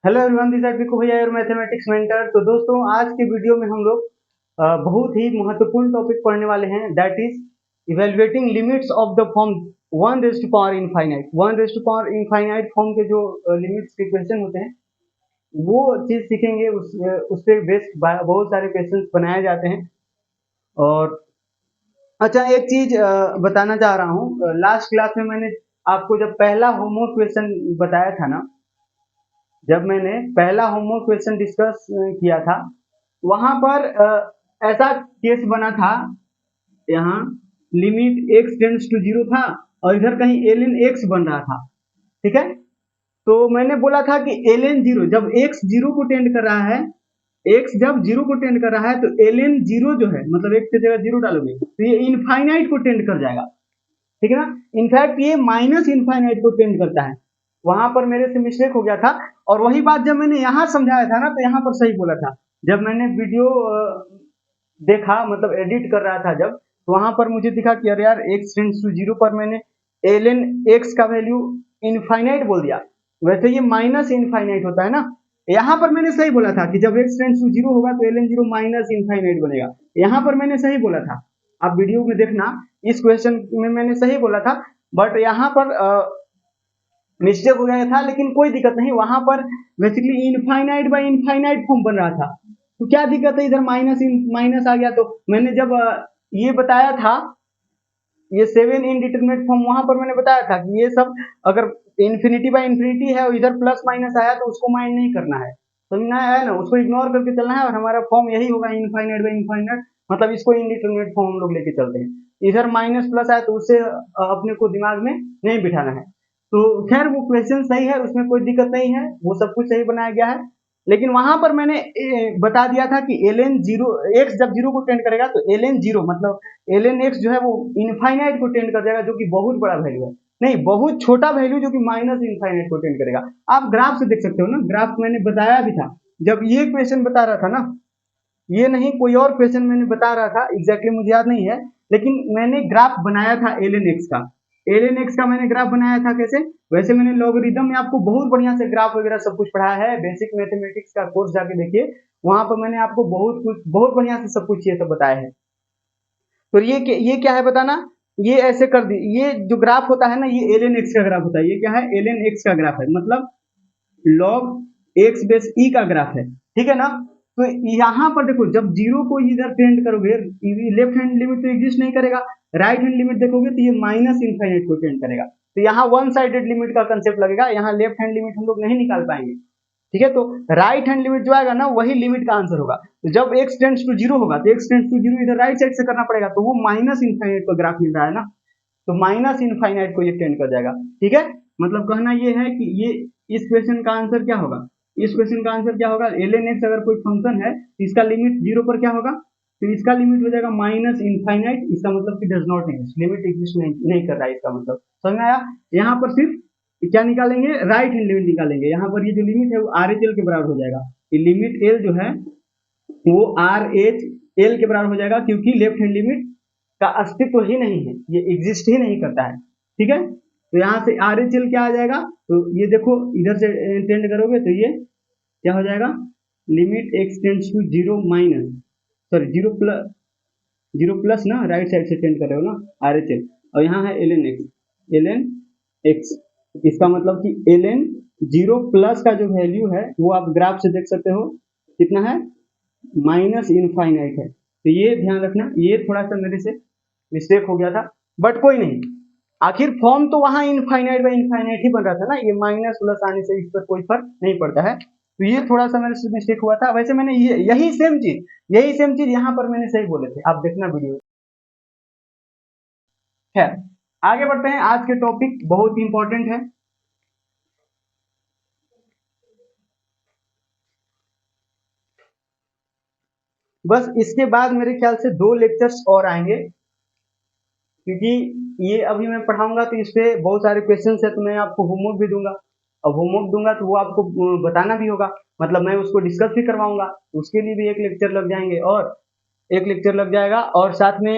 Hello everyone, this is विकू भैया और mathematics mentor. तो दोस्तों, आज के वीडियो में हम लोग बहुत ही महत्वपूर्ण टॉपिक पढ़ने वाले हैं, that is evaluating limits of the form one raise to power infinite. One raise to power infinite form के जो लिमिट्स के क्वेश्चन होते हैं वो चीज सीखेंगे। उस पे बेस्ड बहुत सारे क्वेश्चंस बनाए जाते हैं। और अच्छा, एक चीज बताना चाह रहा हूँ। लास्ट क्लास में मैंने आपको जब पहला होमवर्क क्वेश्चन बताया था ना, जब मैंने पहला होमवर्क क्वेश्चन डिस्कस किया था, वहां पर ऐसा केस बना था। यहाँ limit x tends to zero था और इधर कहीं ln x बन रहा था। ठीक है, तो मैंने बोला था कि ln जीरो, जब x जीरो को टेंड कर रहा है, x जब जीरो को टेंड कर रहा है तो ln जीरो जो है, मतलब x की जगह जीरो डालोगे तो ये इनफाइनाइट को टेंड कर जाएगा। ठीक है ना। इनफैक्ट ये माइनस इनफाइनाइट को टेंड करता है। वहां पर मेरे से मिस्टेक हो गया था। और वही बात जब मैंने यहाँ समझाया था ना, तो यहाँ पर सही बोला था। जब मैंने वीडियो देखा, मतलब एडिट कर रहा था जब, तो वहां पर मुझे दिखा कि अरे यार, x टेंड्स टू जीरो पर मैंने ln x का वैल्यू इनफाइनाइट बोल दिया। वैसे ये माइनस इनफाइनाइट होता है ना। यहाँ पर मैंने सही बोला था कि जब x टेंड्स टू जीरो होगा तो ln जीरो माइनस इनफाइनाइट बनेगा। यहाँ पर मैंने सही बोला था, आप वीडियो में देखना। इस क्वेश्चन में मैंने सही बोला था, बट यहाँ पर मिस्टेक हो गया था। लेकिन कोई दिक्कत नहीं, वहां पर basically infinite by infinite form बन रहा था। तो क्या दिक्कत है, इधर माइनस माइनस आ गया। तो मैंने जब ये बताया था, ये सेवन इनडिटरमिनेट फॉर्म, वहां पर मैंने बताया था कि ये सब अगर इन्फिनिटी बाय इन्फिनिटी है और इधर प्लस माइनस आया तो उसको माइंड नहीं करना है, समझना है ना, उसको इग्नोर करके चलना है। और हमारा फॉर्म यही होगा, इनफाइनाइट बाय इनफाइनाइट, मतलब इसको इनडिटरमिनेट फॉर्म हम लोग लेके चलते हैं। इधर माइनस प्लस आया तो उससे अपने को दिमाग में नहीं बिठाना है। तो खैर, वो क्वेश्चन सही है, उसमें कोई दिक्कत नहीं है, वो सब कुछ सही बनाया गया है। लेकिन वहां पर मैंने बता दिया था कि ln जीरो, x जब जीरो को टेंड करेगा तो ln जीरो मतलब ln x जो है वो इनफाइनाइट को टेंड कर जाएगा, जो कि बहुत बड़ा वैल्यू है। नहीं, बहुत छोटा वैल्यू जो कि माइनस इनफाइनाइट को टेंड करेगा। आप ग्राफ से देख सकते हो ना, ग्राफ मैंने बताया भी था जब ये क्वेश्चन बता रहा था ना। ये नहीं, कोई और क्वेश्चन मैंने बता रहा था, एग्जैक्टली मुझे याद नहीं है, लेकिन मैंने ग्राफ बनाया था ln x का। ln x का मैंने ग्राफ बनाया था कैसे, वैसे मैंने लॉगरिदम में आपको बहुत बढ़िया से ग्राफ वगैरह सब कुछ पढ़ाया है। बेसिक मैथमेटिक्स का कोर्स जाके देखिए, वहां पर मैंने आपको बहुत कुछ, बहुत बढ़िया से सब कुछ ये सब बताया है। तो ये क्या है बताना। ये ऐसे कर दी, ये जो ग्राफ होता है ना, ये ln x का ग्राफ होता है। ये क्या है, ln x का ग्राफ है, मतलब log x बेस e का ग्राफ है। ठीक है ना। तो यहाँ पर देखो, जब जीरो को इधर टेंड करोगे, लेफ्ट हैंड लिमिट तो एग्जिस्ट नहीं करेगा, राइट हैंड लिमिट देखोगे तो ये माइनस इनफाइनाइट को टेंड करेगा। तो यहाँ वन साइडेड लिमिट का कंसेप्ट लगेगा, यहाँ लेफ्ट हैंड लिमिट हम लोग नहीं निकाल पाएंगे। ठीक है, तो राइट हैंड लिमिट जो आएगा ना, वही लिमिट का आंसर होगा। तो जब x टेंड्स टू जीरो होगा तो x टेंड्स टू जीरो इधर राइट साइड से करना पड़ेगा, तो वो माइनस इनफाइनाइट का ग्राफ मिल रहा है ना, तो माइनस इनफाइनाइट को ये टेंड कर जाएगा। ठीक है, मतलब कहना ये है कि ये, इस क्वेश्चन का आंसर क्या होगा, इस क्वेश्चन का आंसर क्या होगा, ln x अगर कोई फंक्शन है तो इसका लिमिट जीरो पर क्या होगा, तो इसका लिमिट हो जाएगा माइनस इनफाइनाइट। इसका मतलब कि does not exist, limit exist नहीं कर रहा है, इसका मतलब समझ में आया। यहाँ पर सिर्फ क्या निकालेंगे, राइट हैंड लिमिट निकालेंगे। यहाँ पर ये जो लिमिट है वो आर एच एल के बराबर हो जाएगा। ये लिमिट एल जो है वो आर एच एल के बराबर हो जाएगा, क्योंकि लेफ्ट हैंड लिमिट का अस्तित्व ही नहीं है, ये एग्जिस्ट ही नहीं करता है। ठीक है, तो यहाँ से आर एच एल क्या आ जाएगा, तो ये देखो इधर से टेंड करोगे तो ये क्या हो जाएगा, limit x tends to zero minus, sorry zero plus ना, राइट साइड से टेंड कर रहे हो ना, आर एच एल, और यहाँ है एल एन एक्स। इसका मतलब कि ln जीरो प्लस का जो वैल्यू है वो आप ग्राफ से देख सकते हो कितना है, माइनस इनफाइनाइट है। तो ये ध्यान रखना, ये थोड़ा सा मेरे से मिस्टेक हो गया था, बट कोई नहीं। आखिर फॉर्म तो वहां इनफाइनाइट बाय इनफाइनाइट ही बन रहा था ना, ये माइनस प्लस आने से इस पर कोई फर्क नहीं पड़ता है। तो ये थोड़ा सा मेरे से मिस्टेक हुआ था। वैसे मैंने यही सेम चीज यहाँ पर मैंने सही बोले थे, आप देखना वीडियो। खैर, आगे बढ़ते हैं। आज के टॉपिक बहुत ही इंपॉर्टेंट है। बस इसके बाद मेरे ख्याल से 2 लेक्चर्स और आएंगे, क्योंकि ये अभी मैं पढ़ाऊंगा तो इस पे बहुत सारे क्वेश्चंस है, तो मैं आपको होमवर्क भी दूंगा। अब होमवर्क दूंगा तो वो आपको बताना भी होगा, मतलब मैं उसको डिस्कस भी करवाऊंगा, उसके लिए भी एक लेक्चर लग जाएंगे, और एक लेक्चर लग जाएगा, और साथ में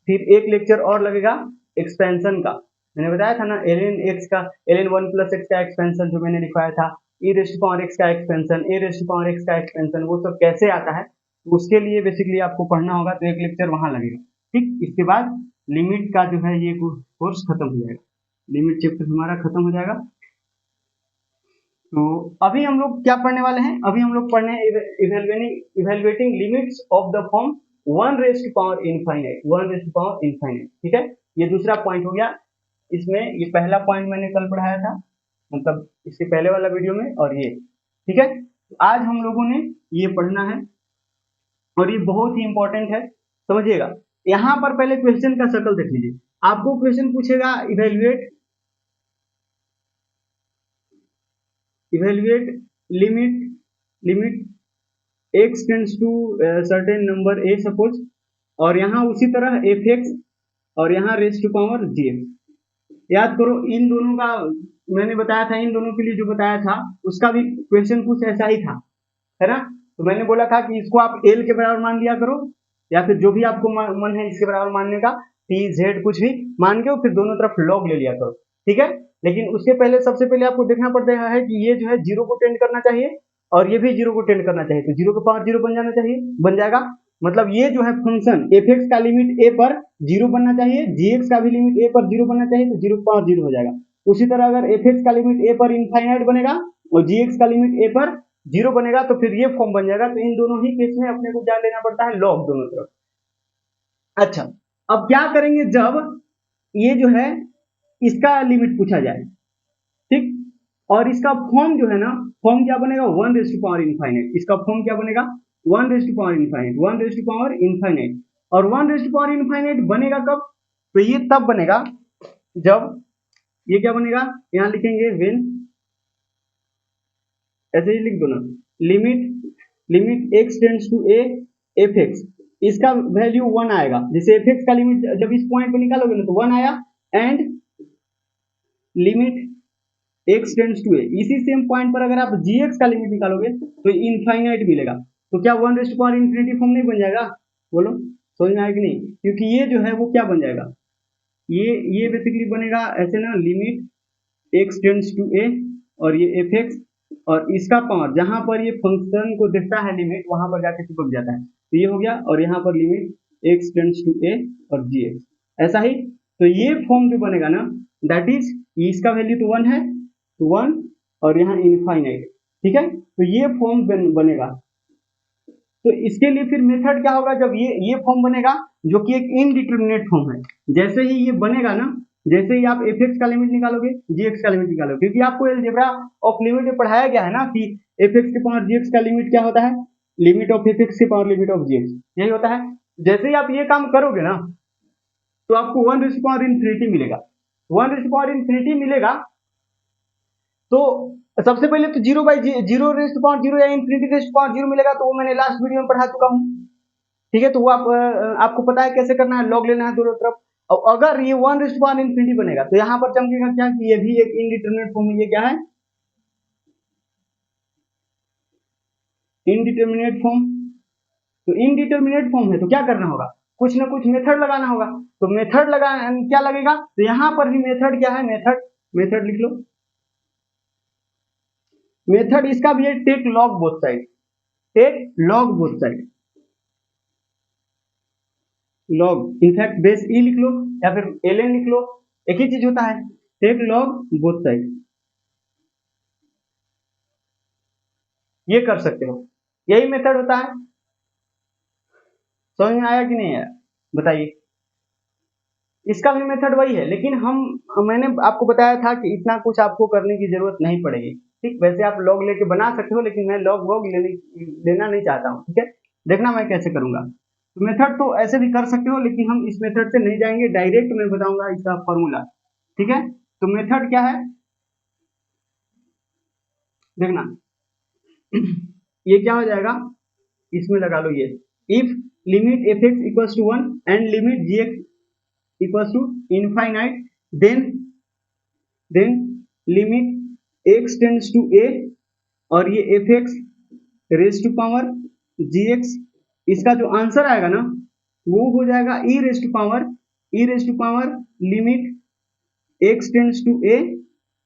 फिर एक लेक्चर और लगेगा एक्सपेंशन का। मैंने बताया था ना, ln x का, ln वन प्लस एक्स का एक्सपेंशन जो मैंने लिखवाया था, ई रेस्ट पावर एक्स का एक्सपेंशन, ए रेस्ट पावर एक्स का एक्सपेंशन, वो सब कैसे आता है तो उसके लिए बेसिकली आपको पढ़ना होगा, तो एक लेक्चर वहां लगेगा। ठीक, इसके बाद लिमिट का जो है ये कोर्स खत्म हो जाएगा, लिमिट चैप्टर हमारा खत्म हो जाएगा। तो अभी हम लोग क्या पढ़ने वाले हैं, अभी हम लोग पढ़ने evaluating limits of the form 1 rest power infinite, 1 rest power infinite. ठीक है, ये दूसरा पॉइंट हो गया। इसमें ये पहला पॉइंट मैंने कल पढ़ाया था, मतलब इसके पहले वाला वीडियो में, और ये ठीक है। तो आज हम लोगों ने ये पढ़ना है और ये बहुत ही इंपॉर्टेंट है, समझिएगा। यहाँ पर पहले क्वेश्चन का शक्ल देख लीजिए। आपको क्वेश्चन पूछेगा evaluate limit x tends to certain number a suppose, और यहाँ उसी तरह fx और यहाँ रेस्ट टू पावर gx। याद करो इन दोनों का मैंने बताया था, इन दोनों के लिए जो बताया था उसका भी क्वेश्चन कुछ ऐसा ही था, है ना। तो मैंने बोला था कि इसको आप l के बराबर मान लिया करो, या फिर जो भी आपको मन है इसके बराबर मानने का, t z कुछ भी मान के फिर दोनों तरफ log ले लिया करो, ठीक है। लेकिन उसके पहले सबसे पहले आपको देखना पड़ता है कि ये जो है 0 को टेंड करना चाहिए और ये भी 0 को टेंड करना चाहिए, तो 0 के पावर 0 बन जाना चाहिए, बन जाएगा। मतलब ये जो है फंक्शन fx का लिमिट a पर 0 बनना चाहिए, gx का भी लिमिट a पर 0 बनना चाहिए, तो 0 के पावर 0 हो जाएगा। उसी तरह अगर fx का लिमिट a पर इनफाइनाइट बनेगा और gx का लिमिट a पर 0 बनेगा तो फिर ये फॉर्म बन जाएगा। तो इन दोनों ही केस में अपने को क्या लेना पड़ता है, लॉग दोनों तरफ। अच्छा, अब क्या करेंगे जब ये जो है इसका लिमिट पूछा जाए, ठीक, और इसका फॉर्म जो है ना, फॉर्म क्या बनेगा, 1 रेज़ टू पावर इनफाइनाइट। इसका फॉर्म क्या बनेगा, 1 raise to power infinite, 1 raise to power infinite. और 1 रेज़ टू पावर इनफाइनाइट बनेगा कब, तो ये तब बनेगा जब ये क्या बनेगा, यहां लिखेंगे व्हेन, ऐसे ही लिख दो ना, limit x tends to a fx, इसका वैल्यू 1 आएगा। जैसे fx का लिमिट जब इस पॉइंट पे निकालोगे ना तो 1 आया, and limit x tends to a, इसी सेम पॉइंट पर अगर आप gx का लिमिट निकालोगे तो इनफाइनाइट मिलेगा। तो क्या 1 raise to power infinity form नहीं बन जाएगा, बोलो समझ में आया कि नहीं। क्योंकि ये जो है वो क्या बन जाएगा, ये बेसिकली बनेगा ऐसे ना, limit x tends to a और ये fx, और इसका पावर जहां पर ये फंक्शन को देखता है लिमिट वहां पर जाके चिपक जाता है, तो ये हो गया। और यहाँ पर limit x tends to a और gx, ऐसा ही। तो ये फॉर्म जो बनेगा ना, दैट इज इसका वैल्यू तो 1 है, तो 1 और यहाँ इनफाइनाइट, ठीक है। तो ये फॉर्म बनेगा। तो इसके लिए फिर मेथड क्या होगा, जब ये फॉर्म बनेगा जो कि एक इनडिटरमिनेट फॉर्म है, जैसे ही ये बनेगा ना, जैसे ही आप fx का लिमिट निकालोगे, gx का लिमिट निकालोगे, क्योंकि आपको अलजेब्रा ऑफ लिमिट में पढ़ाया गया है ना कि fx के पावर gx का लिमिट क्या होता है, लिमिट ऑफ fx के पावर लिमिट ऑफ gx, यही होता है। जैसे ही आप ये काम करोगे ना तो आपको 1 रेज़ टू पावर इन्फिनिटी मिलेगा। 1 रेज़ टू पावर इन्फिनिटी मिलेगा तो सबसे पहले तो 0 बाई 0 रेज़ टू पावर 0 या इन्फिनिटी रेज़ टू पावर 0 मिलेगा, तो वो मैंने लास्ट वीडियो में पढ़ा चुका हूँ, ठीक है। तो वो आपको पता है कैसे करना है, लॉग लेना है दोनों तरफ। और अगर ये 1 रेज़ टू पावर इन्फिनिटी बनेगा तो यहाँ पर चमकेगा क्या कि ये भी एक इनडिटरमिनेट फॉर्म है। ये क्या है, इनडिटरमिनेट फॉर्म। तो इनडिटरमिनेट फॉर्म है तो क्या करना होगा, कुछ ना कुछ मेथड लगाना होगा। तो मेथड लगा क्या लगेगा, तो यहाँ पर भी मेथड क्या है, मेथड लिख लो। मेथड इसका भी है take log both side, take log both side, log in fact base E लिख लो या फिर ln लिख लो, एक ही चीज होता है, टेक लॉग बोथ साइड। ये कर सकते हो, यही मेथड होता है। समझ में आया कि नहीं आया, बताइए। इसका भी मेथड वही है, लेकिन मैंने आपको बताया था कि इतना कुछ आपको करने की जरूरत नहीं पड़ेगी, ठीक। वैसे आप लॉग लेके बना सकते हो, लेकिन मैं लॉग वॉग लेना नहीं चाहता हूँ, ठीक है। देखना मैं कैसे करूंगा। तो मेथड तो ऐसे भी कर सकते हो, लेकिन हम इस मेथड से नहीं जाएंगे, डायरेक्ट मैं बताऊंगा इसका फॉर्मूला, ठीक है। तो मेथड क्या है देखना, ये क्या हो जाएगा, इसमें लगा लो ये, if limit fx equals to 1 and limit gx equals to infinite, then limit x tends to a और ये fx raise to power gx, इसका जो आंसर आएगा ना वो हो जाएगा e raise to power limit x tends to a,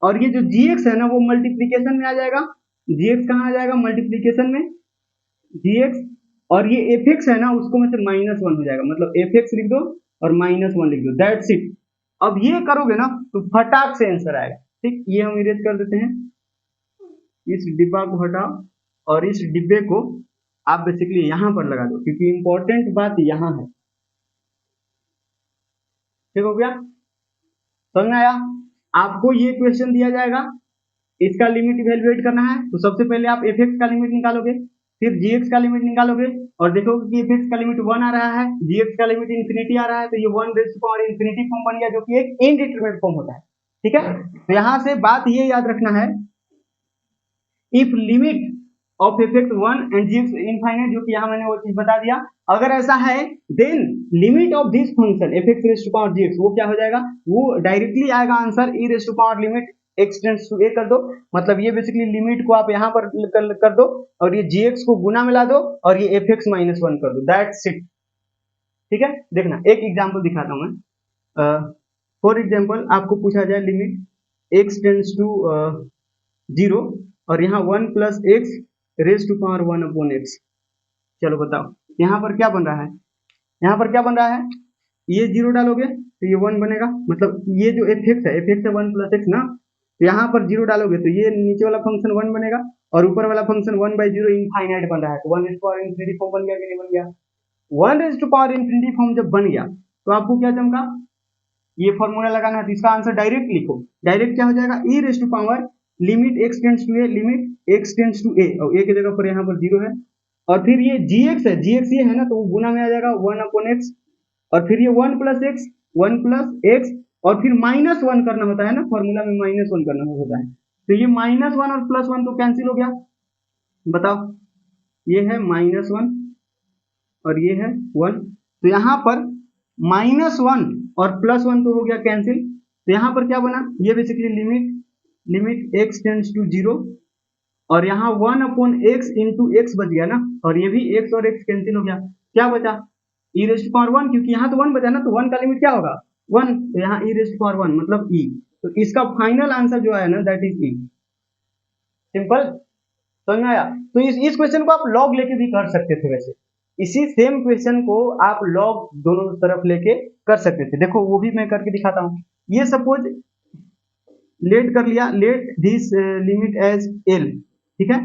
और ये जो gx है ना वो मल्टीप्लीकेशन में आ जाएगा, gx कहाँ आ जाएगा मल्टीप्लीकेशन में, gx, और ये fx है ना उसको में से -1 हो जाएगा, मतलब fx लिख दो और -1 लिख दो, दैट्स इट। अब ये करोगे ना तो फटाक से आंसर आएगा। ठीक, ये हम इरेज कर देते हैं, इस डिब्बा को हटाओ और इस डिब्बे को आप बेसिकली यहाँ पर लगा दो, क्योंकि इंपॉर्टेंट बात यहाँ है। ठीक हो गया, समझ में आया? आपको ये क्वेश्चन दिया जाएगा, इसका लिमिट इवेल्युएट करना है, तो सबसे पहले आप fx का लिमिट निकालोगे, फिर gx का लिमिट निकालोगे और देखोगे कि fx का लिमिट 1 आ रहा है, gx का लिमिट इंफिनिटी आ रहा है, तो ये 1 raise to power infinity form बन गया, जो कि एक इनडिटरमिनेट फॉर्म होता है। ठीक है, तो यहाँ से बात ये याद रखना है, if limit of fx 1 and gx infinite, जो कि यहाँ मैंने वो चीज बता दिया, अगर ऐसा है then limit of this function fx raise to power gx वो क्या हो जाएगा, वो डायरेक्टली आएगा answer e raise to power limit x tends to a कर दो, मतलब ये बेसिकली लिमिट को आप यहाँ पर कर दो और ये gx को गुना में ला दो और ये fx -1 कर दो, दैट्स इट। ठीक है, देखना एक एग्जांपल दिखाता हूँ मैं। फॉर एग्जांपल आपको पूछा जाए लिमिट x टेंड्स टू 0 और यहाँ 1 plus x raise to power 1 upon x. चलो बताओ यहाँ पर क्या बन रहा है, यहाँ पर क्या बन रहा है, ये 0 डालोगे तो ये 1 बनेगा, मतलब ये जो fx है 1 प्लस एक्स ना, तो यहाँ पर 0 डालोगे तो ये नीचे वाला फंक्शन 1 बनेगा और ऊपर वाला फंक्शन 1/0 इनफाइनाइट बन रहा है, तो 1 raise to power infinity form बन गया कि नहीं बन गया? 1 raise to power infinity form जब बन गया तो आपको क्या चमका, ये फॉर्मूला लगाना है, तो इसका आंसर डायरेक्ट लिखो, डायरेक्ट क्या हो जाएगा, e raise to power limit x tends to a, limit x tends to a, और a की जगह पर यहाँ पर 0 है, और फिर ये gx है, gx ये है ना तो वो गुना में आ जाएगा 1 अपॉन x, और फिर ये 1 प्लस x और फिर -1 करना होता है ना, फॉर्मूला में -1 करना होता है, तो ये -1 और +1 तो कैंसिल हो गया, बताओ ये है -1 और ये है 1, तो यहाँ पर -1 और +1 तो हो गया कैंसिल, तो यहाँ पर क्या बना, ये basically limit x tends to 0 और यहाँ 1 अपॉन x इंटू एक्स बच गया ना, और ये भी x और x कैंसिल हो गया, क्या बचा e रेज़ टू पावर 1, क्योंकि यहाँ तो 1 बचा ना, तो 1 का लिमिट क्या होगा 1, तो यहाँ e रेज़ टू पावर 1 मतलब e, तो इसका फाइनल आंसर जो है ना दैट इज e। सिंपल, समझ में आया? तो इस क्वेश्चन को आप लॉग लेके भी कर सकते थे, वैसे इसी सेम क्वेश्चन को आप लॉग दोनों तरफ लेके कर सकते थे, देखो वो भी मैं करके दिखाता हूँ। ये सपोज लेट कर लिया, let this limit as l, ठीक है,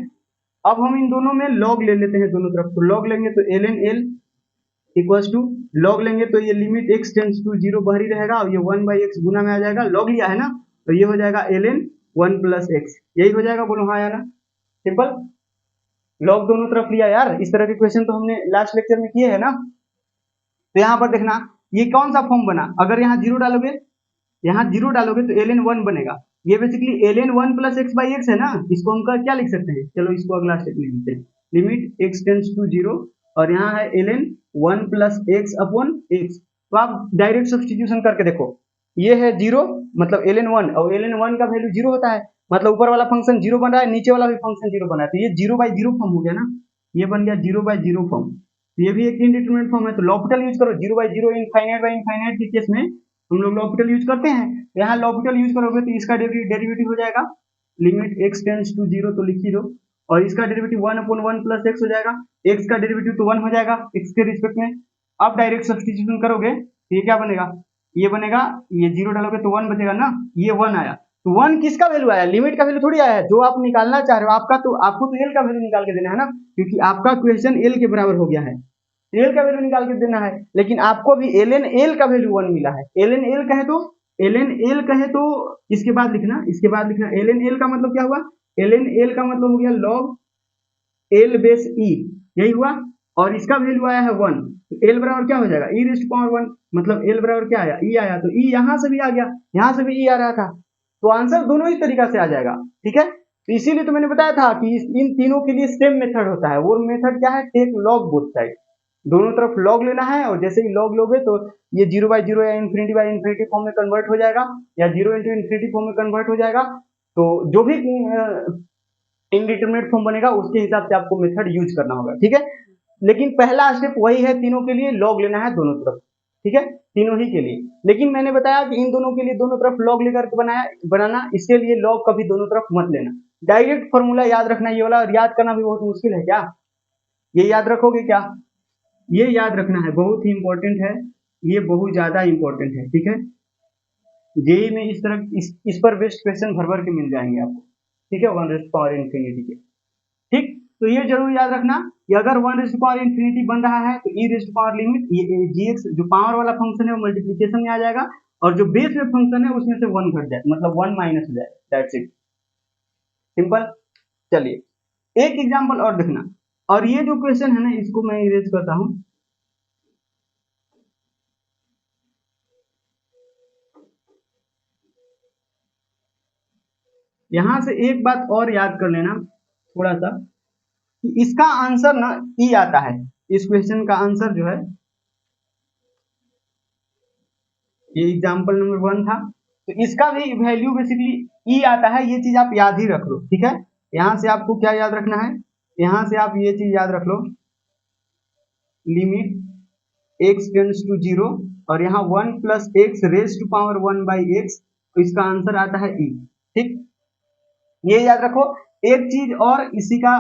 अब हम इन दोनों में लॉग ले लेते हैं दोनों तरफ, तो लॉग लेंगे तो ln l equals to, log लेंगे तो ये लिमिट x टेंड्स टू 0 बाहर ही रहेगा और ये 1/x गुना में आ जाएगा, लॉग लिया है ना तो ये हो जाएगा ln 1 प्लस x, यही हो जाएगा, बोलो हाँ या ना? सिंपल, लॉग दोनों तरफ लिया यार, इस तरह के क्वेश्चन तो हमने लास्ट लेक्चर में किए हैं ना। तो यहाँ पर देखना ये कौन सा फॉर्म बना, अगर यहाँ 0 डालोगे, यहाँ 0 डालोगे तो ln 1 बनेगा, ये बेसिकली ln 1 प्लस x/x है ना, इसको हम क्या लिख सकते हैं, चलो इसको अगला स्टेप लिख लेते हैं, लिमिट x टेंड्स टू 0 और यहाँ है ln 1 plus x upon x, तो आप डायरेक्ट सब्स्टिट्यूशन करके देखो, ये है 0 मतलब ln 1 और ln 1 का वैल्यू 0 होता है, मतलब ऊपर वाला फंक्शन 0 बन रहा है, नीचे वाला भी फंक्शन 0 बन रहा है, तो ये 0/0 फॉर्म हो गया ना, ये बन गया 0/0 फॉर्म, तो ये भी एक इनडिटरमिनेट फॉर्म है, तो लॉपिटल यूज करो, 0/0 इनफाइनाइट के केस में हम लोग लॉपिटल यूज करते हैं, यहाँ लॉपिटल यूज करोगे तो इसका डेरिवेटिव हो जाएगा लिमिट x टेंड्स टू 0, तो लिख ही दो, और इसका डेरिवेटिव 1 अपॉन 1 प्लस x हो जाएगा, x का डेरिवेटिव तो 1 हो जाएगा x के रिस्पेक्ट में, अब डायरेक्ट सब्स्टिट्यूशन करोगे तो ये क्या बनेगा, ये बनेगा, ये 0 डालोगे तो 1 बचेगा ना, ये 1 आया, तो 1 किसका वैल्यू आया, लिमिट का वैल्यू थोड़ी आया है, जो आप निकालना चाह रहे हो आपका, तो आपको तो l का वैल्यू निकाल के देना है ना, क्योंकि आपका क्वेश्चन l के बराबर हो गया है, l का वैल्यू निकाल के देना है, लेकिन आपको भी ln l का वैल्यू 1 मिला है, ln l कहे तो इसके बाद लिखना ln l का मतलब क्या हुआ, ln l का मतलब हो गया log l बेस e, यही हुआ, और इसका वैल्यू आया है 1, तो l बराबर क्या हो जाएगा e रेज़ टू पावर 1, मतलब l बराबर क्या आया, e आया, तो e यहाँ से भी आ गया, यहाँ से भी e आ रहा था, तो आंसर दोनों ही तरीका से आ जाएगा, ठीक है, तो इसीलिए तो मैंने बताया था कि इन तीनों के लिए सेम मेथड होता है, वो मेथड क्या है, टेक लॉग बोथ साइड, दोनों तरफ लॉग लेना है, और जैसे ही लॉग लोगे तो ये 0/0 या इन्फिनिटी फॉर्म में कन्वर्ट हो जाएगा, या 0 इंटू इन्फिनिटी फॉर्म में कन्वर्ट हो जाएगा, तो जो भी इनडिटरमिनेट फॉर्म बनेगा उसके हिसाब से आपको मेथड यूज करना होगा, ठीक है, लेकिन पहला स्टेप वही है, तीनों के लिए लॉग लेना है दोनों तरफ, ठीक है, तीनों ही के लिए, लेकिन मैंने बताया कि इन दोनों के लिए दोनों तरफ लॉग लेकर बनाना, इसके लिए लॉग कभी दोनों तरफ मत लेना, डायरेक्ट फॉर्मूला याद रखना ये वाला, और याद करना भी बहुत मुश्किल है क्या? ये याद रखोगे क्या? ये याद रखना है, बहुत ही इंपॉर्टेंट है, ये बहुत ज्यादा इंपॉर्टेंट है, ठीक है। जेई में इस तरह इस पर बेस्ड क्वेश्चन भर भर के मिल जाएंगे आपको, ठीक है, 1⁻∞ के, ठीक। तो ये जरूर याद रखना कि अगर 1⁻∞ बन रहा है तो e⁻लिमिट ये gx जो पावर वाला फंक्शन है वो मल्टीप्लीकेशन में आ जाएगा, और जो बेस में फंक्शन है उसमें से 1 घट जाए, मतलब 1 माइनस हो जाए, दैट्स इट, सिंपल। चलिए एक एग्जांपल और देखना, और ये जो क्वेश्चन है ना इसको मैं इरेज करता हूं। यहां से एक बात और याद कर लेना थोड़ा सा, कि इसका आंसर ना ई आता है, इस क्वेश्चन का आंसर जो है, ये एग्जांपल नंबर 1 था, तो इसका भी वैल्यू बेसिकली ई आता है, ये चीज आप याद ही रख लो, ठीक है। यहां से आपको क्या याद रखना है, यहां से आप ये चीज याद रख लो, लिमिट x टेंड्स टू 0, और यहाँ 1 plus x raise to power 1 by x, तो इसका आंसर आता है ई, ठीक। ये याद रखो। एक चीज और इसी का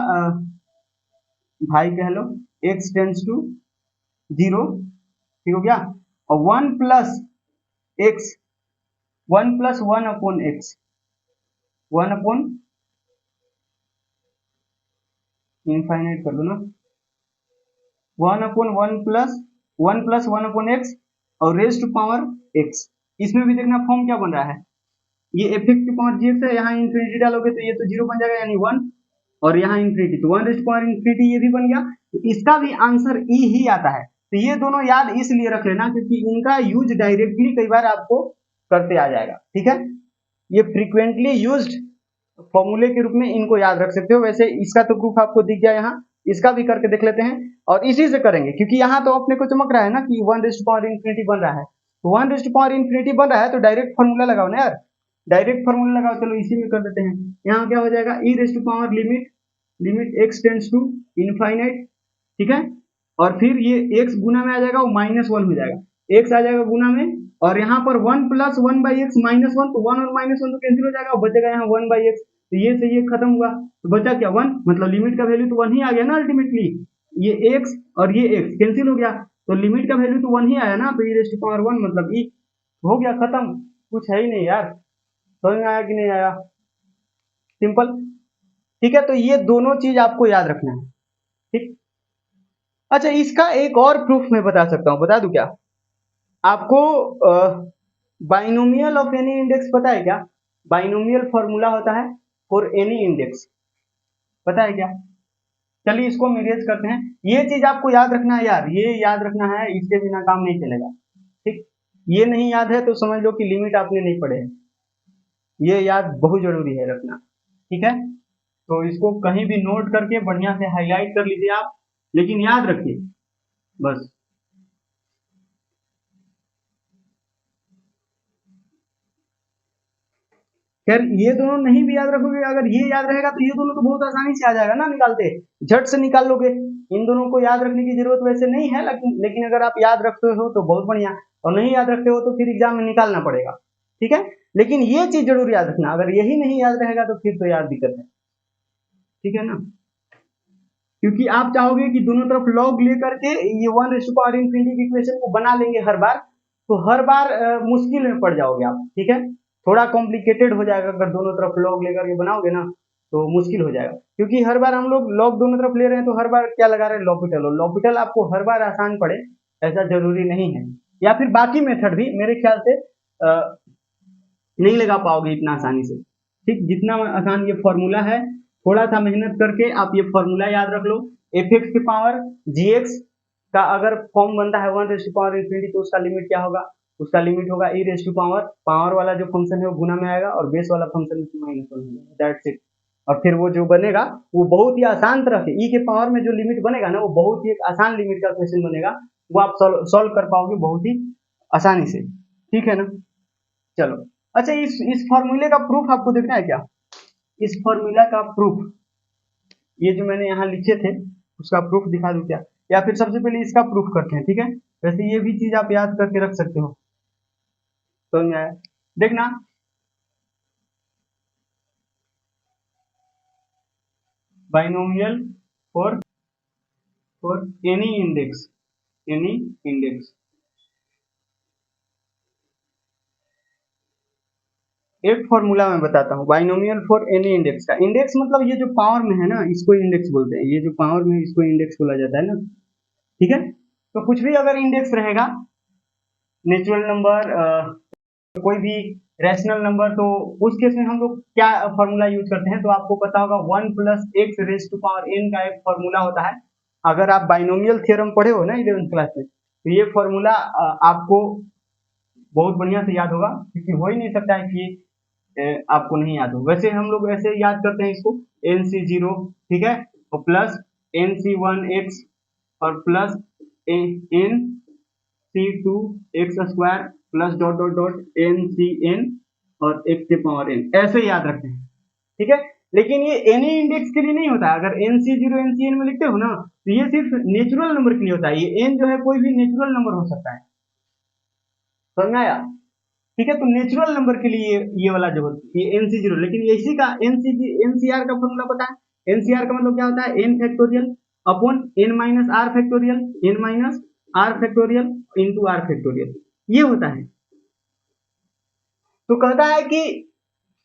भाई कह लो, x टेंड्स टू 0, ठीक हो गया, और 1 plus x, 1 plus 1 upon x, 1 upon infinite कर दो ना, 1 अपॉन 1 अपॉन एक्स और रेज टू पावर एक्स। इसमें भी देखना फॉर्म क्या बन रहा है, ये एफ एक्स की पावर जी एक्स है, यहाँ इन्फिनिटी डालोगे तो ये तो 0 बन जाएगा, यानी 1, और यहाँ इन्फिनिटी, तो 1 रेज टू पावर इन्फिनिटी ये भी बन गया, तो इसका भी आंसर ई ही आता है। तो ये दोनों याद इसलिए रख लेना क्योंकि इनका यूज डायरेक्टली कई बार आपको करते आ जाएगा, ठीक है। ये फ्रीक्वेंटली यूज्ड फॉर्मूले के रूप में इनको याद रख सकते हो। वैसे इसका तो प्रूफ आपको दिख गया, यहाँ इसका भी करके देख लेते हैं, और इसी से करेंगे क्योंकि यहाँ तो अपने को चमक रहा है ना कि 1 रेज टू पावर इन्फिनिटी बन रहा है, तो 1 रेज टू पावर इन्फिनिटी बन रहा है तो डायरेक्ट फॉर्मूला लगाओ ना यार, डायरेक्ट फॉर्मूला लगाओ। चलो इसी में कर देते हैं, यहाँ क्या हो जाएगा, E raise to power limit x tends to infinite, ठीक है, और फिर ये x गुना में आ जाएगा, वो -1 हो जाएगा, x आ जाएगा गुना में, और यहाँ पर 1 प्लस 1 बाई एक्स -1, तो 1 और -1 तो कैंसिल हो जाएगा, बचेगा यहाँ 1 बाई एक्स, तो ये से ये खत्म हुआ, तो बचा क्या 1, मतलब लिमिट का वैल्यू तो 1 ही आ गया ना अल्टीमेटली, ये x और ये x कैंसिल हो गया, तो लिमिट का वैल्यू तो 1 ही आया ना, तो e रेज़ टू पावर 1 मतलब e, हो गया खत्म, कुछ है ही नहीं यार, समझ में आया कि नहीं आया, सिंपल, ठीक है। तो ये दोनों चीज आपको याद रखना है, ठीक। अच्छा, इसका एक और प्रूफ मैं बता सकता हूँ, बता दूं क्या आपको? बाइनोमियल ऑफ एनी इंडेक्स पता है क्या? बाइनोमियल फॉर्मूला होता है फॉर एनी इंडेक्स, पता है क्या? चलिए इसको हम इरेज करते हैं। ये चीज आपको याद रखना है यार, ये याद रखना है, इसके बिना काम नहीं चलेगा, ठीक। ये नहीं याद है तो समझ लो कि लिमिट आपने नहीं पढ़े है, ये याद बहुत जरूरी है रखना, ठीक है। तो इसको कहीं भी नोट करके बढ़िया से हाईलाइट कर लीजिए आप, लेकिन याद रखिए बस। खैर ये दोनों नहीं भी याद रखोगे, अगर ये याद रहेगा तो ये दोनों तो बहुत आसानी से आ जाएगा ना, निकालते झट से निकाल लोगे। इन दोनों को याद रखने की जरूरत वैसे नहीं है, लेकिन अगर आप याद रखते हो तो बहुत बढ़िया, और नहीं याद रखते हो तो फिर एग्जाम में निकालना पड़ेगा, ठीक है। लेकिन ये चीज जरूर याद रखना, अगर यही नहीं याद रहेगा तो फिर तो याद दिक्कत है, ठीक है ना। क्योंकि आप चाहोगे कि दोनों तरफ लॉग लेकर के ये 1⁻∞ की इक्वेशन को बना लेंगे हर बार, तो हर बार मुश्किल में पड़ जाओगे आप, ठीक है। थोड़ा कॉम्प्लिकेटेड हो जाएगा, अगर दोनों तरफ लॉग लेकर के बनाओगे ना तो मुश्किल हो जाएगा, क्योंकि हर बार हम लोग लॉग दोनों तरफ ले रहे हैं, तो हर बार क्या लगा रहे हैं, लॉपिटल, और लॉपिटल आपको हर बार आसान पड़े ऐसा जरूरी नहीं है, या फिर बाकी मेथड भी मेरे ख्याल से नहीं लगा पाओगे इतना आसानी से, ठीक। जितना आसान ये फॉर्मूला है, थोड़ा सा मेहनत करके आप ये फॉर्मूला याद रख लो, एफ एक्स की पावर जी एक्स का अगर फॉर्म बनता है 1⁻∞, तो उसका लिमिट क्या होगा, उसका लिमिट होगा ई रेज टू पावर वाला जो फंक्शन है वो गुना में आएगा, और बेस वाला फंक्शन -1 दैट्स इट। और फिर वो जो बनेगा वो बहुत ही आसान तरह से, ई के पावर में जो लिमिट बनेगा ना वो बहुत ही एक आसान लिमिट का क्वेश्चन बनेगा, वो आप सॉल्व कर पाओगे बहुत ही आसानी से, ठीक है ना। चलो, अच्छा इस फॉर्मूले का प्रूफ आपको देखना है क्या? इस फॉर्मूला का प्रूफ, ये जो मैंने यहाँ लिखे थे उसका प्रूफ दिखा दूं क्या, या फिर सबसे पहले इसका प्रूफ करते हैं, ठीक है। वैसे ये भी चीज आप याद करके रख सकते हो, तो देखना, बाइनोमियल फॉर एनी इंडेक्स। एक फॉर्मूला मैं बताता हूँ बाइनोमियल फॉर एनी इंडेक्स का। इंडेक्स मतलब ये जो पावर में है ना, इसको इंडेक्स बोलते हैं। ये जो पावर में है इसको इंडेक्स बोला जाता है ना, ठीक है। तो कुछ भी अगर इंडेक्स रहेगा, नेचुरल नंबर, कोई भी रैशनल नंबर, तो उस केस में हम लोग क्या फॉर्मूला यूज करते हैं, तो आपको पता होगा 1 plus x raise to power n का एक फॉर्मूला होता है। अगर आप बाइनोमियल थ्योरम पढ़े हो ना 11th क्लास में, तो ये फॉर्मूला आपको बहुत बढ़िया से याद होगा, क्योंकि हो ही नहीं सकता है कि आपको नहीं याद हो। वैसे हम लोग ऐसे याद करते हैं इसको, NC0, ठीक है, और प्लस NC1x और plus NC2x² plus dot dot dot NCn और x के पावर n, ऐसे याद रखते हैं, ठीक है। लेकिन ये एनी इंडेक्स के लिए नहीं होता है। अगर NC0 NCn में लिखते हो ना, तो ये सिर्फ नेचुरल नंबर के लिए होता है। ये n जो है कोई भी नेचुरल नंबर हो सकता है, समझ में आया, ठीक है। तो नेचुरल नंबर के लिए ये वाला जो ये NC0, लेकिन इसी का NCR का फॉर्मूला पता है। NCR का मतलब क्या होता है, n factorial upon n minus r factorial, n minus r factorial into r factorial, ये होता है। तो कहता है कि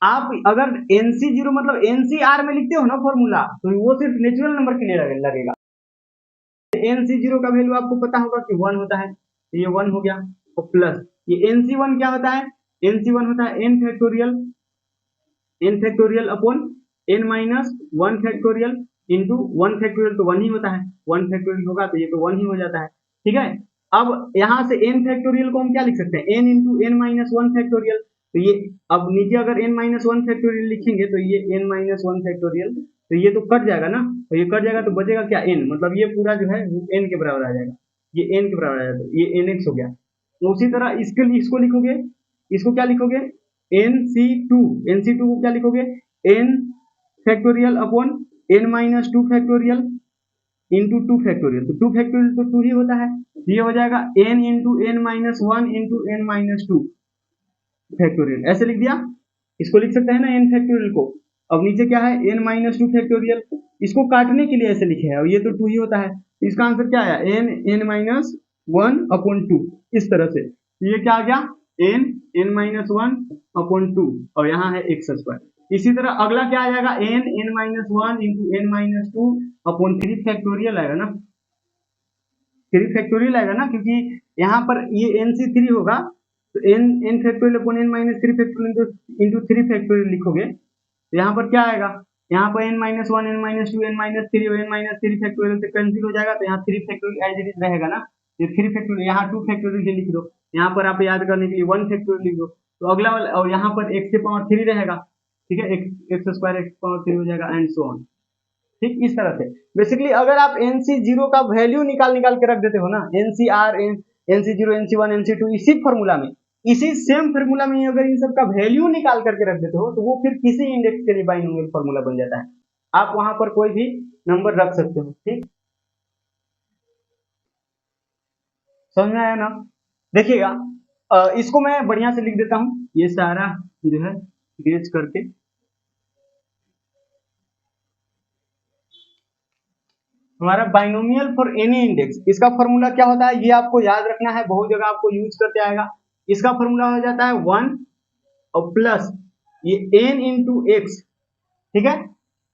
आप अगर NC0 मतलब NCR में लिखते हो ना फॉर्मूला, तो वो सिर्फ नेचुरल नंबर के लिए लगेगा। NC0 का वैल्यू आपको पता होगा कि 1 होता है, तो ये 1 हो गया, और प्लस ये NC1 क्या होता है, NC1 होता है n factorial upon n minus 1 factorial into 1 factorial, तो 1 ही होता है, 1 फैक्टोरियल होगा तो ये तो 1 ही हो जाता है, ठीक है। अब यहाँ से n फैक्टोरियल को हम क्या लिख सकते हैं, n into n minus 1 factorial, तो ये अब नीचे अगर n माइनस 1 फैक्टोरियल लिखेंगे तो ये n माइनस 1 फैक्टोरियल, तो ये तो कट जाएगा ना, तो ये कट जाएगा तो बचेगा क्या, n, मतलब ये पूरा जो है n के बराबर आ जाएगा, ये n के बराबर आ जाएगा, ये nx हो गया। तो उसी तरह इसको लिखोगे, इसको क्या लिखोगे, NC2 को क्या लिखोगे, n factorial upon n minus 2 factorial into 2 factorial, तो 2 फैक्टोरियल तो 2 ही होता है, ये हो जाएगा n into n minus 1 into n minus 2 factorial, ऐसे लिख दिया। इसको लिख सकते हैं ना n फैक्टोरियल को। अब नीचे क्या है, n माइनस 2 फैक्टोरियल, इसको काटने के लिए ऐसे लिखे हैं, और ये तो 2 ही होता है, तो इसका आंसर क्या आया, n माइनस 1 अपॉन 2, इस तरह से। ये क्या आ गया, n माइनस 1 अपॉन 2, और यहाँ है x²। इसी तरह अगला क्या आ जाएगा, n minus 1 into n minus 2 upon 3 factorial आएगा ना, 3 फैक्टोरियल आएगा ना, क्योंकि यहाँ पर ये NC3 होगा, तो n factorial upon n minus 3 factorial into 3 factorial लिखोगे, तो यहाँ पर क्या आएगा, यहाँ पर n minus 1 n minus 2 n minus 3 और n माइनस 3 फैक्टोरियल से कैंसिल हो जाएगा, तो यहाँ 3 फैक्टोरियल एज इट इज रहेगा ना, ये 3 फैक्टोरियल, यहाँ 2 फैक्टोरियल लिख दो, यहाँ पर आप याद करने के लिए 1 फैक्टोरियल लिख दो, तो अगला वाला, और यहाँ पर x के पावर 3 रहेगा, ठीक है, x² x पावर 3 हो जाएगा एंड सो ऑन, ठीक। इस तरह से बेसिकली अगर आप NC0 का वैल्यू निकाल के रख देते हो ना, NCR NC0 NC1 NC2 इसी फॉर्मूला में, इसी सेम फॉर्मूला में अगर इन सब का वैल्यू निकाल करके रख देते हो, तो वो फिर किसी इंडेक्स के लिए बाइनोमियल फॉर्मूला बन जाता है। आप वहां पर कोई भी नंबर रख सकते हो, ठीक, समझ में आया ना। देखिएगा, इसको मैं बढ़िया से लिख देता हूँ, ये सारा जो है गेज करके, हमारा बाइनोमियल फॉर एनी इंडेक्स, इसका फॉर्मूला क्या होता है, ये आपको याद रखना है, बहुत जगह आपको यूज करते आएगा। इसका फॉर्मूला हो जाता है 1 और प्लस ये n इंटू एक्स, ठीक है,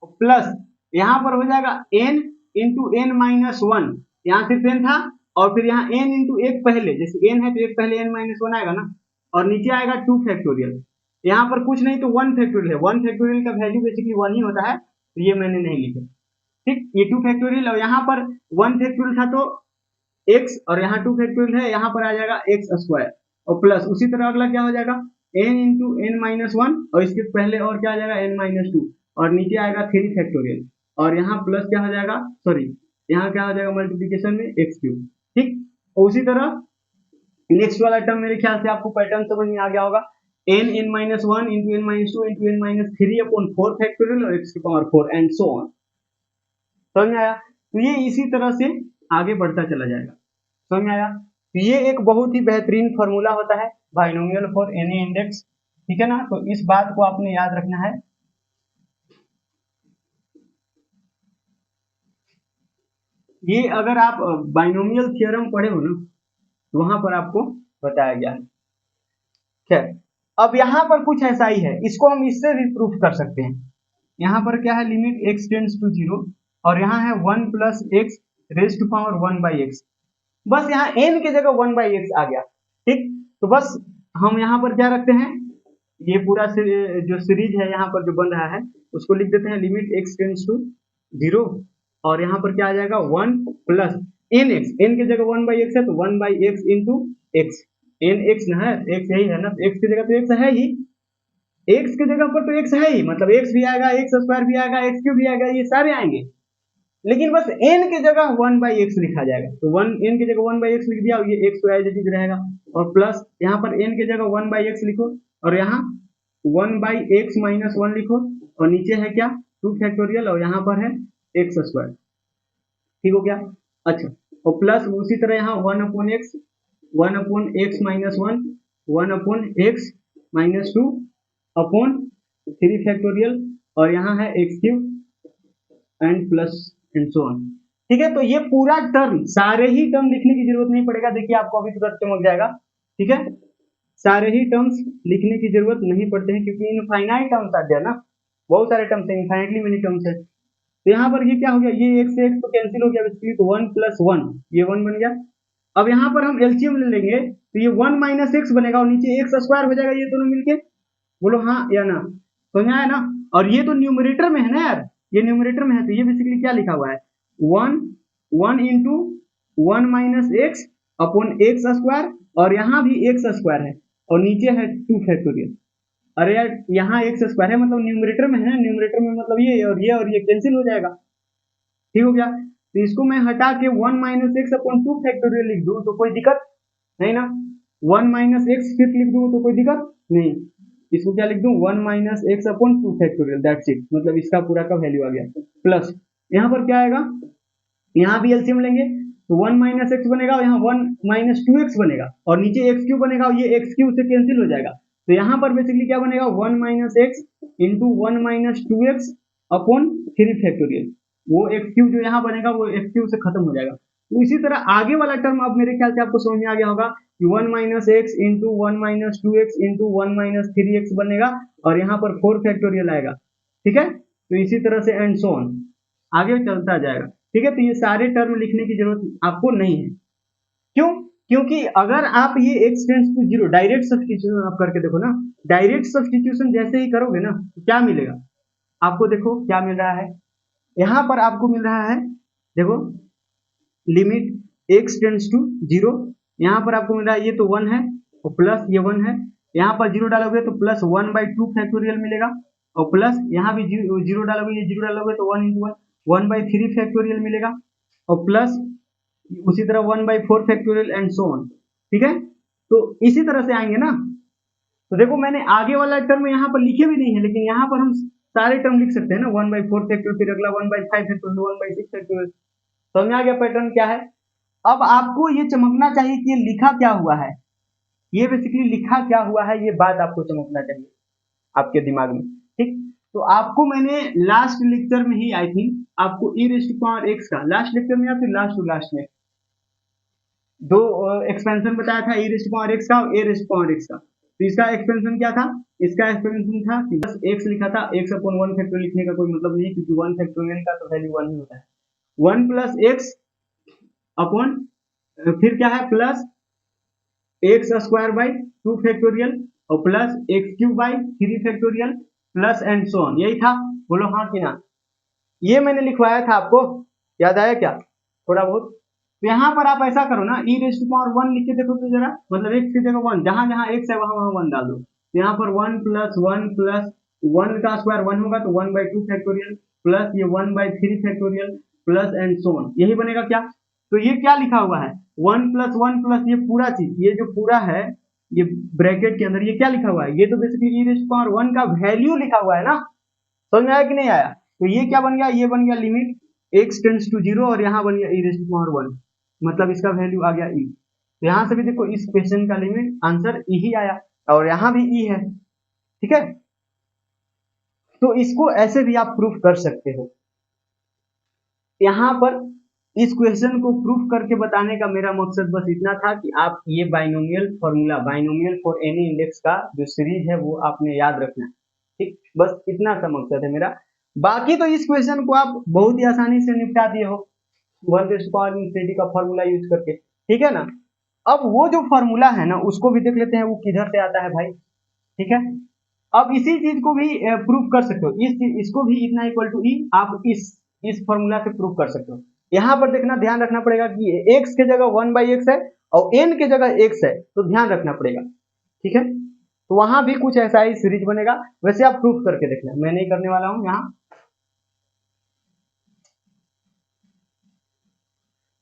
प्लस यहाँ पर हो जाएगा n इंटू n माइनस 1, यहाँ सिर्फ n था, और फिर यहाँ n इंटू एक पहले, जैसे n है तो एक पहले n माइनस 1 आएगा ना, और नीचे आएगा 2 फैक्टोरियल, यहाँ पर कुछ नहीं तो 1 फैक्टोरियल है, 1 फैक्टोरियल का वैल्यू बेसिकली 1 ही होता है, तो ये मैंने नहीं लिखा, ठीक। ये 2 फैक्टोरियल, और यहाँ पर 1 फैक्टोरियल था तो x, और यहाँ 2 फैक्टोरियल है, यहाँ पर आ जाएगा x², और प्लस उसी तरह अगला क्या हो जाएगा, n इंटू n माइनस 1, और इसके पहले और क्या आ जाएगा n माइनस 2, और नीचे आएगा 3 फैक्टोरियल, और यहाँ प्लस क्या हो जाएगा, सॉरी यहाँ क्या हो जाएगा मल्टीप्लीकेशन में x3, ठीक। और उसी तरह नेक्स्ट वाला टर्म मेरे ख्याल से आपको पैटर्न समझ में आ गया होगा, n minus 1 into n minus 2 into n minus 3 upon 4 factorial और x की पावर 4 एंड सो ऑन, समझ में आया। तो ये इसी तरह से आगे बढ़ता चला जाएगा, समझ में आया। तो ये एक बहुत ही बेहतरीन फॉर्मूला होता है बाइनोमियल फॉर एनी इंडेक्स, ठीक है ना। तो इस बात को आपने याद रखना है। ये अगर आप बाइनोमियल थ्योरम पढ़े हो ना तो वहां पर आपको बताया गया है। खैर, अब यहाँ पर कुछ ऐसा ही है, इसको हम इससे भी प्रूफ कर सकते हैं। यहाँ पर क्या है, लिमिट x टेंड्स टू 0 और यहाँ है 1 plus x raise to power 1 by x. बस यहाँ n की जगह 1 बाई एक्स आ गया। ठीक, तो बस हम यहाँ पर क्या रखते हैं, ये पूरा जो सीरीज है यहाँ पर जो बन रहा है उसको लिख देते हैं लिमिट x टेंड्स टू 0 और यहाँ पर क्या आ जाएगा 1 प्लस एन एक्स, एन की जगह 1 बाई एक्स है तो 1 by x into x, n x ना है, एक्स यही है ना, एक्स की जगह तो एक्स है ही, एक्स की जगह पर तो एक्स है ही, मतलब एक्स भी आएगा, एक्स स्क्वायर भी आएगा, एक्स क्यूब भी आएगा, ये सारे आएंगे, लेकिन बस n की जगह 1 बाई एक्स लिखा जाएगा। तो 1 n की जगह 1 बाई एक्स लिख दिया और ये x तो एज इट इज रहेगा और प्लस यहाँ पर n की जगह 1 बाई एक्स लिखो और यहाँ 1 बाई एक्स माइनस 1 लिखो और नीचे है क्या 2 फैक्टोरियल और यहाँ पर है एक्स स्क्वायर। ठीक हो गया। अच्छा, और प्लस उसी तरह यहाँ 1 upon x minus 1, 1 upon x minus 2 upon 3 factorial और यहाँ है x cube and plus and so on. ठीक है, तो ये पूरा टर्म, सारे ही टर्म लिखने की जरूरत नहीं पड़ेगा, देखिए आपको अभी तुरंत चमक जाएगा। ठीक है, सारे ही टर्म्स लिखने की जरूरत नहीं पड़ते हैं क्योंकि इनफाइनाइट टर्म्स आ गया ना, बहुत सारे टर्म्स हैं, इनफाइनाइटली मेनी टर्म्स है। तो यहाँ पर ये क्या हो गया, ये x से x तो कैंसिल हो गया बेसिकली, तो 1 प्लस 1 ये 1 बन गया। अब यहाँ पर हम एलसीएम ले लेंगे तो ये 1 माइनस एक्स बनेगा और नीचे एक्स स्क्वायर हो जाएगा, ये दोनों मिलके, बोलो हाँ या ना, समझ आया ना। और ये तो न्यूमरेटर में है ना यार, ये न्यूमरेटर में है तो ये बेसिकली क्या लिखा हुआ है 1 into 1 minus x upon x square और यहाँ भी एक्स स्क्वायर है और नीचे है 2 फैक्टोरियल। अरे यार यहाँ एक्स स्क्वायर है मतलब न्यूमरेटर में है, न्यूमरेटर में मतलब ये कैंसिल हो जाएगा। ठीक हो गया, तो इसको मैं हटा के 1 माइनस एक्स अपॉन 2 फैक्टोरियल लिख दूं तो कोई दिक्कत नहीं ना, 1 माइनस एक्स फिर लिख दूं तो कोई दिक्कत नहीं, इसको क्या लिख दूं 1 minus x upon 2 factorial, that's it, मतलब इसका पूरा का वैल्यू आ गया। प्लस यहाँ पर क्या आएगा, यहाँ भी एलसीएम लेंगे तो 1 माइनस एक्स बनेगा और यहाँ 1 माइनस 2x बनेगा और नीचे एक्स क्यूब बनेगा और ये एक्स क्यूब से कैंसिल हो जाएगा, तो यहाँ पर बेसिकली क्या बनेगा 1 minus x into 1 minus 2x upon 3 factorial, वो एक्स क्यूब जो यहाँ बनेगा वो एक्स क्यूब से खत्म हो जाएगा। तो इसी तरह आगे वाला टर्म अब मेरे ख्याल से आपको समझ में आ गया होगा कि 1 minus x into 1 minus 2x into 1 minus 3x बनेगा और यहाँ पर 4 फैक्टोरियल आएगा। ठीक है, तो इसी तरह से एंड सो ऑन आगे चलता जाएगा। ठीक है, तो ये सारे टर्म लिखने की जरूरत आपको नहीं है, क्यों, क्योंकि अगर आप ये x tends to 0 direct substitution आप करके देखो ना, डायरेक्ट सब्स्टिट्यूशन जैसे ही करोगे ना तो क्या मिलेगा आपको, देखो क्या मिल रहा है, यहाँ पर आपको मिल रहा है, देखो लिमिट x टेंड्स टू 0, यहाँ पर आपको मिल रहा है ये तो 1 है और प्लस ये 1 है, यहाँ पर 0 डालोगे तो प्लस 1 बाई 2 फैक्टोरियल मिलेगा और प्लस यहाँ भी 0 डालोगे, ये 0 डालोगे तो 1 इंटू 1 बाई 3 फैक्टोरियल मिलेगा और प्लस उसी तरह 1 by 4 factorial and so on. ठीक है, तो इसी तरह से आएंगे ना, तो देखो मैंने आगे वाला टर्म यहाँ पर लिखे भी नहीं है लेकिन यहाँ पर हम सारे टर्म लिख सकते हैं ना, 1 बाई 4 फैक्टोरियल, फिर अगला 1 बाई 5 फैक्टोरियल, 1 बाई 6 फैक्टोरियल। समझ आ गया पैटर्न क्या है। अब आपको ये चमकना चाहिए कि ये लिखा क्या हुआ है, ये बेसिकली लिखा क्या हुआ है, ये बात आपको चमकना चाहिए आपके दिमाग में। ठीक, तो आपको मैंने लास्ट लेक्चर में ही आई थिंक आपको e raise to power x का लास्ट लेक्चर में या फिर लास्ट टू लास्ट में दो एक्सपेंशन बताया था, e raise to power x का और a raise to power x का। तो इसका एक्सपेंशन क्या था, इसका एक्सपेंशन था कि बस x लिखा था, x अपॉन 1 फैक्टोरियल लिखने का कोई मतलब नहीं क्योंकि 1 फैक्टोरियल का तो वैल्यू 1 ही होता है, 1 प्लस x अपॉन फिर क्या है plus X square by 2 factorial और plus X cube by 3 factorial plus and so on, यही था, बोलो हाँ कि ना। ये मैंने लिखवाया था आपको, याद आया क्या थोड़ा बहुत। तो यहाँ पर आप ऐसा करो ना, e रेज़ टू पावर 1 लिख के देखो तो जरा, मतलब x की जगह 1, जहां जहां x है वहां वहां 1 डाल दो, तो यहाँ पर 1 प्लस 1 का स्क्वायर 1 होगा तो 1 बाई 2 फैक्टोरियल प्लस ये 1 by 3 factorial plus and so on, यही बनेगा क्या। तो ये क्या लिखा हुआ है 1 प्लस ये पूरा चीज, ये जो पूरा है ये ब्रैकेट के अंदर ये क्या लिखा हुआ है, ये तो basically e raise to power 1 का वैल्यू लिखा हुआ है ना, समझ में आया कि नहीं आया। तो ये क्या बन गया, ये बन गया लिमिट x टेंड्स टू 0 और यहाँ बन गया e रेज़ टू पावर 1, मतलब इसका वैल्यू आ गया e। तो यहाँ से भी देखो इस क्वेश्चन का लिमिट आंसर e ही आया और यहाँ भी e है। ठीक है, तो इसको ऐसे भी आप प्रूफ कर सकते हो। यहाँ पर इस क्वेश्चन को प्रूफ करके बताने का मेरा मकसद बस इतना था कि आप ये binomial formula, binomial for any index का जो सीरीज है वो आपने याद रखना है। ठीक, बस इतना सा मकसद है मेरा। बाकी तो इस क्वेश्चन को आप बहुत ही आसानी से निपटा दिए हो 1⁻³ का फॉर्मूला यूज करके, ठीक है ना। अब वो जो फॉर्मूला है ना उसको भी देख लेते हैं वो किधर से आता है भाई, ठीक है। अब इसी चीज को भी प्रूफ कर सकते हो, इसको भी इतना इक्वल टू ई आप इस फॉर्मूला से प्रूफ कर सकते हो। यहाँ पर देखना, ध्यान रखना पड़ेगा कि x के जगह 1/x है और n के जगह x है, तो ध्यान रखना पड़ेगा, ठीक है। तो वहां भी कुछ ऐसा ही सीरीज बनेगा, वैसे आप प्रूफ करके देखना, मैं नहीं करने वाला हूं यहाँ,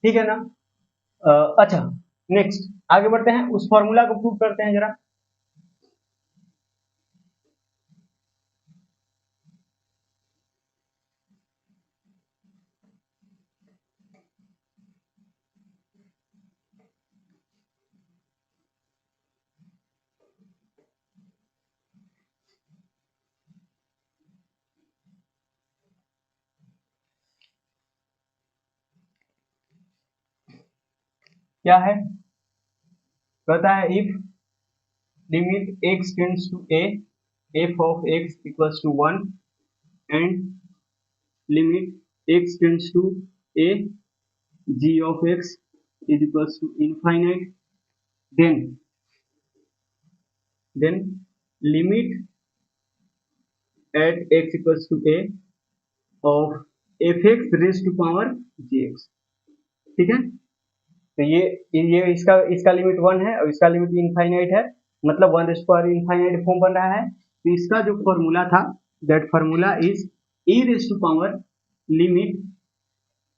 ठीक है ना। अच्छा, नेक्स्ट आगे बढ़ते हैं, उस फॉर्मूला को प्रूफ करते हैं जरा। क्या है, कहता है if limit x tends to a, f of x equals to 1 and limit x tends to a, g of x is equals to infinite, then limit at x equals to a of fx raised to power gx, ठीक है। तो ये इसका limit 1 है और इसका limit infinite है, मतलब 1⁻∞ फॉर्म बन रहा है। तो इसका जो फॉर्मूला था, that formula is e raise to power limit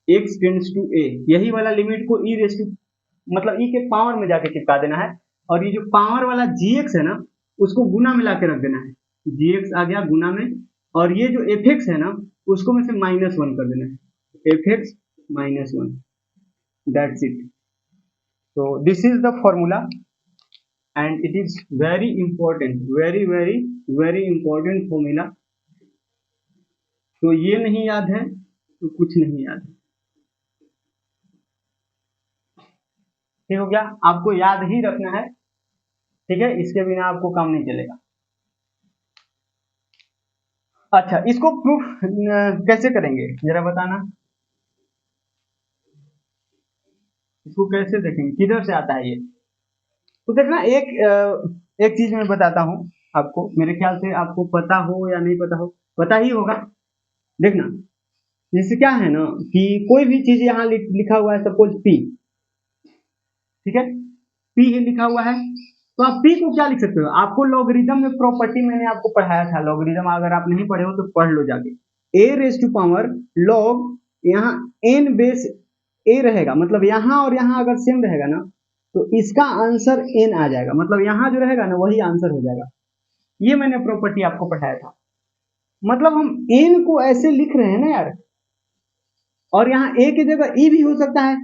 x tends to a, यही वाला लिमिट को e रेज़ टू मतलब e के पावर में जाके चिपका देना है, और ये जो पावर वाला gx है ना उसको गुना में लाके रख देना है, gx आ गया गुना में, और ये जो fx है ना उसको में से -1 कर देना है, fx -1, that's it. So this is the formula and it is very important, very important formula। तो ये नहीं याद है तो कुछ नहीं याद है, ठीक हो गया, आपको याद ही रखना है, ठीक है, इसके बिना आपको काम नहीं चलेगा। अच्छा, इसको प्रूफ कैसे करेंगे जरा बताना, इसको कैसे देखेंगे, किधर से आता है ये। तो देखना, एक चीज मैं बताता हूँ आपको, मेरे ख्याल से आपको पता हो या नहीं पता हो, पता ही होगा। देखना, जैसे क्या है ना कि कोई भी चीज यहाँ लिखा हुआ है, सपोज p, ठीक है, p ही लिखा हुआ है, तो आप p को क्या लिख सकते हो, आपको लॉगरिदम में प्रॉपर्टी मैंने आपको पढ़ाया था, लॉगरिदम अगर आप नहीं पढ़े हो तो पढ़ लो जाके, a raise to power log, यहाँ n बेस a रहेगा, मतलब यहाँ और यहाँ अगर सेम रहेगा ना तो इसका आंसर n आ जाएगा, मतलब यहाँ जो रहेगा ना वही आंसर हो जाएगा। ये मैंने प्रॉपर्टी आपको पढ़ाया था, मतलब हम n को ऐसे लिख रहे हैं ना यार, और यहाँ a की जगह e भी हो सकता है,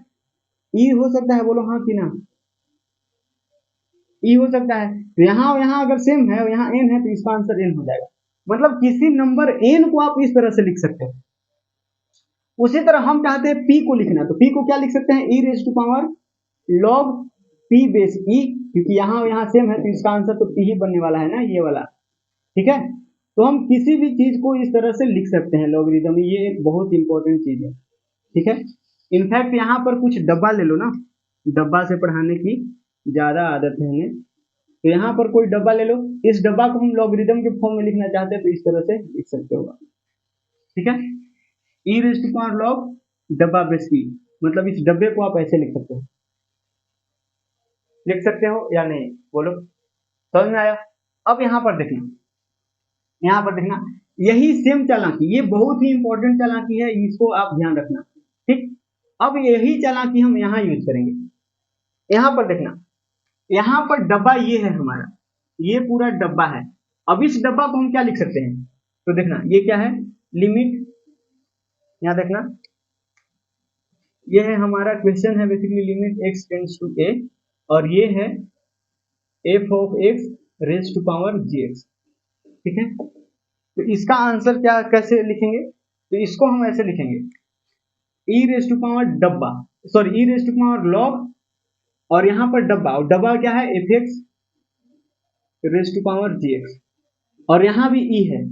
e हो सकता है, बोलो हाँ कि ना, e हो सकता है, तो यहाँ और यहाँ अगर सेम है और यहाँ n है तो इसका आंसर n हो जाएगा, मतलब किसी नंबर n को आप इस तरह से लिख सकते हो। उसी तरह हम चाहते हैं p को लिखना, तो p को क्या लिख सकते हैं, e raise to power log p base e, क्योंकि यहाँ और यहाँ सेम है तो इसका आंसर तो p ही बनने वाला है ना, ये वाला, ठीक है। तो हम किसी भी चीज को इस तरह से लिख सकते हैं लॉगरिदम में, ये एक बहुत इंपॉर्टेंट चीज है, ठीक है। इनफैक्ट यहाँ पर कुछ डब्बा ले लो ना, डब्बा से पढ़ाने की ज्यादा आदत है हमें, तो यहाँ पर कोई डब्बा ले लो, इस डब्बा को हम लॉगरिदम के फॉर्म में लिखना चाहते हैं तो इस तरह से लिख सकते हो, ठीक है। e raise to power log डब्बा बेस e, मतलब इस डब्बे को आप ऐसे लिख सकते हो या नहीं, बोलो, समझ में आया। अब यहाँ पर देखना, यहाँ पर देखना, यही सेम चालाकी, ये बहुत ही इंपॉर्टेंट चालाकी है, इसको आप ध्यान रखना, ठीक। अब यही चालाकी हम यहाँ यूज करेंगे, यहाँ पर देखना, यहाँ पर डब्बा ये है हमारा, ये पूरा डब्बा है, अब इस डब्बा को हम क्या लिख सकते हैं, तो देखना ये क्या है, लिमिट, यहाँ देखना ये है हमारा क्वेश्चन है basically, limit x tends to a, और ये है f of x raise to power gx, ठीक है। तो इसका आंसर क्या कैसे लिखेंगे, तो इसको हम ऐसे लिखेंगे, ई रेज टू पावर डब्बा, sorry e raise to power log, और यहाँ पर डब्बा, और डब्बा क्या है f x raise to power g x, और यहाँ भी ई है,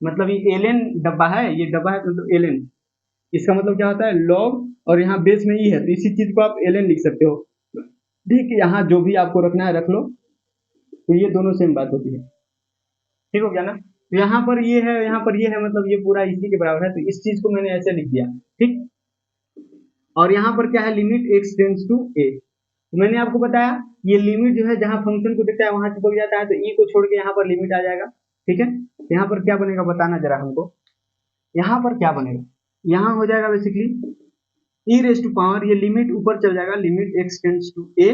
मतलब ये एल एन डब्बा है, ये डब्बा है मतलब एल एन, इसका मतलब क्या होता है लॉग, और यहाँ बेस में ई है, तो इसी चीज को आप एल एन लिख सकते हो। ठीक है, यहाँ जो भी आपको रखना है रख लो, तो ये दोनों सेम बात होती है। ठीक हो गया ना, तो यहाँ पर ये है, यहाँ पर ये है, मतलब ये पूरा इसी के बराबर है, तो इस चीज को मैंने ऐसे लिख दिया। ठीक, और यहाँ पर क्या है लिमिट एक्स टेंड्स टू ए, तो मैंने आपको बताया ये लिमिट जो है जहां फंक्शन को देखता है वहां चिपक जाता है, तो ई को छोड़ के यहाँ पर लिमिट आ जाएगा। ठीक है, तो यहाँ पर क्या बनेगा बताना जरा हमको, यहाँ पर क्या बनेगा, यहाँ हो जाएगा basically e raise to power, ये लिमिट ऊपर चल जाएगा, लिमिट एक्स टेंड्स टू ए,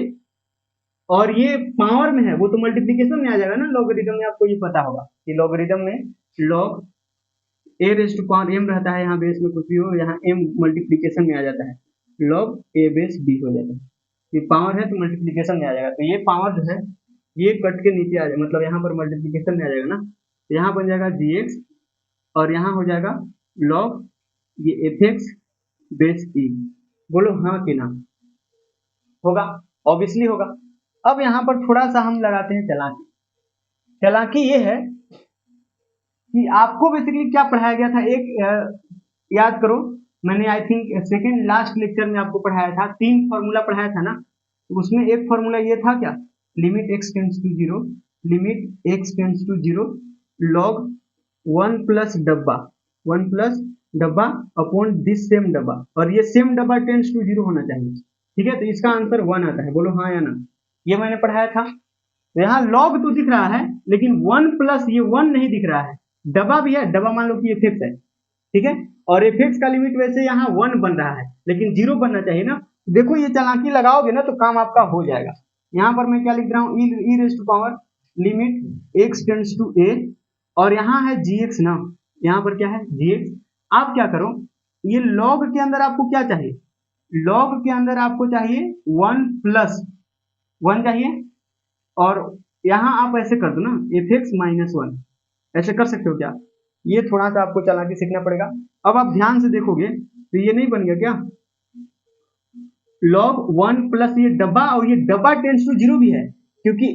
और ये पावर में है वो तो मल्टीप्लीकेशन में आ जाएगा ना, लॉगरिथम में आपको ये पता होगा कि लॉगरिथम में log a raise to power m रहता है, यहाँ बेस में कुछ भी हो, यहाँ एम मल्टीप्लीकेशन में आ जाता है, लॉग ए बेस बी हो जाता है, ये पावर है तो मल्टीप्लीकेशन में आ जाएगा, तो ये पावर जो है ये कट के नीचे आ जाएगा, मतलब यहाँ पर मल्टीप्लीकेशन में आ जाएगा ना, तो यहाँ बन जाएगा जी एक्स, और यहाँ हो जाएगा लॉग ये एफ एक्स बेस ई, बोलो हाँ कि ना, होगा, ऑब्वियसली होगा। अब यहाँ पर थोड़ा सा हम लगाते हैं चालाकी, चालाकी ये है कि आपको बेसिकली क्या पढ़ाया गया था, एक याद करो, मैंने I think second last lecture में आपको पढ़ाया था, 3 फॉर्मूला पढ़ाया था ना, तो उसमें एक फॉर्मूला ये था क्या, limit x tends to zero, limit x tends to zero log 1 plus डब्बा, 1 प्लस डब्बा अपॉन दिस सेम डब्बा, और ये सेम डब्बा टेंड्स टू जीरो होना चाहिए। ठीक है, तो इसका आंसर 1 आता है, बोलो हाँ या ना, ये मैंने पढ़ाया था। तो यहाँ लॉग तो दिख रहा है लेकिन 1 प्लस ये 1 नहीं दिख रहा है, डब्बा भी है, डब्बा मान लो कि एफ एक्स है, ठीक है, और एफ एक्स का लिमिट वैसे यहाँ 1 बन रहा है लेकिन 0 बनना चाहिए ना, देखो ये चालाकी लगाओगे ना तो काम आपका हो जाएगा। यहाँ पर मैं क्या लिख रहा हूँ, E raise to power limit x tends to ए, और यहाँ है जी एक्स ना, यहाँ पर क्या है जी एक्स, आप क्या करो, ये लॉग के अंदर आपको क्या चाहिए, लॉग के अंदर आपको चाहिए 1 प्लस 1 चाहिए, और यहाँ आप ऐसे कर दो ना एफ एक्स माइनस 1, ऐसे कर सकते हो क्या, ये थोड़ा सा आपको चालाकी सीखना पड़ेगा। अब आप ध्यान से देखोगे तो ये नहीं बन गया क्या, लॉग 1 प्लस ये डब्बा, और ये डब्बा टेंड्स टू जीरो भी है, क्योंकि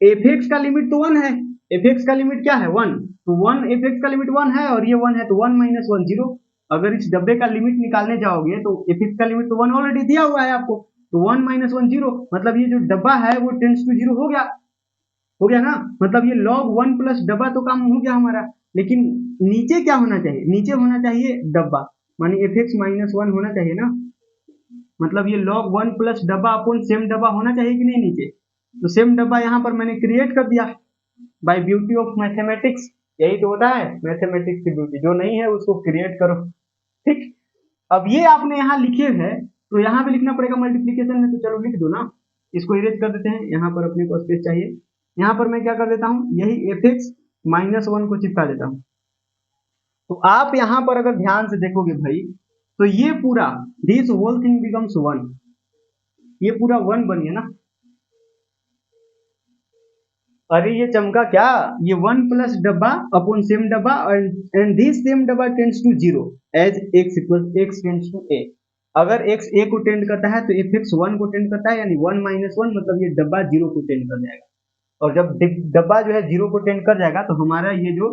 एफ एक्स का लिमिट तो 1 है, एफ एक्स का लिमिट क्या है 1, तो 1 एफ एक्स का लिमिट 1 है और ये 1 है, तो 1 माइनस 1 जीरो, अगर इस डब्बे का लिमिट निकालने जाओगे तो एफ एक्स का लिमिट तो 1 ऑलरेडी दिया हुआ है आपको, तो 1 माइनस 1 जीरो, मतलब ये जो डब्बा है वो टेंड्स टू जीरो हो गया, हो गया ना, मतलब ये log 1 प्लस डब्बा तो काम हो गया हमारा, लेकिन नीचे क्या होना चाहिए, नीचे होना चाहिए डब्बा, मानी एफ एक्स माइनस 1 होना चाहिए ना, मतलब ये log 1 प्लस डब्बा अपन सेम डब्बा होना चाहिए कि नहीं नीचे, तो सेम डब्बा यहाँ पर मैंने क्रिएट कर दिया बाय ब्यूटी ऑफ मैथमेटिक्स, यही तो होता है मैथमेटिक्स की ब्यूटी, जो नहीं है उसको क्रिएट करो। ठीक, अब ये आपने यहाँ लिखे है तो यहाँ भी लिखना पड़ेगा मल्टीप्लीकेशन में, तो चलो लिख दो ना, इसको इरेज कर देते हैं, यहाँ पर अपने को स्पेस चाहिए, यहाँ पर मैं क्या कर देता हूँ, यही एफ एक्स माइनस 1 को चिपका देता हूँ, तो आप यहाँ पर अगर ध्यान से देखोगे भाई, तो ये पूरा दिस होल थिंग बिकम्स 1, ये पूरा 1 बन गया ना, अरे ये चमका क्या, ये 1 प्लस डब्बा अपॉन सेम डब्बा, एंड दिस सेम डब्बा tends to zero as X equal X tends to A, अगर x a को टेंड करता है तो एफ एक्स 1 को टेंड करता है, यानी 1 माइनस 1, मतलब ये डब्बा 0 को टेंड कर जाएगा, और जब डब्बा जो है 0 को टेंड कर जाएगा तो हमारा ये जो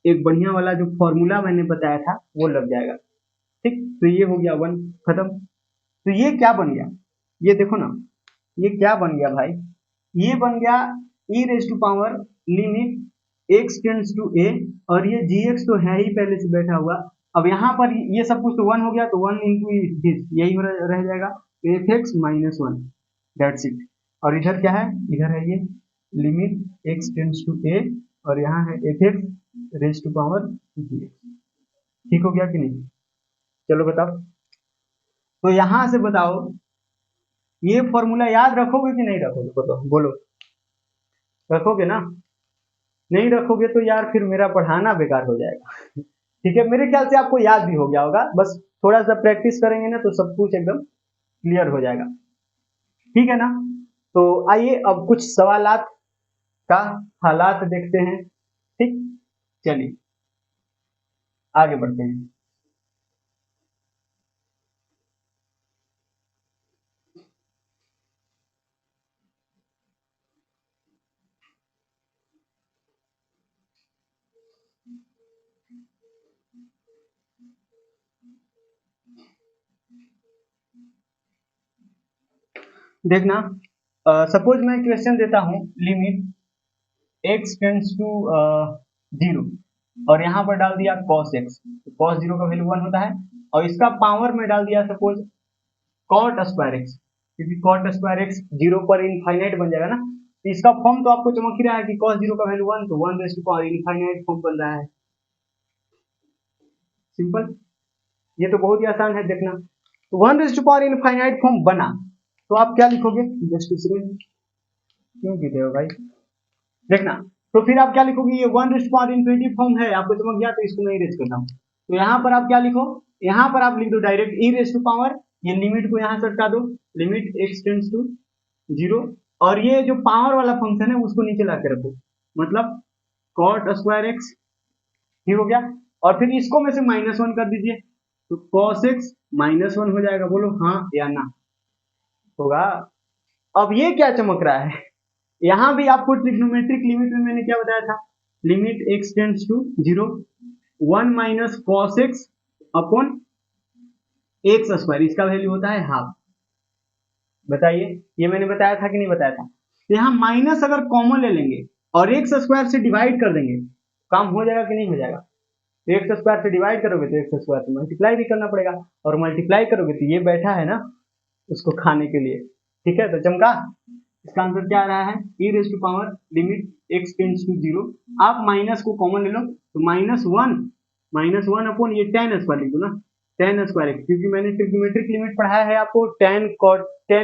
एक बढ़िया वाला जो फॉर्मूला मैंने बताया था वो लग जाएगा। ठीक, तो ये हो गया 1 खत्म, तो ये क्या बन गया, ये देखो ना, ये क्या बन गया भाई, ये बन गया E raise to power limit x tends to ए, और ये जी एक्स तो है ही पहले से बैठा हुआ, अब यहाँ पर ये सब कुछ तो 1 हो गया, तो 1 इंटू दिस यही रह जाएगा, f x minus 1, that's it, और इधर क्या है, इधर है ये लिमिट एक्स टेंड्स टू ए, और यहाँ है f x raise to power g x. ठीक हो गया कि नहीं, चलो बताओ, तो यहाँ से बताओ ये फॉर्मूला याद रखोगे कि नहीं रखोगे, बताओ बोलो, रखोगे ना, नहीं रखोगे तो यार फिर मेरा पढ़ाना बेकार हो जाएगा। ठीक है, मेरे ख्याल से आपको याद भी हो गया होगा, बस थोड़ा सा प्रैक्टिस करेंगे ना तो सब कुछ एकदम क्लियर हो जाएगा। ठीक है ना, तो आइए अब कुछ सवालात का हालात देखते हैं। ठीक, चलिए आगे बढ़ते हैं। देखना, सपोज मैं क्वेश्चन देता हूँ लिमिट x टेंड्स टू 0 और यहाँ पर डाल दिया cos x, cos 0 का वैल्यू 1 होता है और इसका पावर में डाल दिया सपोज cot स्क्वायर x, क्योंकि cot स्क्वायर x 0 पर इनफाइनाइट बन जाएगा ना, तो इसका फॉर्म तो आपको चमक ही रहा है कि cos 0 का वैल्यू 1, तो 1 raise to power infinite form बन रहा है। सिंपल, ये तो बहुत ही आसान है। देखना, तो 1 raise to power infinite form बना तो आप क्या लिखोगे, जस्ट इसमें क्यों गिरे हो भाई। देखना, तो फिर आप क्या लिखोगे, ये 1 raise to power infinity form है, आपको समझ गया, तो इसको मैं इरेज करता हूँ। तो यहाँ पर आप क्या लिखो, यहाँ पर आप लिख दो direct e raise to power, ये लिमिट को यहाँ से हटा दो, लिमिट x टेंड्स टू 0, और ये जो पावर वाला फंक्शन है उसको नीचे ला के रखो, मतलब cot स्क्वायर x, ठीक हो गया। और फिर इसको में से -1 कर दीजिए, तो cos x -1 हो जाएगा, बोलो हाँ या ना, होगा। अब ये क्या चमक रहा है, यहाँ भी आपको ट्रिग्नोमेट्रिक लिमिट में मैंने क्या बताया था, limit x tends to 0, 1 minus cos x upon x square, इसका वैल्यू होता है हाफ। बताइए, ये मैंने बताया था कि नहीं बताया था। तो यहाँ माइनस अगर कॉमन ले लेंगे और एक्स स्क्वायर से डिवाइड कर देंगे, काम हो जाएगा कि नहीं हो जाएगा। तो एक्स स्क्वायर से डिवाइड करोगे तो एक्स स्क्वायर से मल्टीप्लाई भी करना पड़ेगा, और मल्टीप्लाई करोगे तो ये बैठा है ना उसको खाने के लिए, ठीक है। तो चमका, इसका आंसर क्या आ रहा है, e raise to power limit x tends to 0, आप माइनस को कॉमन ले लो, तो -1 अपॉन ये tan स्क्वायर लिख दो ना, tan स्क्वायर x, क्योंकि मैंने ट्रिग्नोमेट्रिक लिमिट पढ़ाया है आपको, tan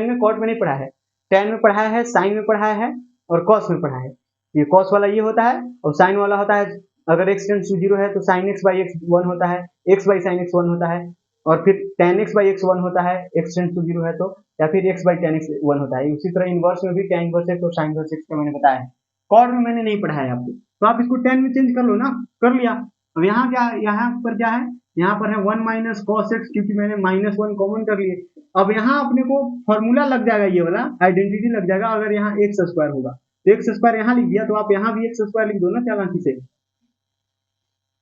में cot में नहीं पढ़ा है, tan में पढ़ाया है, sin में पढ़ाया है और cos में पढ़ा है। ये cos वाला ये होता है और sin वाला होता है, अगर x टेंड्स टू 0 है तो sin x बाई x 1 होता है, x बाई sin x 1 होता है, और फिर tan x बाई x 1 होता है, x टेंड्स टू 0 है तो, या फिर x बाई tan x 1 होता है। उसी तरह इनवर्स में भी tan इनवर्स x और sin इनवर्स x का मैंने बताया है, कॉर्ड में मैंने नहीं पढ़ाया आपको, तो आप इसको tan में चेंज कर लो ना, कर लिया। अब यहाँ क्या, यहाँ पर क्या है, यहाँ पर है 1 माइनस cos x, क्योंकि मैंने -1 कॉमन कर लिए। अब यहाँ अपने को फॉर्मूला लग जाएगा, ये वाला आइडेंटिटी लग जाएगा, अगर यहाँ एक्स स्क्वायर होगा तो एक्स स्क्वायर यहाँ लिख दिया, तो आप यहाँ भी एक्स स्क्वायर लिख दो ना चालाकी से,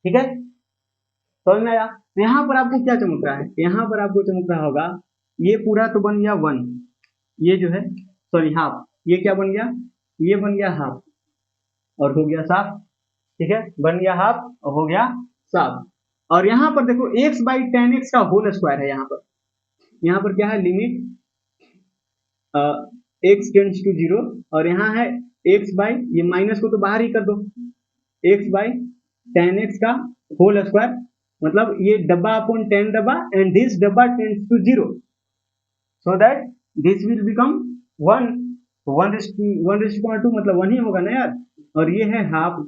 ठीक है, समझ में आया। यहाँ पर आपको क्या चमक रहा है, यहाँ पर आपको चमक रहा होगा, ये पूरा तो बन गया 1, ये जो है सॉरी हाफ, ये क्या बन गया, ये बन गया हाफ और हो गया साफ, ठीक है, बन गया हाफ और हो गया साफ। और यहाँ पर देखो x बाई टेन एक्स का होल स्क्वायर है, यहाँ पर क्या है, लिमिट x टेंड्स टू 0, और यहाँ है x बाई, ये माइनस को तो बाहर ही कर दो, x बाई टेन एक्स का होल स्क्वायर, मतलब ये डब्बा अपॉन 10 डब्बा, एंड दिस डब्बा tends to 0, so that this will become 1, 1:2 मतलब 1 ही होगा ना यार, और ये है हाफ,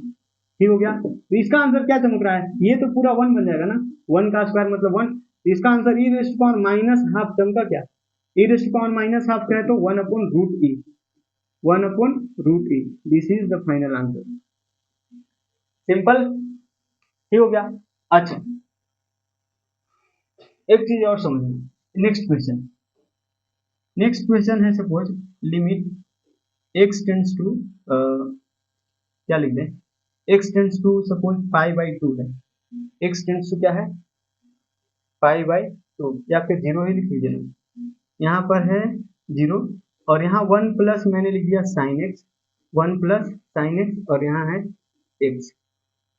ठीक हो गया। तो इसका आंसर क्या चमक रहा है, ये तो पूरा 1 बन जाएगा ना, 1 का स्क्वायर मतलब 1, तो इसका answer e raise to power minus half, चमका क्या, e raise to power minus half क्या है, तो 1 upon root e, 1 upon root e, this is the final answer. Simple, ठीक हो गया। अच्छा, एक चीज और समझना, नेक्स्ट क्वेश्चन है, suppose limit x tends to क्या लिख दें, x tends to suppose pi by 2 है, x टेंड्स टू क्या है, पाई बाई 2, या फिर 0 ही लिख लीजिए ना, यहाँ पर है 0 और यहाँ 1 प्लस मैंने लिख दिया sine x, 1 plus sign x और यहाँ है x।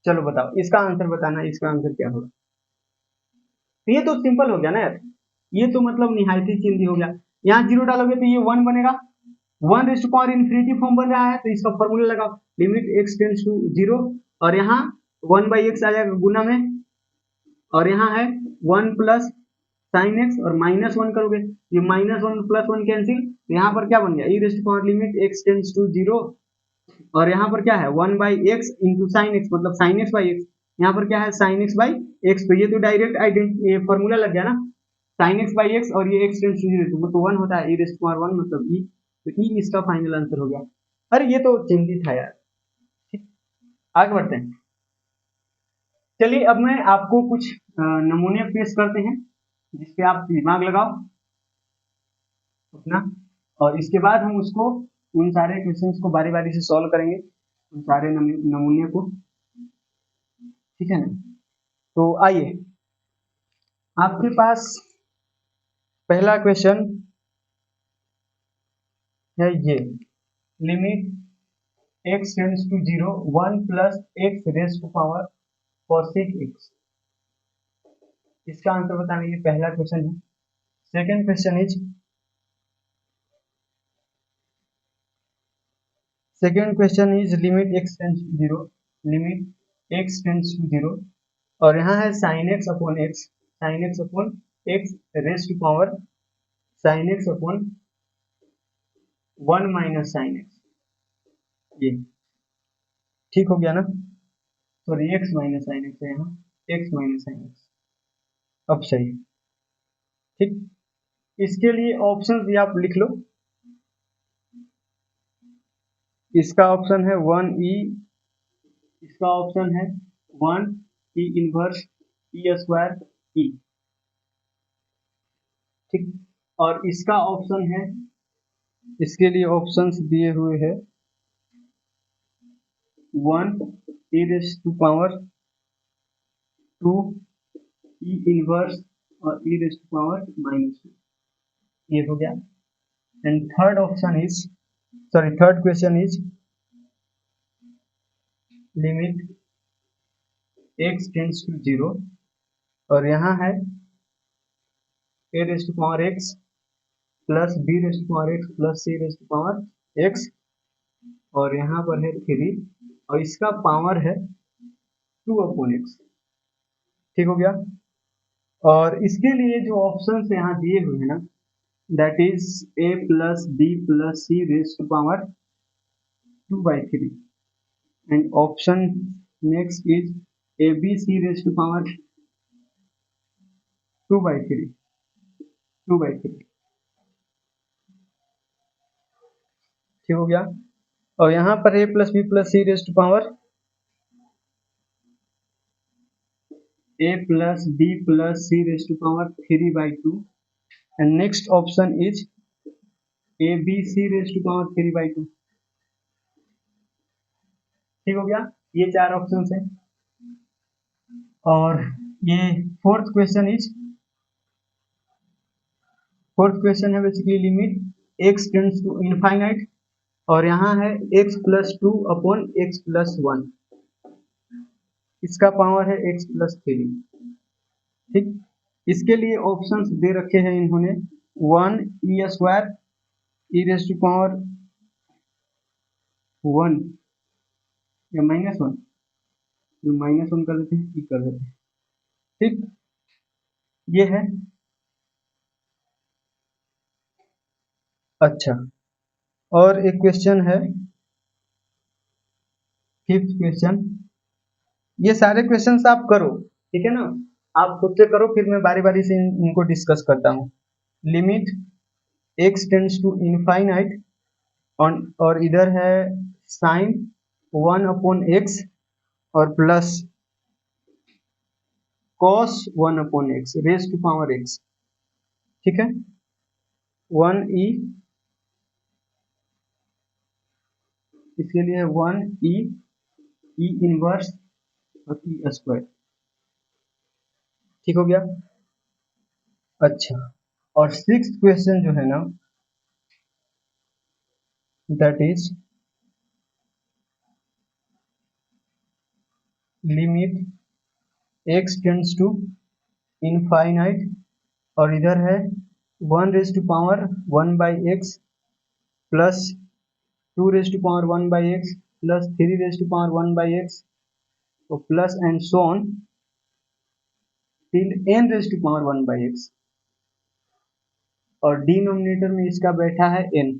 चलो बताओ इसका आंसर बताना, इसका आंसर क्या होगा। तो ये तो सिंपल हो गया ना यार, ये तो मतलब निहायती चिंदी हो गया। यहाँ 0 डालोगे तो ये 1 बनेगा, 1 raise to power infinity form बन रहा है, तो इसका फॉर्मूला लगाओ, लिमिट x टेंड्स टू 0, और यहाँ 1 बाई एक्स आ जाएगा गुना में, और यहाँ है 1 प्लस साइन एक्स और -1 करोगे, ये -1 प्लस 1 कैंसिल, तो यहाँ पर क्या बन गया, e raise to power limit x tends to 0, और यहाँ पर क्या है 1 by x into sine x, मतलब साइन एक्स बाई एक्स, यहाँ पर क्या है साइन एक्स बाई एक्स, तो ये तो डायरेक्ट ये फॉर्मूला लग गया ना, साइन एक्स बाई एक्स और ये एक्स टेंड्स टू 0 तो 1 होता है, e रेज़ टू पावर 1 मतलब e, तो e इसका फाइनल आंसर हो गया। अरे ये तो चिंदी था यार, ठीक, आगे बढ़ते हैं। चलिए अब मैं आपको कुछ नमूने पेश करते हैं जिसपे आप दिमाग लगाओ अपना, और इसके बाद हम उसको उन सारे क्वेश्चंस को बारी बारी से सॉल्व करेंगे, उन सारे नमूने को, ठीक है ना। तो आइए, आपके पास पहला क्वेश्चन है ये limit x tends to 0 1 plus x raise to power cosec x। इसका आंसर बताना, ये पहला क्वेश्चन है। Second question is limit x tends to 0 limit x tends to 0 और यहाँ है sin x upon x raise to power sin x upon 1 minus sin x। ये ठीक हो गया ना? Sorry x minus sin x है, यहाँ x माइनस sin x। अब सही, ठीक। इसके लिए ऑप्शन भी आप लिख लो। इसका ऑप्शन है 1e, इसका ऑप्शन है 1 e inverse e square e, ठीक। और इसका ऑप्शन है, इसके लिए ऑप्शंस दिए हुए हैं 1 e raise to power 2 e inverse और e रेज़ टू पावर -2। ये हो गया। And third question is limit x tends to 0 और यहाँ है a raise to power x plus b raise to power x plus c raise to power x और यहाँ पर है 3 और इसका पावर है 2 अपॉन x। ठीक हो गया। और इसके लिए जो ऑप्शंस यहाँ दिए हुए हैं ना, that is a plus b plus c raised to power 2/3 and option next is abc raised to power 2/3 ठीक हो गया। और यहाँ पर a plus b plus c raised to power a plus b plus c raised to power 3/2 and next option is abc raised to power 3/2। ठीक हो गया। ये 4 ऑप्शन हैं। और ये फोर्थ क्वेश्चन है basically limit x tends to infinite और यहाँ है x plus 2 upon x plus 1, इसका पावर है x प्लस 3। ठीक, इसके लिए ऑप्शंस दे रखे हैं इन्होंने 1 e square e raise to power 1 या -1, जो -1 कर देते हैं e कर देते हैं। ठीक, ये है। अच्छा, और एक क्वेश्चन है, फिफ्थ क्वेश्चन। ये सारे क्वेश्चंस आप करो, ठीक है ना, आप खुद से करो, फिर मैं बारी बारी से इनको डिस्कस करता हूँ। Limit x tends to infinite और इधर है साइन 1 अपॉन x और plus cos 1 upon x raise to power x। ठीक है, 1e, इसके लिए 1e e इनवर्स और e स्क्वायर। ठीक हो गया। अच्छा, और सिक्स्थ क्वेश्चन जो है ना, that is limit x tends to infinite और इधर है 1 raise to power 1/x plus 2 raise to power 1/x plus 3 raise to power 1/x और plus and so on till n raise to power 1/x और denominator में इसका बैठा है n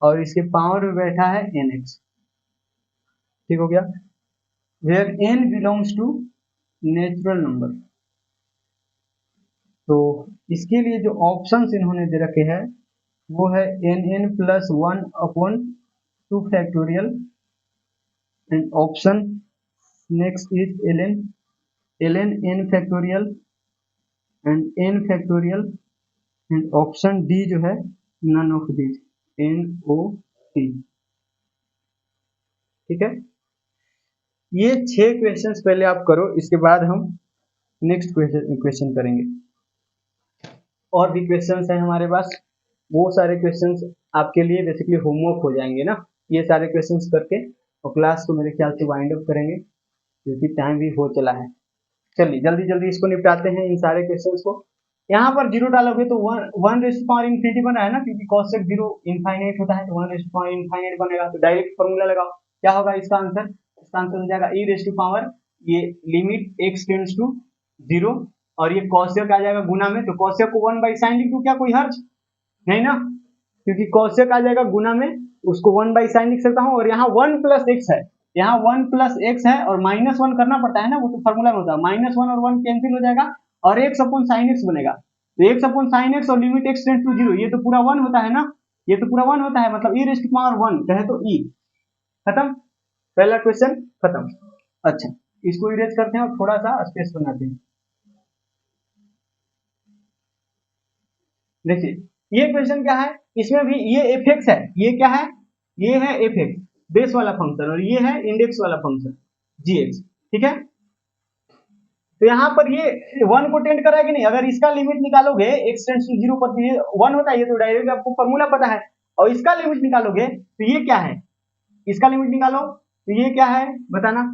और इसके पावर में बैठा है nx। ठीक हो गया। Where n belongs to natural number. तो इसके लिए जो ऑप्शंस इन्होंने दे रखे हैं वो है nn plus 1 upon 2 factorial and option next is ln n factorial and n factorial and option D जो है नन ऑफ दीज NOT। ठीक है, ये 6 क्वेश्चंस पहले आप करो, इसके बाद हम नेक्स्ट क्वेश्चन करेंगे। और भी क्वेश्चंस हैं हमारे पास, वो सारे क्वेश्चंस आपके लिए बेसिकली होमवर्क हो जाएंगे ना ये सारे क्वेश्चंस करके, और क्लास को मेरे ख्याल से वाइंड अप करेंगे क्योंकि टाइम भी हो चला है। चलिए जल्दी जल्दी इसको निपटाते हैं इन सारे क्वेश्चंस को। यहाँ पर जीरो डालोगे तो वन रेस्ट पावर इन्फिनिटी बन रहा है ना, क्योंकि कॉसेक जीरो इनफाइनाइट होता है तो वन रेस्ट पावर इनफाइनाइट बनेगा, तो डायरेक्ट फॉर्मूला लगाओ। क्या होगा इसका आंसर? इसका आंसर हो जाएगा ई रेस्ट पावर ये limit x tends to zero, और ये कॉसेक आ जाएगा गुना में, तो कॉसेक को वन बाई साइन लिख दूं क्या, कोई हर्ज नहीं ना, क्योंकि कॉसेक आ जाएगा गुना में, उसको वन बाई साइन लिख सकता हूँ। और यहाँ वन प्लस एक्स है, यहाँ वन प्लस एक्स है और माइनस वन करना पड़ता है ना, वो तो फॉर्मूला में होता है, माइनस वन और वन कैंसिल हो जाएगा और एक्स अपॉन साइन एक्स बनेगा, तो एक्स अपॉन साइन एक्स और limit x tends to zero, ये तो पूरा वन होता है ना, ये तो पूरा वन होता है, मतलब ई रेस्ट पावर वन कहे तो ई। खत्म, पहला क्वेश्चन खत्म। अच्छा, इसको इरेज करते हैं और थोड़ा सा स्पेस बनाते हैं। देखिए ये क्वेश्चन क्या है, इसमें भी ये एफ एक्स है, ये क्या है, ये है एफ एक्स बेस वाला फंक्शन, और ये है इंडेक्स वाला फंक्शन जी एक्स, ठीक है। तो यहाँ पर ये वन को टेंड कर रहा है कि नहीं, अगर इसका लिमिट निकालोगे एक्स टेंड्स टू जीरो पर, ये वन होता है, ये तो डायरेक्ट आपको फॉर्मूला पता है, और इसका लिमिट निकालोगे तो ये क्या है, इसका लिमिट निकालो तो ये क्या है बताना,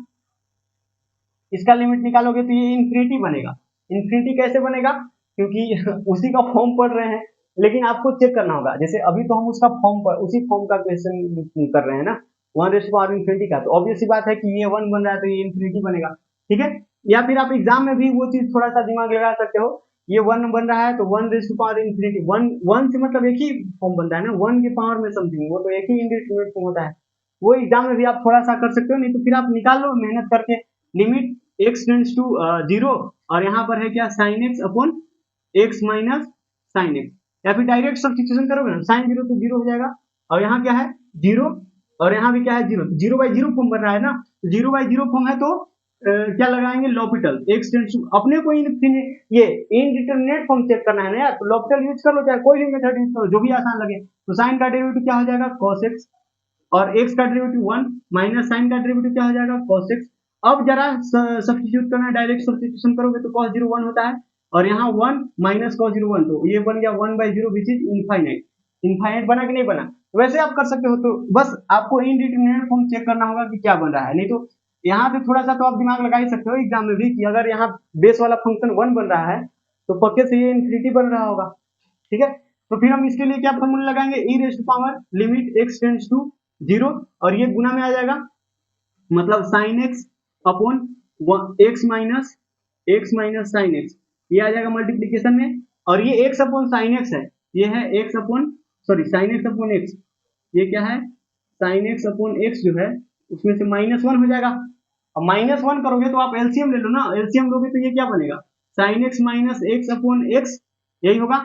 इसका लिमिट निकालोगे तो ये इन्फिनिटी बनेगा। इन्फिनिटी कैसे बनेगा, क्योंकि उसी का फॉर्म पढ़ रहे हैं, लेकिन आपको चेक करना होगा, जैसे अभी तो हम उसका फॉर्म पर उसी फॉर्म का क्वेश्चन कर रहे हैं ना, वन रेस्ट पावर इन्फिनिटी का, तो ऑब्वियस सी बात है कि ये वन बन रहा है तो ये इन्फिनिटी बनेगा, ठीक है। या फिर आप एग्जाम में भी वो चीज थोड़ा सा दिमाग लगा सकते हो, ये वन बन रहा है तो one raised power infinity, one one से मतलब एक ही फॉर्म बनता है ना, वन के पावर में समथिंग, वो तो एक ही इंडिटरमिनेट फॉर्म होता है, वो एग्जाम में भी आप थोड़ा सा कर सकते हो, नहीं तो फिर आप निकाल लो मेहनत करके, limit x tends to zero, और यहाँ पर है क्या sine x upon x minus sine x, या फिर डायरेक्ट सब्स्टिट्यूशन करोगे ना, साइन जीरो तो जीरो हो जाएगा, और यहाँ क्या है जीरो, और यहाँ भी क्या है जीरो, तो जीरो बाई जीरो फॉर्म बन रहा है ना, तो जीरो बाई जीरो फॉर्म है तो क्या लगाएंगे लॉपिटल, एक्स टेंड्स टू, अपने को ये इनडिटरमिनेट फॉर्म चेक करना है ना यार, तो लॉपिटल यूज कर लो, चाहे कोई भी मेथड यूज करो जो भी आसान लगे, तो साइन का डेरिवेटिव क्या हो जाएगा cos x, और x का डेरिवेटिव वन माइनस साइन का डेरिवेटिव क्या हो जाएगा cos x। अब जरा सब्स्टिट्यूट करना, डायरेक्ट सब्स्टिट्यूशन करोगे तो cos जीरो वन होता है, और यहाँ one minus cos zero one, तो ये बन गया one by zero which is infinite. Infinite बना कि नहीं बना, वैसे आप कर सकते हो, तो बस आपको इनडिटरमिनेट फॉर्म चेक करना होगा कि क्या बन रहा है, नहीं तो यहाँ से थोड़ा सा तो आप दिमाग लगा ही सकते हो एग्जाम में भी, कि अगर यहाँ बेस वाला फंक्शन वन बन रहा है तो पक्के से ये इन्फिनिटी बन रहा होगा, ठीक है। तो फिर हम इसके लिए क्या फॉर्मूला लगाएंगे, E raised power limit x tends to zero, और ये गुना में आ जाएगा, मतलब sine x upon x minus sine X, ये आ जाएगा मल्टीप्लीकेशन में, और ये एक्स अपॉन साइन एक्स है, ये है x upon sorry sine x upon x, ये क्या है साइन एक्स अपॉन एक्स जो है उसमें से माइनस वन हो जाएगा, अब माइनस वन करोगे तो आप एलसीएम ले लो ना, एलसीएम लोगे तो ये क्या बनेगा sine x minus x upon x, यही होगा।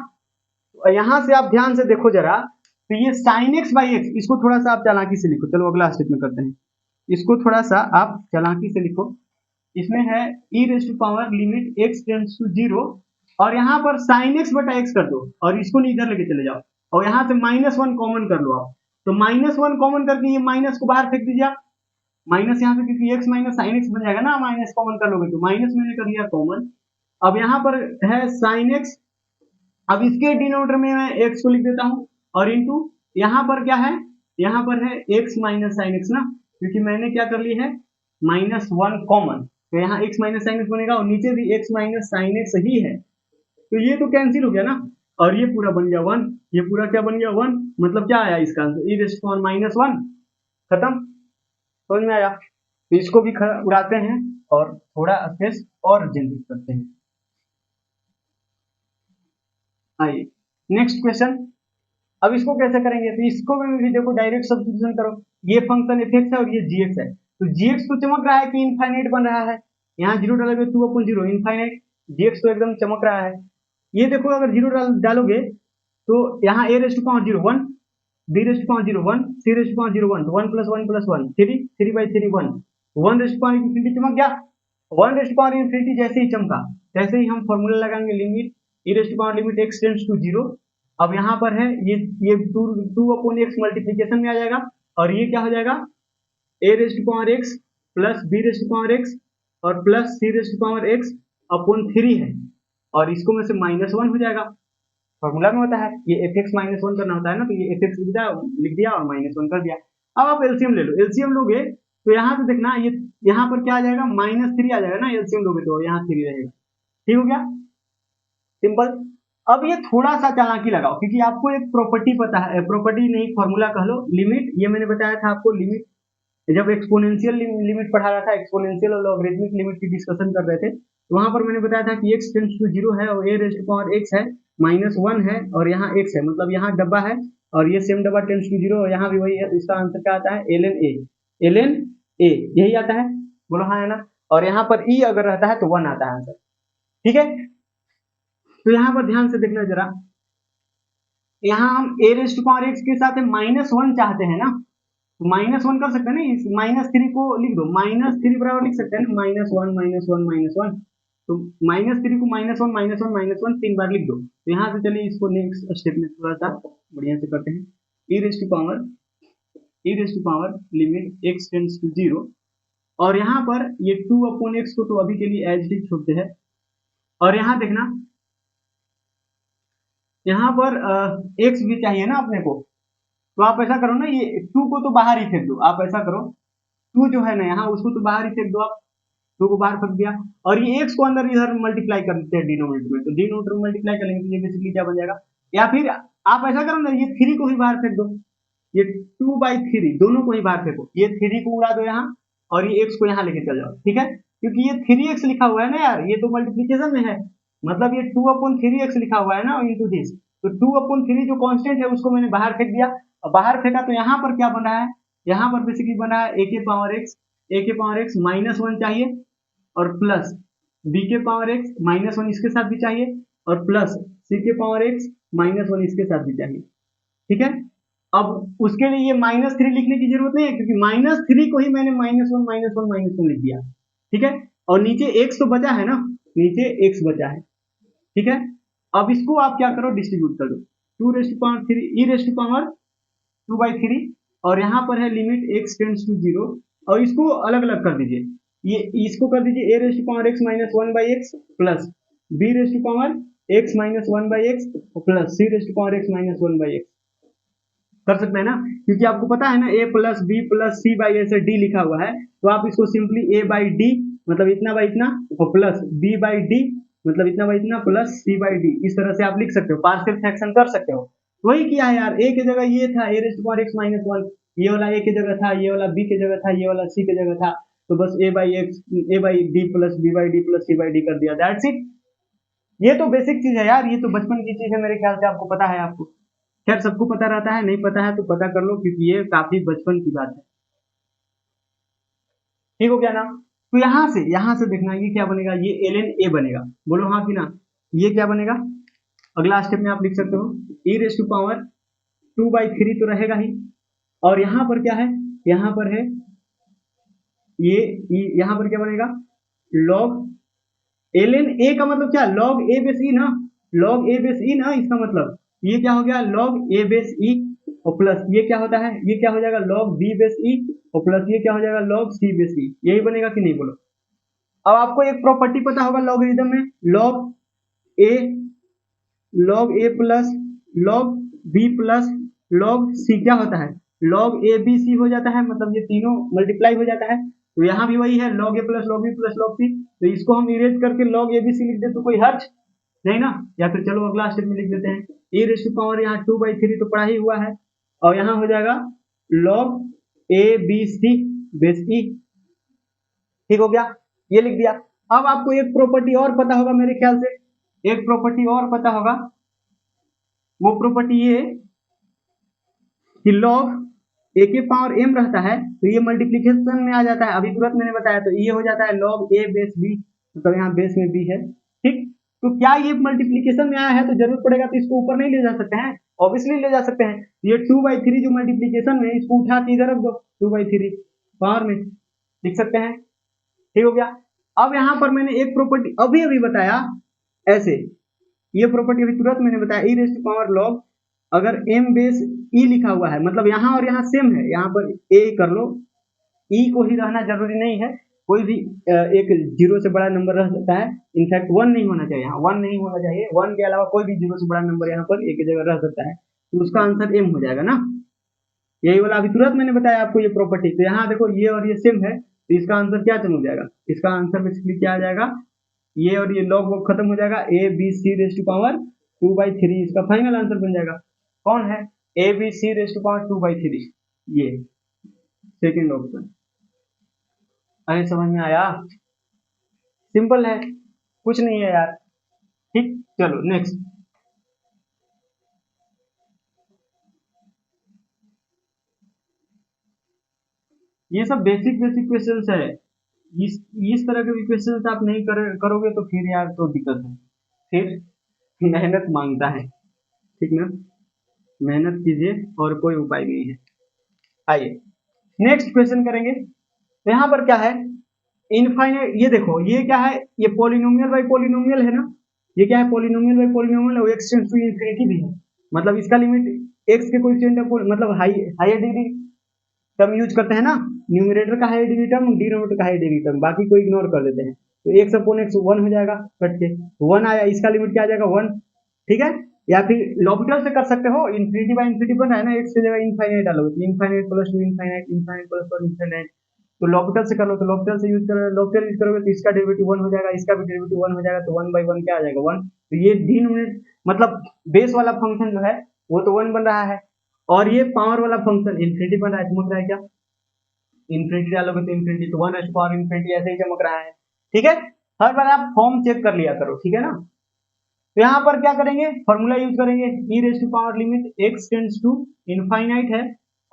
यहां से आप ध्यान से देखो जरा, तो ये साइन एक्स बाई एक्स, इसको थोड़ा सा आप चालाकी से लिखो, चलो अगला स्टेप में करते हैं, इसको थोड़ा सा आप चालाकी से लिखो, इसमें है E raised to power limit x tends to zero, और यहाँ पर साइन एक्स बटा एक्स कर दो, और इसको इधर लेके चले जाओ, और यहाँ से माइनस वन कॉमन कर लो आप, तो माइनस वन कॉमन करके ये माइनस को बाहर फेंक दीजिए, माइनस यहाँ से, क्योंकि एक्स माइनस साइन एक्स बन जाएगा ना, माइनस कॉमन कर लोगे तो माइनस मैंने कर लिया कॉमन। अब यहाँ पर है साइन एक्स, अब इसके डिनोमिनेटर में मैं एक्स को लिख देता हूँ, और इंटू यहाँ पर क्या है, यहाँ पर है एक्स माइनस साइन एक्स ना, क्योंकि मैंने क्या कर ली है माइनस वन कॉमन, तो यहाँ एक्स माइनस साइन एक्स बनेगा, और नीचे भी एक्स माइनस साइन एक्स ही है, तो ये तो कैंसिल हो गया ना, और ये पूरा बन गया वन, ये पूरा क्या बन गया वन, मतलब क्या आया इसका answer e raised to power minus one. खत्म, समझ में आया, तो इसको भी उड़ाते हैं और थोड़ा स्पेस और जनरेट करते हैं। आइए नेक्स्ट क्वेश्चन, अब इसको कैसे करेंगे, तो इसको भी देखो डायरेक्ट सब्स्टिट्यूशन करो, ये फंक्शन एफ एक्स है और ये जी एक्स है, तो जी एक्स तो चमक रहा है कि इनफाइनाइट बन रहा है, यहाँ जीरो डालोगे टू अपॉन जीरो इनफाइनाइट, जी एक्स तो एकदम चमक रहा है, ये देखो अगर जीरो डालोगे तो यहाँ A raised to power zero one, B raised to power zero one, C raised to power zero one, तो one plus one three, three by three one, one raised power infinity चमक गया, one raised power infinity जैसे ही चमका, जैसे ही हम formula लगाएंगे limit e raised power limit x tends to zero, अब यहाँ पर है ये टू अपॉन एक्स मल्टीप्लीकेशन में आ जाएगा, और ये क्या हो जाएगा A raised power X plus B raised power X और plus C raised power X upon three है, और इसको में से माइनस वन हो जाएगा, फॉर्मूला में होता है, ये fx माइनस वन करना होता है ना, तो ये fx लिख दिया और माइनस वन कर दिया। अब आप एलसीएम ले लो, एलसीएम लोगे तो यहाँ से देखना, ये यहाँ पर क्या आ जाएगा, -3 आ जाएगा ना, एलसीएम लोगे तो यहाँ 3 रहेगा। ठीक हो गया, सिंपल। अब ये थोड़ा सा चालाकी लगाओ, क्योंकि आपको एक प्रॉपर्टी पता है, प्रॉपर्टी नहीं फॉर्मूला कह लो, लिमिट, ये मैंने बताया था आपको लिमिट, जब एक्सपोनेंशियल लिमिट पढ़ा रहा था, एक्सपोनेंशियल और लॉगरिथमिक लिमिट की डिस्कशन कर रहे थे, तो वहां पर मैंने बताया था कि x टेंड्स टू 0 है और a raise to power x है, -1 है और यहाँ x है, मतलब यहाँ डब्बा है और ये सेम डब्बा टेंड्स टू 0, यहाँ भी वही है, तो इसका आंसर क्या आता है, ln a यही आता है, बोलो हाँ है ना। और यहाँ पर e अगर रहता है तो 1 आता है आंसर। ठीक है, तो यहाँ पर ध्यान से देखना जरा, यहाँ हम a raise to power x के साथ -1 चाहते हैं ना, -1 कर सकते हैं ना, इस -3 को लिख दो, -3 बराबर लिख सकते हैं ना, -1 -1 तो -3 को -1 -1 3 बार लिख दो। तो यहाँ से चलिए इसको नेक्स्ट स्टेप में थोड़ा सा बढ़िया से करते हैं, e raise to power limit x tends to 0, और यहाँ पर ये 2/x को तो अभी के लिए एज इट इज छोड़ते हैं, और यहाँ देखना, यहाँ पर x भी चाहिए ना अपने को, तो आप ऐसा करो ना, ये 2 को तो बाहर ही फेंक दो, आप ऐसा करो 2 जो है ना यहाँ, उसको तो बाहर ही फेंक दो, आप 2 को बाहर फेंक दिया, और ये x को अंदर इधर मल्टीप्लाई कर देते हैं डिनोमिनेटर में, तो डिनोमिनेटर में मल्टीप्लाई करेंगे तो ये बेसिकली क्या बन जाएगा, या फिर आप ऐसा करो ना, ये 3 को ही बाहर फेंक दो, ये 2/3 दोनों को ही बाहर फेंको, ये 3 को उड़ा दो यहाँ और ये x को यहाँ लेके चल जाओ। ठीक है, क्योंकि ये 3x लिखा हुआ है ना यार, ये तो मल्टीप्लीकेशन में है, मतलब ये 2/3x लिखा हुआ है ना इनटू दिस, तो 2/3 जो कांस्टेंट है उसको मैंने बाहर फेंक दिया, और बाहर फेंका तो यहाँ पर क्या बन रहा है, यहाँ पर बेसिकली बना है a के पावर x -1 चाहिए, और प्लस b के पावर x -1 इसके साथ भी चाहिए, और प्लस c के पावर x -1 इसके साथ भी चाहिए। ठीक है, अब उसके लिए ये -3 लिखने की जरूरत नहीं है, क्योंकि -3 को ही मैंने -1 लिख दिया। ठीक है, और नीचे x तो बचा है ना, नीचे x बचा है। ठीक है, अब इसको आप क्या करो, डिस्ट्रीब्यूट कर दो, 2 raise to power 3 e raise to power 2/3, और यहाँ पर है लिमिट x टेंड्स टू 0, और इसको अलग अलग कर दीजिए, ये इसको कर दीजिए a raise to power x -1/x plus b raise to power x -1/x plus c raise to power x -1/x, कर सकते हैं ना, क्योंकि आपको पता है ना a plus b plus c by ऐसे d लिखा हुआ है, तो आप इसको सिंपली a बाई डी मतलब इतना बाई इतना और प्लस b बाई डी मतलब इतना बाई इतना प्लस c बाई डी, इस तरह से आप लिख सकते हो, पार्शियल फ्रैक्शन कर सकते हो। वही किया है यार, a की जगह ये था a raise to power x -1, ये वाला a की जगह था, ये वाला b की जगह था, ये वाला c की जगह था, तो बस a by D plus b by D plus c by D कर दिया, दैट्स इट। ये तो बेसिक चीज है यार, ये तो बचपन की चीज है, मेरे ख्याल से आपको पता है, आपको खैर सबको पता रहता है, नहीं पता है तो पता कर लो, क्योंकि ये काफी बचपन की बात है। ठीक हो गया ना, तो यहाँ से देखना, ये क्या बनेगा, ये ln a बनेगा, बोलो हाँ कि ना, ये क्या बनेगा, अगला स्टेप में आप लिख सकते हो e रेज़ टू पावर 2/3 तो रहेगा ही, और यहाँ पर क्या है, यहाँ पर है ये यहाँ पर क्या बनेगा, log ln a का मतलब क्या, log a बेस e ना, log a बेस e ना, इसका मतलब ये क्या हो गया, log a बेस e, और प्लस ये क्या होता है, ये क्या हो जाएगा log b बेस e, और प्लस ये क्या हो जाएगा log c बेस e, यही बनेगा कि नहीं, बोलो। अब आपको एक प्रॉपर्टी पता होगा लॉगरिथम में, log a plus log b plus log c क्या होता है, log a b c हो जाता है, मतलब ये तीनों मल्टीप्लाई हो जाता है, तो यहाँ भी वही है log a plus log b plus log c, तो इसको हम इरेज करके log a b c लिख दे तो कोई हर्ज नहीं ना, या फिर चलो अगला स्टेप में लिख देते हैं, e रेज़ टू पावर यहाँ 2/3 तो पढ़ा ही हुआ है, और यहाँ हो जाएगा log a b c base e। ठीक हो गया, ये लिख दिया। अब आपको एक प्रॉपर्टी और पता होगा मेरे ख्याल से, एक प्रॉपर्टी और पता होगा, वो प्रॉपर्टी ये कि log a के पावर m रहता है तो ये मल्टीप्लिकेशन में आ जाता है, अभी तुरंत मैंने बताया, तो ये हो जाता है log a बेस b, मतलब यहाँ बेस में b है। ठीक, तो क्या ये मल्टीप्लिकेशन में आया है तो जरूरत पड़ेगा तो इसको ऊपर नहीं ले जा सकते हैं, ऑब्वियसली ले जा सकते हैं, ये 2/3 जो मल्टीप्लिकेशन में, इसको उठा के इधर रख दो, 2/3 पावर में लिख सकते हैं। ठीक हो गया, अब यहाँ पर मैंने एक प्रॉपर्टी अभी बताया ऐसे, ये प्रॉपर्टी अभी तुरंत मैंने बताया, e raise to power log, अगर m बेस e लिखा हुआ है, मतलब यहाँ और यहाँ सेम है, यहाँ पर a कर लो, e को ही रहना जरूरी नहीं है, कोई भी एक जीरो से बड़ा नंबर रह सकता है, इनफैक्ट वन नहीं होना चाहिए, यहाँ वन नहीं होना चाहिए, वन के अलावा कोई भी जीरो से बड़ा नंबर यहाँ पर एक ही जगह रह सकता है, तो उसका आंसर एम हो जाएगा ना। यही वाला अभी तुरंत मैंने बताया आपको ये प्रॉपर्टी। तो यहाँ देखो ये और ये सेम है, तो इसका आंसर क्या चल जाएगा, इसका आंसर बेसिकली क्या आ जाएगा, ये और ये लॉग वॉग खत्म हो जाएगा, a b c raise to power 2/3 इसका फाइनल आंसर बन जाएगा। कौन है, a b c raise to power 2/3, ये सेकेंड ऑप्शन। अरे समझ में आया, सिंपल है, कुछ नहीं है यार। ठीक, चलो नेक्स्ट। ये सब बेसिक बेसिक क्वेश्चंस है, इस तरह के क्वेश्चंस आप नहीं करोगे तो फिर यार तो दिक्कत है, फिर मेहनत मांगता है, ठीक ना, मेहनत कीजिए और कोई उपाय नहीं है। आइए नेक्स्ट क्वेश्चन करेंगे। तो यहाँ पर क्या है, इनफाइनाइट, ये देखो ये क्या है, ये पॉलिनोमियल बाई पॉलिनोमियल है ना, ये क्या है, पॉलिनोमियल बाई पॉलिनोमियल है, एक्स टेंड्स टू इंफिनिटी भी है, मतलब इसका लिमिट एक्स के कोएफिशिएंट का मतलब हायर डिग्री टर्म यूज करते हैं ना, न्यूमरेटर का हायर डिग्री टर्म, डिनोमिनेटर का हायर डिग्री टर्म, बाकी को इग्नोर कर देते हैं, तो एक्स अपॉन एक्स वन हो जाएगा कट के, वन आया, इसका लिमिट क्या आ जाएगा वन, ठीक है। या फिर लॉपिटल से कर सकते हो, इन्फिनिटी बाय इन्फिनिटी बन रहा है ना, एक्स की जगह इनफाइनाइट डालोगे तो infinite plus two infinite, infinite plus one infinite, तो लॉपिटल से कर लो, तो लॉपिटल से यूज करोगे, लॉपिटल यूज करोगे तो इसका डेरिवेटिव वन हो जाएगा, इसका भी डेरिवेटिव वन हो जाएगा, तो वन बाई वन क्या आ जाएगा वन, तो ये डिनोमिनेटर मतलब बेस वाला फंक्शन जो है वो तो वन बन रहा है, और ये पावर वाला फंक्शन इन्फिनिटी बन रहा है, समझ रहा है क्या, इन्फिनिटी डालोगे तो इन्फिनिटी, तो वन एस पावर इन्फिनिटी ऐसे ही चमक रहा है, ठीक है। हर बार आप फॉर्म चेक कर लिया करो, ठीक है ना। तो यहाँ पर क्या करेंगे, फॉर्मूला यूज करेंगे, e raise to power limit x tends to infinite है,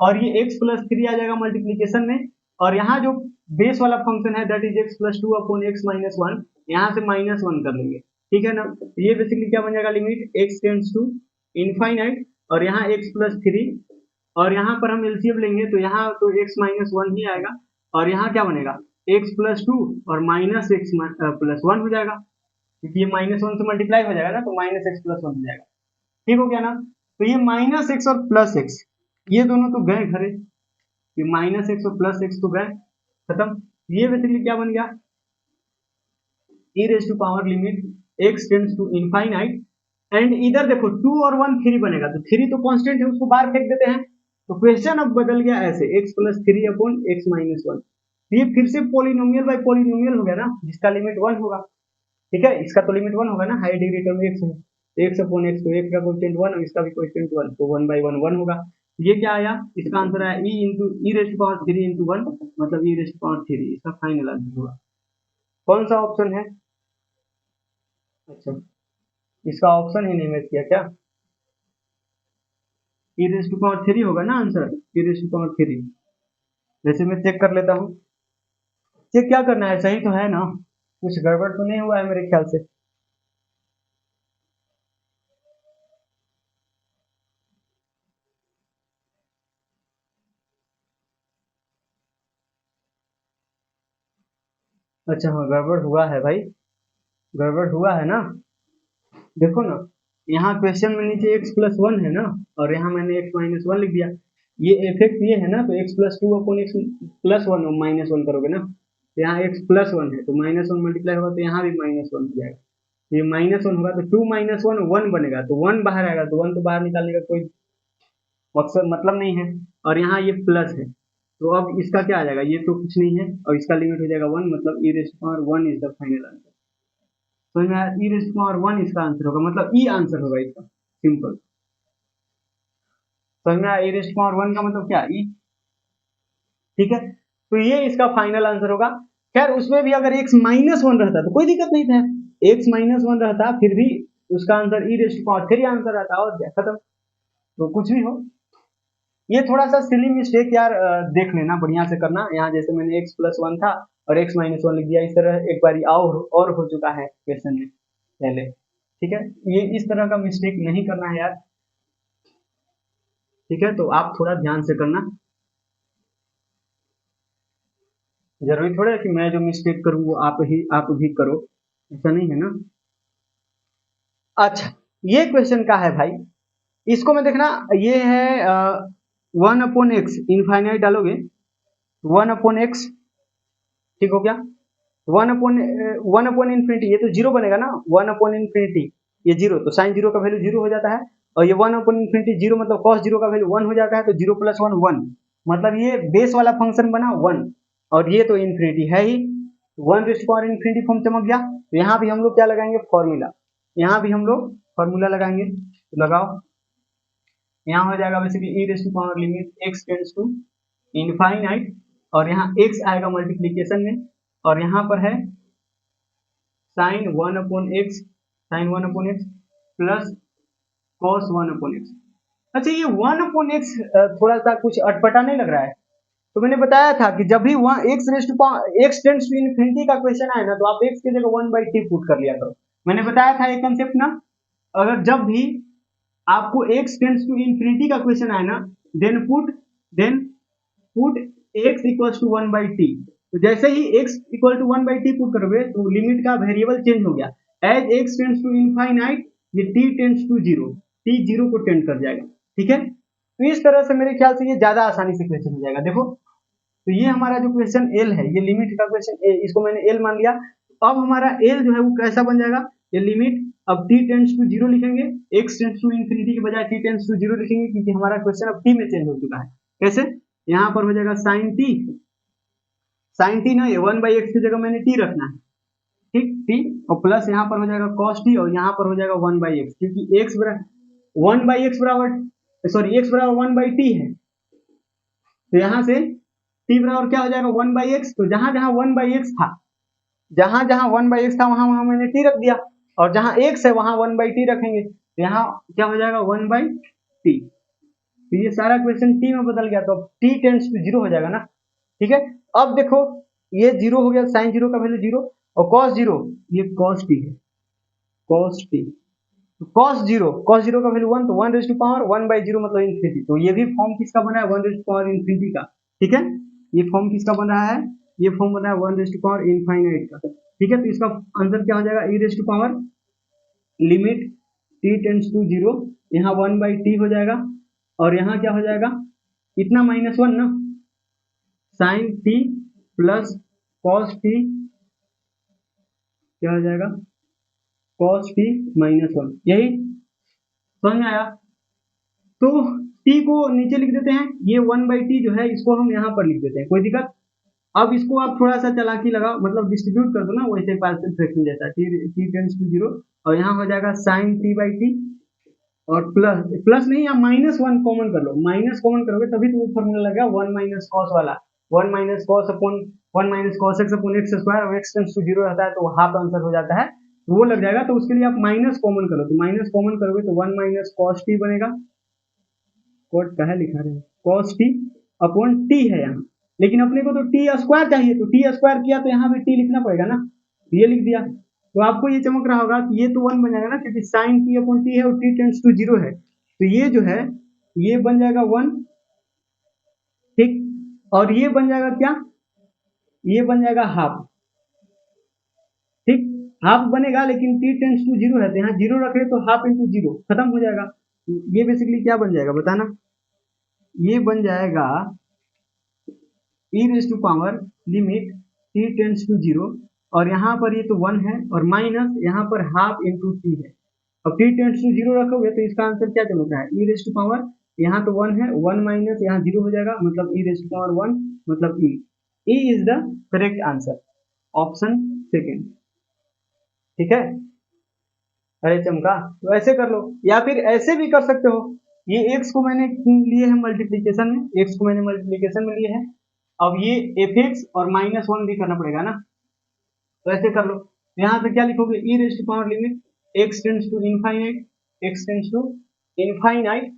और ये x प्लस 3 आ जाएगा मल्टीप्लीकेशन में, और यहाँ जो बेस वाला फंक्शन है that is x plus 2 upon x minus 1, यहाँ से माइनस 1 कर लेंगे, ठीक है ना। तो ये बेसिकली क्या बन जाएगा, limit x tends to infinite, और यहाँ x प्लस 3, और यहाँ पर हम एलसीएम लेंगे तो यहाँ तो x माइनस 1 ही आएगा, और यहाँ क्या बनेगा x प्लस 2 और माइनस x प्लस 1 हो जाएगा, क्योंकि ये माइनस 1 से मल्टीप्लाई हो जाएगा ना, तो माइनस एक्स प्लस 1 हो जाएगा, ठीक हो गया ना। तो ये माइनस एक्स और प्लस एक्स ये दोनों तो गए घरे, ये माइनस एक्स और प्लस एक्स तो गए खत्म, ये बेसिकली क्या बन गया, e raise to power limit x tends to infinite, and इधर देखो 2 और 1 3 बनेगा, तो 3 तो कांस्टेंट है उसको बाहर फेंक देते हैं, तो क्वेश्चन अब बदल गया ऐसे, x plus 3 upon x minus 1, ये फिर से पॉलिनोमियल बाय पॉलिनोमियल हो गया ना, जिसका लिमिट 1 होगा, ठीक है, इसका तो लिमिट 1 होगा ना, हाई डिग्री टर्म x है, x अपॉन x, तो x का कोएफिशिएंट 1 और इसका भी कोएफिशिएंट 1, तो 1 बाई 1 1 होगा, ये क्या आया, इसका आंसर आया e into e raise to power 3 into 1, मतलब e रेज टू पावर 3, इसका फाइनल आंसर होगा। कौन सा ऑप्शन है, अच्छा इसका ऑप्शन ही नहीं मैच किया क्या, e रेज टू पावर 3 होगा ना answer, e raise to power 3, वैसे मैं चेक कर लेता हूँ, चेक क्या करना है, सही तो है ना, कुछ गड़बड़ तो नहीं हुआ है मेरे ख्याल से। अच्छा हाँ गड़बड़ हुआ है भाई, गड़बड़ हुआ है ना, देखो ना, यहाँ क्वेश्चन में नीचे x प्लस 1 है ना, और यहाँ मैंने x माइनस 1 लिख दिया, ये इफेक्ट ये है ना, तो x plus 2 upon x plus 1 minus 1 करोगे ना, तो यहाँ x प्लस 1 है, तो माइनस 1 मल्टीप्लाई होगा तो यहाँ भी माइनस 1 हो जाएगा, ये माइनस 1 होगा तो 2 माइनस 1 1 बनेगा, तो 1 बाहर आएगा, तो 1 तो बाहर निकालने का कोई मकसद मतलब नहीं है, और यहाँ ये प्लस है, तो अब इसका क्या आ जाएगा, ये तो कुछ नहीं है, और इसका लिमिट हो जाएगा 1, मतलब e raise to power 1 is the final answer, समझ में आया, e रेज़ टू पावर 1 इसका आंसर होगा, मतलब e आंसर होगा इसका, सिंपल, समझ में आया, e रेज़ टू पावर 1 का मतलब क्या, e, ठीक है, तो ये इसका फाइनल आंसर होगा। खैर उसमें भी अगर x माइनस 1 रहता तो कोई दिक्कत नहीं था, x माइनस 1 रहता फिर भी उसका answer e raise to power 3 answer आता, और क्या खत्म, तो कुछ भी हो, ये थोड़ा सा सिली मिस्टेक यार, देख लेना बढ़िया से करना, यहाँ जैसे मैंने x प्लस 1 था और x माइनस 1 लिख दिया, इस तरह एक बार और हो चुका है क्वेश्चन में पहले, ठीक है, ये इस तरह का मिस्टेक नहीं करना है यार, ठीक है, तो आप थोड़ा ध्यान से करना, जरूरी थोड़ा है कि मैं जो मिस्टेक करूँ वो आप भी करो, ऐसा नहीं है ना। अच्छा ये क्वेश्चन का है भाई, इसको मैं देखना, ये है 1 अपॉन एक्स, इनफाइनाइट डालोगे 1 अपॉन एक्स ठीक हो गया। 1 अपॉन इन्फिनिटी, ये तो जीरो बनेगा ना, 1 अपॉन इन्फिनिटी ये जीरो, तो साइन जीरो का वैल्यू जीरो हो जाता है, और ये 1 अपॉन इन्फिनिटी जीरो मतलब कॉस जीरो का वैल्यू 1 हो जाता है, तो 0 + 1 1, मतलब ये बेस वाला फंक्शन बना 1, और ये तो इन्फिनिटी है ही, 1⁻∞ फॉर्म चमक गया। तो यहाँ भी हम लोग क्या लगाएंगे, फॉर्मूला, यहाँ भी हम लोग फॉर्मूला लगाएंगे, तो लगाओ। यहाँ हो जाएगा basically limit x tends to infinite, और यहाँ x आएगा मल्टीप्लीकेशन में, और यहाँ पर है sin 1/x plus cos 1/x। अच्छा, ये 1/x थोड़ा सा कुछ अटपटा नहीं लग रहा है? तो मैंने बताया था कि जब भी x टेंड्स टू इन्फिनिटी का क्वेश्चन आए ना, तो आप x की जगह 1/t पुट कर लिया करो। मैंने बताया था ये कंसेप्ट ना, अगर जब भी आपको x टेंड्स टू इन्फिनिटी का क्वेश्चन आए ना, then put x equals to 1/t। तो जैसे ही x equal to 1/t put करोगे तो लिमिट का वेरिएबल चेंज हो गया, as x tends to infinite ये t tends to zero, t zero को टेंड कर जाएगा, ठीक है। तो इस तरह से मेरे ख्याल से ये ज्यादा आसानी से क्वेश्चन हो जाएगा। देखो, तो ये हमारा जो क्वेश्चन एल है, ये लिमिट का क्वेश्चन, इसको मैंने एल मान लिया। अब हमारा एल जो है वो कैसा बन जाएगा, ये लिमिट, अब t टेंड्स टू जीरो लिखेंगे, x टेंड्स टू इन्फिनिटी के बजाय t टेंड्स टू जीरो लिखेंगे, क्योंकि हमारा क्वेश्चन अब t में चेंज हो चुका है। कैसे, यहाँ पर हो जाएगा साइन टी ना, ये 1/x की जगह मैंने t रखना है, ठीक, t, और प्लस यहाँ पर हो जाएगा cos t, और यहाँ पर हो जाएगा 1/x, क्योंकि x बराबर 1/x बराबर, सॉरी x बराबर 1/t है, तो यहाँ से t बराबर क्या हो जाएगा 1/x। तो जहां जहां 1/x था, जहां जहां 1/x था वहां वहां मैंने t रख दिया, और जहां x है वहां 1/t रखेंगे, तो यहाँ क्या हो जाएगा 1/t। तो ये सारा क्वेश्चन t में बदल गया, तो अब t टेंड्स टू जीरो हो जाएगा ना, ठीक है। अब देखो, ये जीरो हो गया, साइन जीरो का वैल्यू जीरो, और कॉस जीरो, ये कॉस टी है, कॉस टी, कॉस जीरो का वैल्यू 1, तो 1⁻1/0 मतलब इन्फिनिटी। तो ये भी फॉर्म किसका बना है, 1⁻∞ का, ठीक है। ये फॉर्म किसका बन रहा है, ये फॉर्म बना है 1⁻∞ का, ठीक है। तो इसका आंसर क्या हो जाएगा, limit t tends to zero, यहाँ 1/t हो जाएगा, और यहाँ क्या हो जाएगा, इतना -1 ना, sine t plus cos t, क्या हो जाएगा, cos t -1, यही समझ में आया। तो t को नीचे लिख देते हैं, ये 1/t जो है इसको हम यहाँ पर लिख देते हैं, कोई दिक्कत। अब इसको आप थोड़ा सा चालाकी लगा, मतलब डिस्ट्रीब्यूट कर दो ना, वैसे पार्शियल फ्रैक्शन जैसा, t टेंड्स टू जीरो, और यहाँ हो जाएगा sin t/t, और प्लस प्लस नहीं, आप -1 कॉमन कर लो, माइनस कॉमन करोगे तभी तो वो फॉर्मूला लगेगा 1 - cos वाला, 1 - cos x upon x square, और x टेंड्स टू जीरो रहता है तो हाफ आंसर हो जाता है, तो वो लग जाएगा। तो उसके लिए आप माइनस कॉमन करो, तो माइनस कॉमन करोगे तो 1 - cos t बनेगा, कोट कहा लिखा रहे, cos t अपॉन t है यहाँ, लेकिन अपने को तो t स्क्वायर चाहिए, तो t स्क्वायर किया तो यहाँ भी t लिखना पड़ेगा ना, ये लिख दिया। तो आपको ये चमक रहा होगा कि ये तो 1 बन जाएगा ना, क्योंकि sin t अपॉन t है और t टेंड्स टू जीरो है, तो ये जो है ये बन जाएगा 1, ठीक, और ये बन जाएगा क्या, ये बन जाएगा हाफ, ठीक, हाफ बनेगा, लेकिन t टेंड्स टू जीरो है, तो यहाँ जीरो रख रहे तो हाफ इंटू जीरो खत्म हो जाएगा। ये बेसिकली क्या बन जाएगा बताना, ये बन जाएगा limit t tends to zero, और यहाँ पर ये तो 1 है, और माइनस यहाँ पर हाफ इंटू t है। अब t टेंड्स टू जीरो रखोगे तो इसका आंसर क्या चलता है, यहाँ तो 1 है, 1 माइनस यहाँ जीरो हो जाएगा, मतलब e⁻1 मतलब e is the correct answer, option second, ठीक है। अरे चमका, तो ऐसे कर लो, या फिर ऐसे भी कर सकते हो, ये x को मैंने लिए है मल्टीप्लीकेशन में, x को मैंने मल्टीप्लीकेशन में लिए है, अब ये fx और -1 भी करना पड़ेगा ना, तो ऐसे कर लो। यहाँ पे क्या लिखोगे, limit x tends to infinite, x tends to infinite.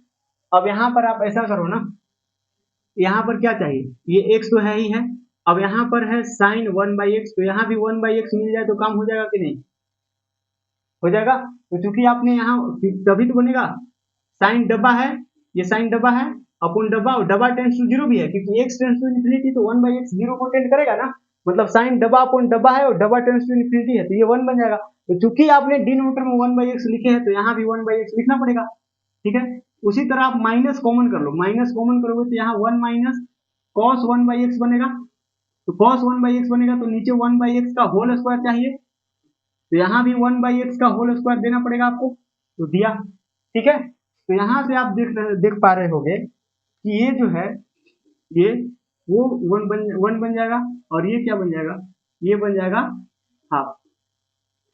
अब यहाँ पर आप ऐसा करो ना, यहाँ पर क्या चाहिए, ये x तो है ही है, अब यहाँ पर है sin 1/x, तो यहाँ भी 1/x मिल जाए तो काम हो जाएगा कि नहीं, हो जाएगा। तो चूंकि आपने यहाँ, तभी तो बनेगा, साइन डब्बा है, ये साइन डब्बा है अपन डब्बा, और डब्बा टेंड्स टू जीरो भी है, क्योंकि x टेंड्स टू इन्फिनिटी तो 1/x जीरो को टेंड करेगा ना, मतलब साइन डब्बा अपन डब्बा है और डब्बा टेंड्स टू इन्फिनिटी है, तो ये 1 बन जाएगा। तो चूंकि आपने डिनोमिनेटर में 1/x लिखे हैं, तो यहाँ भी 1/x लिखना पड़ेगा, ठीक है। उसी तरह आप माइनस कॉमन कर लो, माइनस कॉमन करोगे तो यहाँ 1 - cos 1/x बनेगा, तो cos 1/x बनेगा, तो नीचे 1/x का होल स्क्वायर चाहिए, तो यहाँ भी 1/x का होल स्क्वायर देना पड़ेगा आपको, तो दिया। ठीक है, तो यहाँ से आप देख पा रहे होंगे कि ये जो है ये वो वन बन जाएगा, और ये क्या बन जाएगा, ये बन जाएगा हाफ।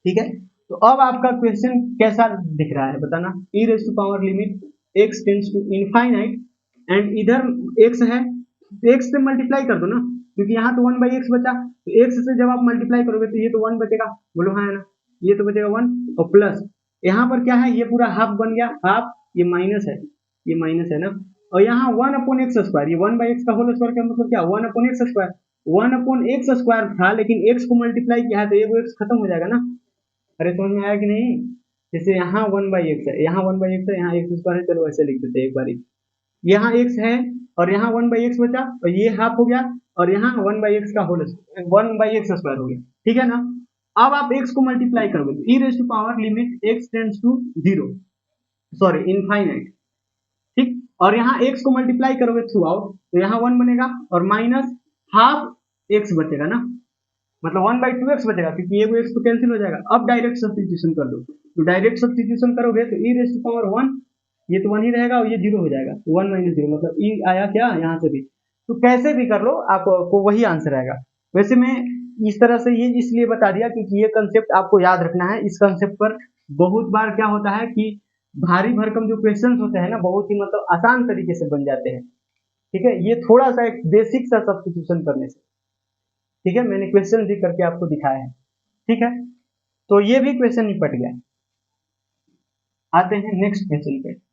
ठीक है, तो अब आपका क्वेश्चन कैसा दिख रहा है बताना। e raise to power limit x tends to infinite, and इधर x है तो x से मल्टीप्लाई कर दो ना, क्योंकि यहाँ तो 1/x बचा, तो x से जब आप मल्टीप्लाई करोगे तो ये तो 1 बचेगा, बोलो हाँ है ना, ये तो बचेगा 1, और प्लस यहाँ पर क्या है, ये पूरा हाफ बन गया, हाफ, ये माइनस है, ये माइनस है ना, और यहाँ 1/x स्क्वायर, ये 1/x का होल स्क्वायर का मतलब क्या, 1/x स्क्वायर, 1/x स्क्वायर था, लेकिन x को मल्टीप्लाई किया है तो एक x खत्म हो जाएगा ना। अरे समझ में आया कि नहीं, जैसे यहाँ 1/x है, यहाँ 1/x है, यहाँ x स्क्वायर है, चलो ऐसे लिख देते हैं एक बारी, यहाँ x है और यहाँ 1/x बचा, और ये हाफ हो गया, और यहाँ 1/x का होल 1/x स्क्वायर हो गया। ठीक है ना, अब आप x को मल्टीप्लाई करोगे तो e raise to power limit x tends to 0, sorry infinite, ठीक, और यहाँ x को मल्टीप्लाई करोगे थ्रू आउट, तो यहाँ 1 बनेगा, और माइनस हाफ x बचेगा ना, मतलब 1/2x बचेगा, क्योंकि ये x तो कैंसिल हो जाएगा। अब डायरेक्ट सब्स्टिट्यूशन कर दो, तो डायरेक्ट सब्स्टिट्यूशन करोगे तो e रेज़ टू पावर 1, ये तो 1 ही रहेगा, और ये 0 हो जाएगा, 1 - 0 मतलब e आया क्या यहाँ से भी, तो कैसे भी कर लो आपको वही आंसर आएगा। वैसे मैं इस तरह से ये इसलिए बता दिया क्योंकि ये कंसेप्ट आपको याद रखना है। इस कंसेप्ट पर बहुत बार क्या होता है कि भारी भरकम जो क्वेश्चंस होते हैं ना, बहुत ही मतलब आसान तरीके से बन जाते हैं। ठीक है, ये थोड़ा सा एक बेसिक सा सब्स्टिट्यूशन करने से, ठीक है, मैंने क्वेश्चन भी करके आपको दिखाया है। ठीक है, तो ये भी क्वेश्चन निपट गया। आते हैं नेक्स्ट क्वेश्चन पे।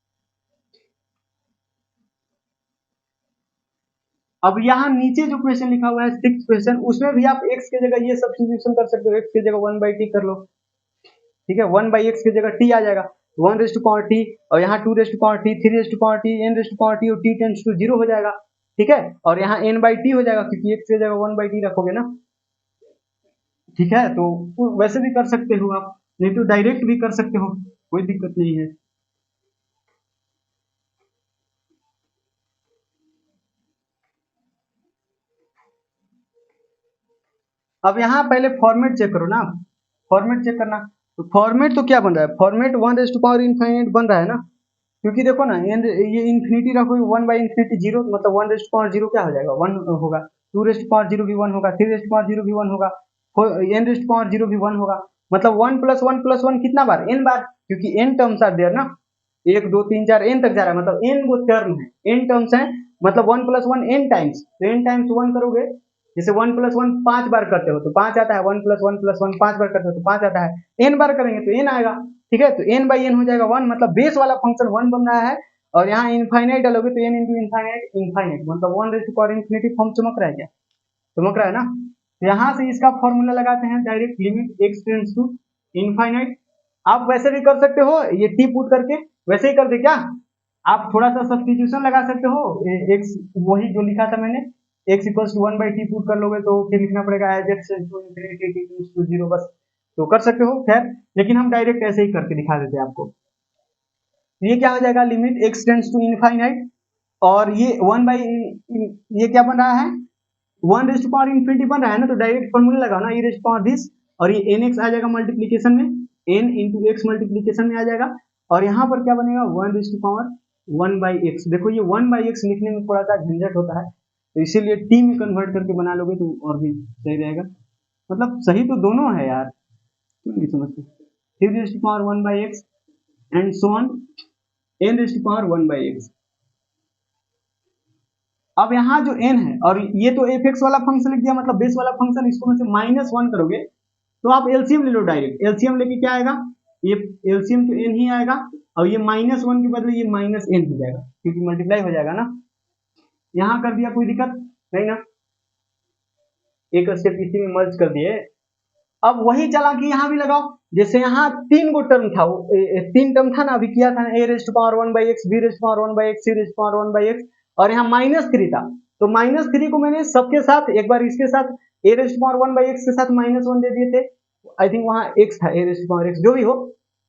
अब यहाँ नीचे जो क्वेश्चन लिखा हुआ है 6th क्वेश्चन, उसमें भी आप x की जगह ये सब्स्टिट्यूशन कर सकते हो, x की जगह 1/t कर लो। ठीक है, 1/x की जगह t आ जाएगा, 1 रेज़ टू पावर t, और यहाँ 2 raise to power t, 3 raise to power t, n raise to power t, और t टेंड्स टू 0 हो जाएगा। ठीक है, और यहाँ n/t हो जाएगा, क्योंकि x की जगह 1/t रखोगे ना। ठीक है, तो वैसे भी कर सकते हो आप, नहीं तो डायरेक्ट भी कर सकते हो, कोई दिक्कत नहीं है। अब यहाँ पहले फॉर्मेट चेक करो ना, फॉर्मेट चेक करना, तो फॉर्मेट तो क्या बन रहा है, format 1 raise to power infinite बन रहा है ना, क्योंकि देखो ना ये इन्फिनिटी रखोगे 1/∞ 0, मतलब 1 रेज़ टू पावर 0 क्या हो जाएगा, 1 होगा, 2 रेज़ टू पावर 0 भी 1 होगा, 3 रेज़ टू पावर 0 भी 1 होगा, n रेज़ टू पावर 0 भी 1 होगा, मतलब 1 + 1 + 1 कितना बार, n बार, क्योंकि n टर्म्स आर देयर ना, 1 2 3 4 n तक जा रहा है, मतलब n वो टर्म है, n टर्म्स है, मतलब 1 + 1 n टाइम्स, तो n टाइम्स 1 करोगे, जैसे 1 + 1 5 बार करते हो तो 5 आता है, 1 + 1 + 1 5 बार करते हो तो 5 आता है, n बार करेंगे तो n आएगा। ठीक है, तो n/n हो जाएगा 1, मतलब बेस वाला फंक्शन 1 बन रहा है, और यहाँ इनफाइनाइट डालोगे तो n × इनफाइनाइट इनफाइनाइट, मतलब 1 raise to power infinity form चमक रहा है क्या, चमक रहा है ना। तो यहाँ से इसका फॉर्मूला लगाते हैं, direct limit x tends to infinite. आप वैसे भी कर सकते हो, ये t पुट करके वैसे ही कर दे क्या, आप थोड़ा सा सब्स्टिट्यूशन लगा सकते हो, x वही जो लिखा था मैंने, x = 1/t पुट कर लोगे तो फिर लिखना पड़ेगा as x tends to infinity t tends to 0, बस तो कर सकते हो। खैर, लेकिन हम डायरेक्ट ऐसे ही करके दिखा देते हैं आपको। ये क्या हो जाएगा, limit x tends to infinite, और ये 1 बाई ये क्या बन रहा है, 1 रेज़ टू पावर इन्फिनिटी बन रहा है ना, तो डायरेक्ट फॉर्मूला लगाओ ना, e raise to power this, और ये nx आ जाएगा मल्टीप्लीकेशन में, n × x मल्टीप्लीकेशन में आ जाएगा, और यहाँ पर क्या बनेगा 1 रेज़ टू पावर 1/x। देखो ये 1/x लिखने में थोड़ा सा झंझट होता है, तो इसीलिए t में कन्वर्ट करके बना लोगे तो और भी सही रहेगा, मतलब सही तो दोनों है यार, क्यों नहीं समझते, 3 raise to power 1/x and so on n raise to power 1/x। अब यहाँ जो n है, और ये तो fx वाला फंक्शन लिख दिया, मतलब बेस वाला फंक्शन, इसको में से -1 करोगे तो आप एलसीएम ले लो, डायरेक्ट एलसीएम लेके क्या आएगा, ये एलसीएम तो n ही आएगा, और ये -1 के बदले ये -n हो जाएगा, क्योंकि मल्टीप्लाई हो जाएगा ना। यहाँ कर दिया, कोई दिक्कत नहीं ना, एक स्टेप इसी में मर्ज कर दिए। अब वही चला कि यहाँ भी लगाओ, जैसे यहाँ 3 गो टर्म था, 3 टर्म था ना, अभी किया था ना, a raise to power 1/x, b raise to power 1/x, c raise to power 1/x, और यहाँ -3 था, तो -3 को मैंने सबके साथ एक बार इसके साथ a raise to power 1/x के साथ -1 दे दिए थे, आई थिंक वहाँ x था, a raise to power x, जो भी हो,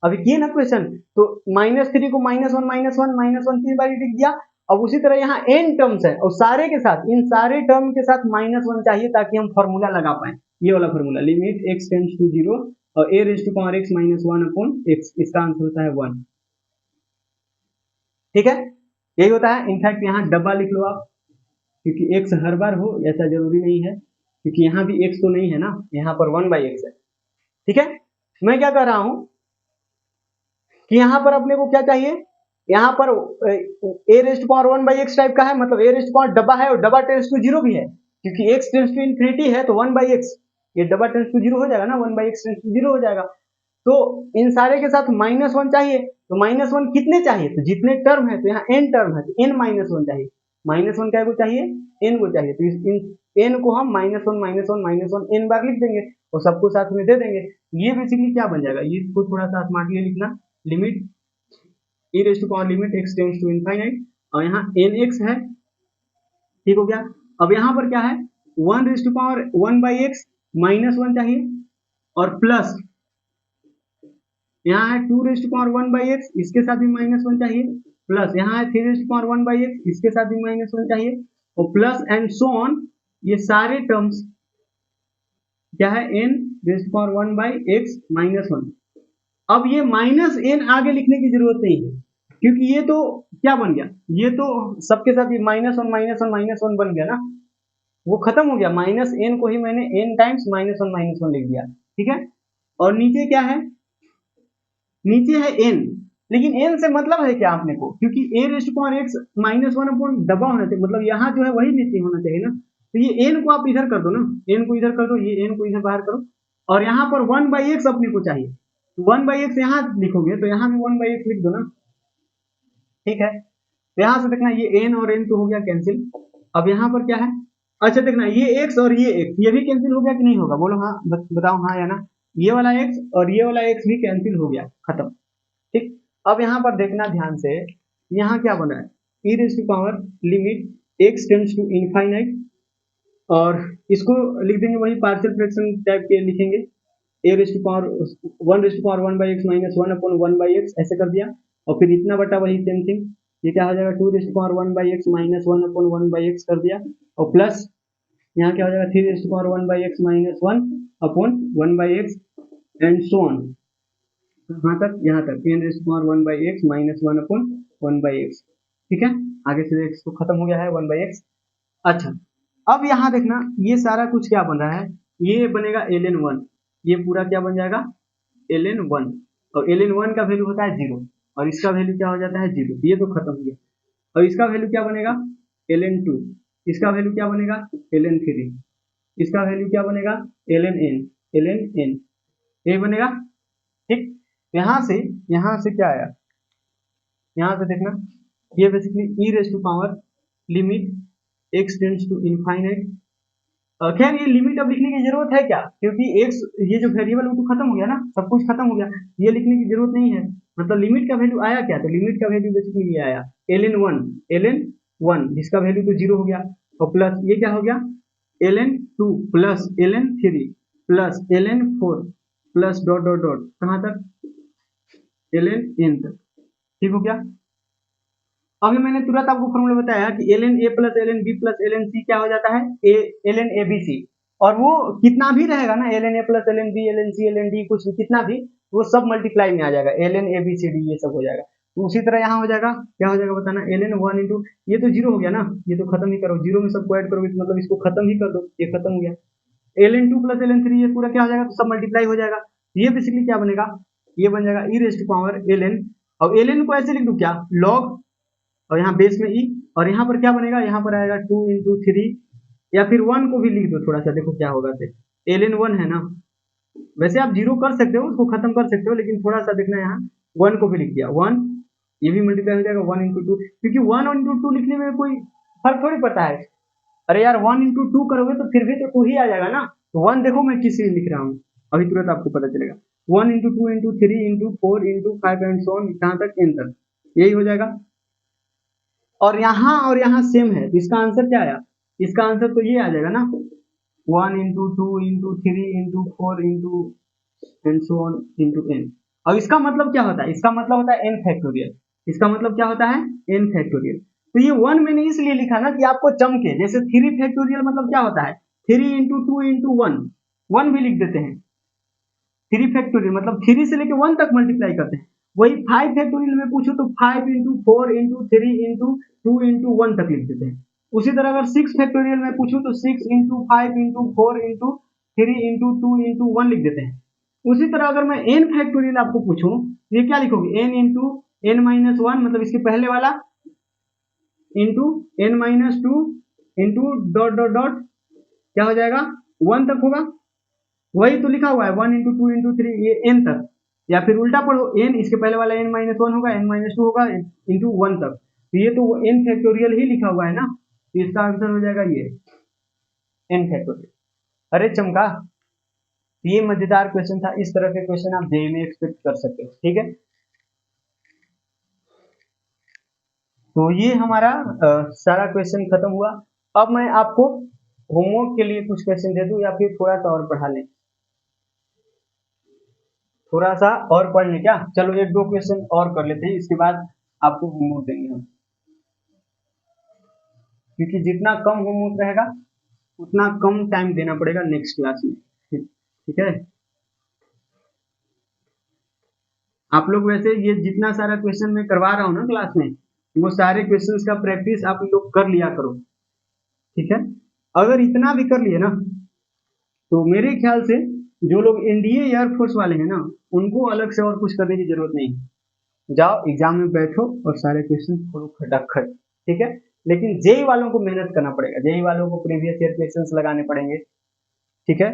अभी किए ना क्वेश्चन, तो -3 को -1 -1 -1 3 बार लिख दिया, अब उसी तरह यहाँ n टर्म्स है और सारे के साथ, इन सारे टर्म के साथ -1 चाहिए ताकि हम फॉर्मूला लगा पाए, ये वाला formula limit x tends to 0 और a raise to power x minus 1 upon x, इसका आंसर होता है 1। ठीक है, यही होता है। इनफैक्ट यहाँ डब्बा लिख लो आप, क्योंकि x हर बार हो ऐसा जरूरी नहीं है, क्योंकि यहाँ भी x तो नहीं है ना, यहाँ पर 1/x है। ठीक है, मैं क्या कर रहा हूं कि यहाँ पर अपने को क्या चाहिए, यहाँ पर a raise to power 1/x type का है, मतलब a रेज़ टू पावर डब्बा है और डब्बा टेंड्स टू 0 भी है, क्योंकि x टेंड्स टू इन्फिनिटी है तो 1/x, ये डब्बा टेंड्स टू 0 हो जाएगा ना, 1/x टेंड्स टू 0 हो जाएगा। तो इन सारे के साथ -1 चाहिए, तो -1 कितने चाहिए, तो जितने टर्म है, तो यहाँ n टर्म है तो n -1 चाहिए। -1 क्या को चाहिए, n को चाहिए, तो इन n को हम -1 n बार लिख देंगे और सबको साथ में दे देंगे। ये बेसिकली क्या बन जाएगा, ये इसको थोड़ा सा स्मार्टली लिखना, limit e raise to power limit x tends to infinite और यहाँ nx है, ठीक हो गया। अब यहाँ पर क्या है, 1 रेज़ टू पावर 1/x -1 चाहिए और प्लस यहाँ है 2 रेज़ टू पावर 1/x, इसके साथ भी -1 चाहिए, प्लस यहाँ है 3 रेज़ टू पावर 1/x, इसके साथ भी -1 चाहिए और प्लस एंड सो ऑन, ये सारे टर्म्स क्या है, n raise to power 1/x -1। अब ये -n आगे लिखने की जरूरत नहीं है, क्योंकि ये तो क्या बन गया, ये तो सबके साथ ये -1 बन गया ना, वो खत्म हो गया। -n को ही मैंने n टाइम्स -1 लिख दिया। ठीक है, और नीचे क्या है, नीचे है n, लेकिन n से मतलब है क्या अपने को, क्योंकि a raise to power x -1 upon डब्बा होना चाहिए, मतलब यहाँ जो है वही नीचे होना चाहिए ना, तो ये n को आप इधर कर दो ना, n को इधर कर दो, ये n को इधर बाहर करो और यहाँ पर 1/x अपने को चाहिए, तो 1/x यहाँ लिखोगे तो यहाँ भी 1/x लिख दो ना। ठीक है, तो यहाँ से देखना ये n और n तो हो गया कैंसिल। अब यहाँ पर क्या है, अच्छा देखना ये x और ये x ये भी कैंसिल हो गया कि नहीं होगा, बोलो हाँ, बताओ हाँ या ना, ये वाला x और ये वाला x भी कैंसिल हो गया, खत्म। ठीक, अब यहाँ पर देखना ध्यान से, यहाँ क्या बना है, e raise to power limit x tends to infinite और इसको लिख देंगे वही पार्शियल फ्रैक्शन टाइप के लिखेंगे, a raise to power 1 raise to power 1/x -1 upon 1/x ऐसे कर दिया और फिर इतना बटा वही सेम थिंग, ये क्या हो जाएगा 2 raise to power 1/x -1 upon 1/x कर दिया और प्लस यहाँ क्या हो जाएगा 3 raise to power 1/x -1 upon 1/x and so on, यहाँ तक n raise to power 1/x -1 upon 1/x। ठीक है, आगे से x तो खत्म हो गया है 1/x। अच्छा, अब यहाँ देखना ये सारा कुछ क्या बन रहा है, ये बनेगा ln1, ये पूरा क्या बन जाएगा ln1 और ln1 का वैल्यू होता है 0 और इसका वैल्यू क्या हो जाता है 0, ये तो खत्म हो गया। और इसका वैल्यू क्या बनेगा ln2, इसका वैल्यू क्या बनेगा ln3, इसका वैल्यू क्या बनेगा ln ये बनेगा। ठीक, यहाँ से क्या आया, यहाँ से देखना ये basically e raise to power limit x tends to infinite. खैर ये लिमिट अब लिखने की जरूरत है क्या, क्योंकि x ये जो वेरिएबल वो तो खत्म हो गया ना, सब कुछ खत्म हो गया, ये लिखने की जरूरत नहीं है। मतलब लिमिट का वैल्यू आया क्या, तो लिमिट का वैल्यू बेसिकली ये आया ln1 जिसका वैल्यू तो 0 हो गया और प्लस ये क्या हो गया ln2 plus ln3 plus ln4 plus dot dot dot कहाँ तक ln तक। ठीक हो गया, अभी मैंने तुरंत आपको फॉर्मूला बताया कि ln a plus ln b plus ln c क्या हो जाता है ln abc, और वो कितना भी रहेगा ना ln a plus ln b ln c ln d कुछ भी कितना भी, वो सब मल्टीप्लाई में आ जाएगा, ln a b c d ये सब हो जाएगा। तो उसी तरह यहाँ हो जाएगा, क्या हो जाएगा बताना ln1 इंटू ये तो 0 हो गया ना, ये तो खत्म ही करो, 0 में सबको ऐड करोगे तो मतलब इसको खत्म ही कर दो, ये खत्म हो गया। ln2 प्लस ln3 ये पूरा क्या हो जाएगा, तो सब मल्टीप्लाई हो जाएगा। ये बेसिकली क्या बनेगा, ये बन जाएगा e raise to power ln, और ln को ऐसे लिख दूं क्या log और यहाँ बेस में e, और यहाँ पर क्या बनेगा, यहाँ पर आएगा 2 इंटू 3 या फिर 1 को भी लिख दो थोड़ा सा, देखो क्या होगा, ln1 है ना, वैसे आप 0 कर सकते हो, उसको खत्म कर सकते हो, लेकिन थोड़ा सा देखना यहाँ 1 को भी लिख दिया 1, ये भी मल्टीप्लाई हो जाएगा 1 इंटू 2, क्योंकि 1 इंटू 2 लिखने में कोई फर्क थोड़ी पड़ता है। अरे यार 1 इंटू 2 करोगे तो फिर भी तो 2 ही आ जाएगा ना, तो 1 देखो मैं किस लिख रहा हूँ, अभी तुरंत आपको पता चलेगा 1 into 2 into 3 into 4 into 5 and so on कहाँ तक n तक, यही हो जाएगा। और यहाँ सेम है, इसका आंसर क्या आया, इसका आंसर तो ये आ जाएगा ना 1 into 2 into 3 into 4 into and so on into n। और इसका मतलब क्या होता है, इसका मतलब होता है n फैक्टोरियल, इसका मतलब क्या होता है n फैक्टोरियल। तो ये 1 मैंने इसलिए लिखा ना कि आपको चमके, जैसे 3 फैक्टोरियल मतलब क्या होता है 3 इंटू 2 इंटू 1, 1 भी लिख देते हैं। 3 फैक्टोरियल मतलब 3 से लेके 1 तक मल्टीप्लाई करते हैं। वही 5 फैक्टोरियल में पूछो तो 5 इंटू 4 इंटू 3 इंटू 2 इंटू 1 तक लिख देते हैं। उसी तरह अगर 6 फैक्टोरियल में पूछूं तो 6 into 5 into 4 into 3 into 2 into 1 लिख देते हैं। उसी तरह अगर मैं n फैक्टोरियल आपको पूछूं तो ये क्या लिखोगे n इंटू n माइनस 1 मतलब इसके पहले वाला into n minus 2 into dot dot dot क्या हो जाएगा 1 तक होगा। वही तो लिखा हुआ है 1 इंटू 2 इंटू 3 ये n तक, या फिर उल्टा पढ़ो n इसके पहले वाला n माइनस 1 होगा, n माइनस 2 होगा इंटू 1 तक, तो ये तो n फैक्टोरियल ही लिखा हुआ है ना, तो इसका आंसर हो जाएगा ये n फैक्टोरियल। अरे चमका, ये मजेदार क्वेश्चन था। इस तरह के क्वेश्चन आप जेईई में एक्सपेक्ट कर सकते हो। ठीक है, तो ये हमारा सारा क्वेश्चन खत्म हुआ। अब मैं आपको होमवर्क के लिए कुछ क्वेश्चन दे दूं या फिर थोड़ा सा और पढ़ा लें, थोड़ा सा और पढ़ लें क्या? चलो एक दो क्वेश्चन और कर लेते हैं, इसके बाद आपको होमवर्क देंगे हम, क्योंकि जितना कम होमवर्क रहेगा उतना कम टाइम देना पड़ेगा नेक्स्ट क्लास में। ठीक है, आप लोग वैसे ये जितना सारा क्वेश्चन मैं करवा रहा हूँ ना क्लास में, वो सारे क्वेश्चंस का प्रैक्टिस आप लोग कर लिया करो। ठीक है, अगर इतना भी कर लिए ना तो मेरे ख्याल से जो लोग एनडीए एयरफोर्स वाले हैं ना उनको अलग से और कुछ करने की जरूरत नहीं। जाओ एग्जाम में बैठो और सारे क्वेश्चन पढ़ो खटाखट। ठीक है, लेकिन जेई वालों को मेहनत करना पड़ेगा, जेई वालों को प्रीवियस ईयर क्वेश्चंस लगाने पड़ेंगे। ठीक है,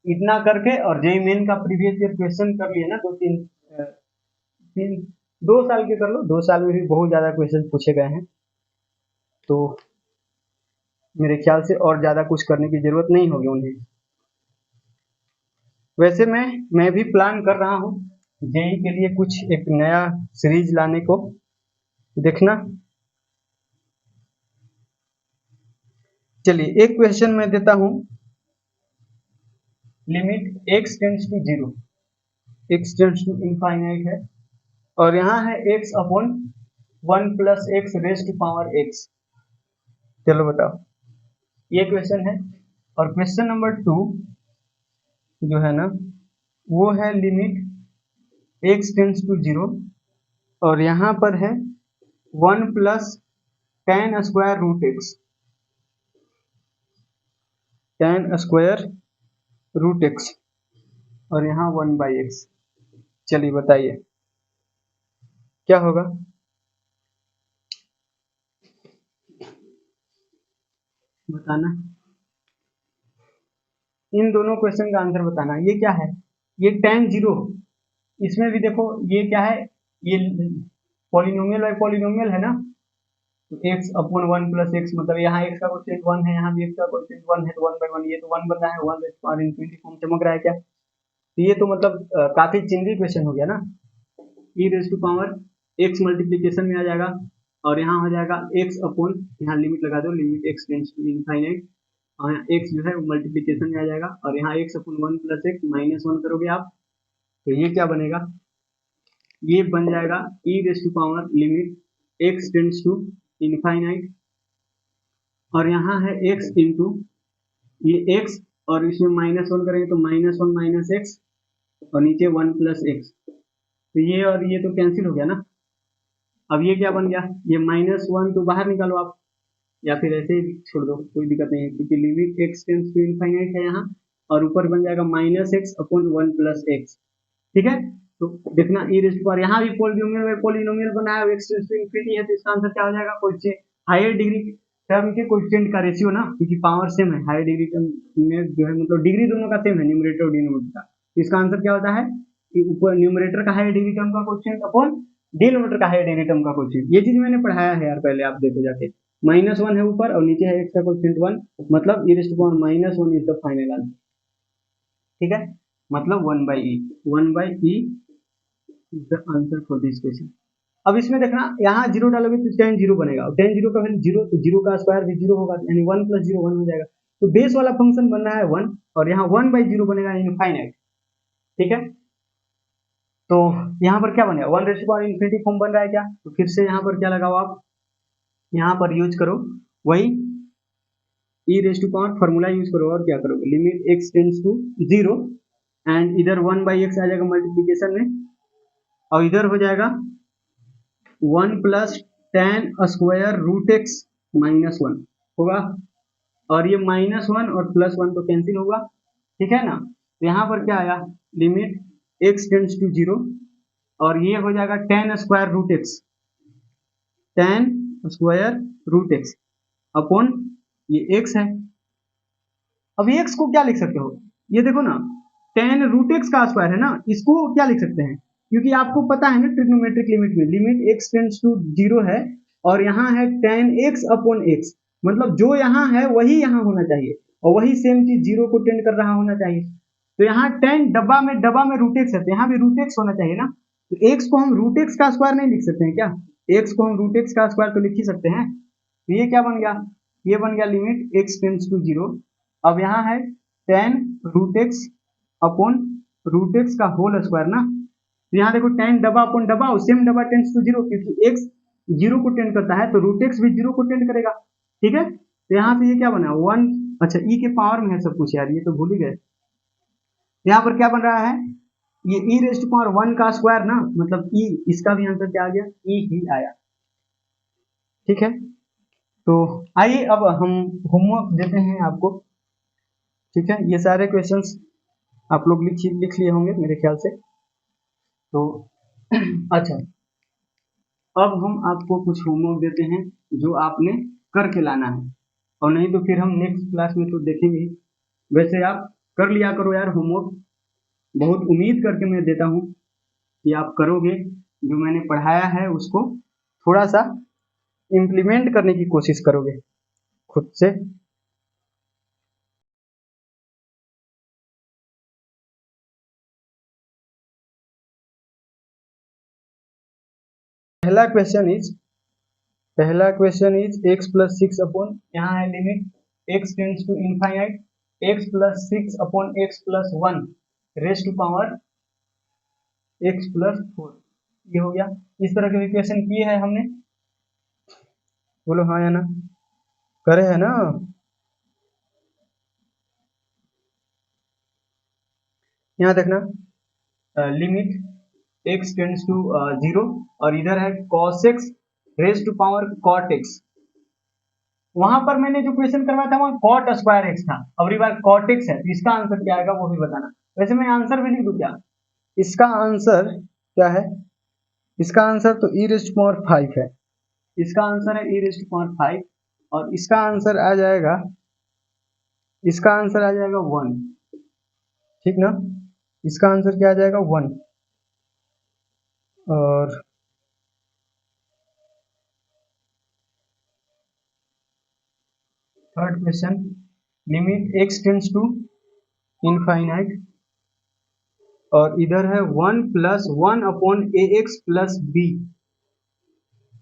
इतना करके और जेई मेन का प्रीवियस ईयर क्वेश्चन कर लिए ना, 2 साल के कर लो, 2 साल में भी बहुत ज्यादा क्वेश्चन पूछे गए हैं, तो मेरे ख्याल से और ज्यादा कुछ करने की जरूरत नहीं होगी उन्हें। वैसे मैं भी प्लान कर रहा हूँ जेई के लिए कुछ एक नया सीरीज लाने को, देखना। चलिए एक क्वेश्चन मैं देता हूँ, limit x tends to 0, x tends to infinite है और यहाँ है x upon 1 plus x raise to power x। चलो बताओ, ये क्वेश्चन है। और क्वेश्चन नंबर 2 जो है ना वो है लिमिट x टेंड्स टू 0 और यहाँ पर है 1 plus tan square root x, tan square root x और यहाँ 1/x। चलिए बताइए क्या होगा? बताना, इन दोनों क्वेश्चन का आंसर बताना। ये क्या है? ये tan 0, इसमें भी देखो ये क्या है, ये पॉलिनोमियल बाय पॉलिनोमियल है ना, तो x अपॉन 1 प्लस एक्स मतलब यहाँ x का कोएफिशिएंट 1 है, यहाँ भी x का कोएफिशिएंट 1 है, तो 1/1 ये तो 1 बन रहा है, 1 raise to power infinity form चमक रहा है क्या? तो ये तो मतलब काफी चिंदी क्वेश्चन हो गया ना। e raise to power x multiplication में आ जाएगा और यहाँ हो जाएगा x अपॉन, यहाँ लिमिट लगा दो, limit x tends to infinite और यहाँ x जो है मल्टीप्लिकेशन में आ जाएगा और यहाँ x upon 1 plus x minus 1 करोगे आप, तो ये क्या बनेगा? ये बन जाएगा e raise to power limit x tends to infinite और यहाँ है x इंटू ये x और इसमें -1 करेंगे तो -1 माइनस एक्स और नीचे 1 प्लस एक्स, तो ये और ये तो कैंसिल हो गया ना। अब ये क्या बन गया? ये -1 तो बाहर निकालो आप या फिर ऐसे ही छोड़ दो, कोई दिक्कत नहीं है, क्योंकि limit x tends to infinite है यहाँ और ऊपर बन जाएगा -x अपॉन 1 प्लस एक्स। ठीक है, तो देखना e रेज़ टू पावर यहाँ भी पॉलिनोमियल बना है, x टेंड्स टू इनफिनिटी है, तो इसका आंसर क्या हो जाएगा? कोएफिशिएंट हायर डिग्री टर्म के कोएफिशिएंट का रेशियो ना, क्योंकि पावर सेम है, हायर डिग्री टर्म में जो है मतलब डिग्री दोनों का सेम है, न्यूमरेटर और डिनोमिनेटर का, तो इसका आंसर क्या होता है कि ऊपर न्यूमरेटर का हायर डिग्री टर्म का कोएफिशिएंट अपॉन डिनोमिनेटर का हायर डिग्री टर्म का कोएफिशिएंट। ये चीज मैंने पढ़ाया है यार पहले, आप देखो जाके, -1 है ऊपर और नीचे है x का कोएफिशिएंट 1, मतलब e raise to power -1 is the final answer. ठीक है, मतलब 1/e is the answer for this question. अब इसमें देखना यहाँ 0 डालोगे तो tan 0 बनेगा और tan 0 का वैल्यू 0, तो 0 का स्क्वायर भी 0 होगा, यानी 1 प्लस 0 1 हो जाएगा, तो बेस वाला फंक्शन बन रहा है 1 और यहाँ 1/0 बनेगा इनफाइनाइट। ठीक है, तो यहाँ पर क्या बनेगा, 1 raise to power infinity form बन रहा है क्या, तो फिर से यहाँ पर क्या लगाओ आप, यहाँ पर यूज करो वही e raise to power formula use करो, और क्या करोगे, limit x tends to 0 and इधर 1/x आ जाएगा मल्टीप्लीकेशन में, और इधर हो जाएगा 1 plus tan square root x minus 1 होगा, और ये -1 और +1 तो कैंसिल होगा, ठीक है ना। तो यहाँ पर क्या आया, लिमिट x टेंड्स टू 0, और ये हो जाएगा tan square root x, tan square root x upon ये x है। अब x को क्या लिख सकते हो, ये देखो ना, tan रूट एक्स का स्क्वायर है ना, इसको क्या लिख सकते हैं, क्योंकि आपको पता है ना ट्रिग्नोमेट्रिक लिमिट में लिमिट x टेंड्स टू 0 है, और यहाँ है tan x अपॉन x, मतलब जो यहाँ है वही यहाँ होना चाहिए, और वही सेम चीज 0 को टेंड कर रहा होना चाहिए। तो यहाँ tan डब्बा में रूट एक्स है, तो यहाँ भी रूट एक्स होना चाहिए ना, तो x को हम रूट एक्स का स्क्वायर नहीं लिख सकते हैं क्या, x को हम रूट एक्स का स्क्वायर तो लिख ही सकते हैं। तो ये क्या बन गया, ये बन गया लिमिट x टेंड्स टू 0, अब यहाँ है tan root x upon root x का होल स्क्वायर ना, तो यहाँ देखो tan डब्बा अपॉन डब्बा, सेम डब्बा टेंड्स टू 0, क्योंकि x 0 को टेंड करता है तो रूट एक्स भी 0 को टेंड करेगा, ठीक है। तो यहाँ से ये क्या बना 1, अच्छा e के पावर में है सब कुछ यार, ये तो भूल ही गए। यहाँ पर क्या बन रहा है, ये e रेज़ टू पावर 1 का स्क्वायर ना, मतलब e, इसका भी आंसर क्या आ गया, e ही आया, ठीक है। तो आइए अब हम होमवर्क देते हैं आपको, ठीक है। ये सारे क्वेश्चंस आप लोग लिख लिए होंगे मेरे ख्याल से, तो अच्छा, अब हम आपको कुछ होमवर्क देते हैं जो आपने करके लाना है, और नहीं तो फिर हम नेक्स्ट क्लास में तो देखेंगे ही। वैसे आप कर लिया करो यार होमवर्क, बहुत उम्मीद करके मैं देता हूँ कि आप करोगे, जो मैंने पढ़ाया है उसको थोड़ा सा इम्प्लीमेंट करने की कोशिश करोगे खुद से। पहला question is x plus 6 upon, यहाँ है limit x tends to infinite x plus 6 upon x plus 1 raise to power x plus 4, ये हो गया। इस तरह के क्वेश्चन किए हैं हमने, बोलो हाँ या ना, करे है ना। यहाँ देखना लिमिट x टेंड्स टू 0, और इधर है cos x raise to power cot x, वहां पर मैंने जो क्वेश्चन करवाया था वहां cot स्क्वायर x था, अब बार cot x है, तो इसका आंसर क्या आएगा वो भी बताना। वैसे मैं आंसर भी लिख दूं क्या, इसका आंसर क्या है, इसका आंसर तो e रेज़ टू पावर 5 है, इसका आंसर है e रेज़ टू पावर 5, और इसका आंसर आ जाएगा, इसका आंसर आ जाएगा 1, ठीक ना, इसका आंसर क्या आ जाएगा 1। और third question, limit x tends to infinite, और इधर है 1 plus 1 upon a x plus b,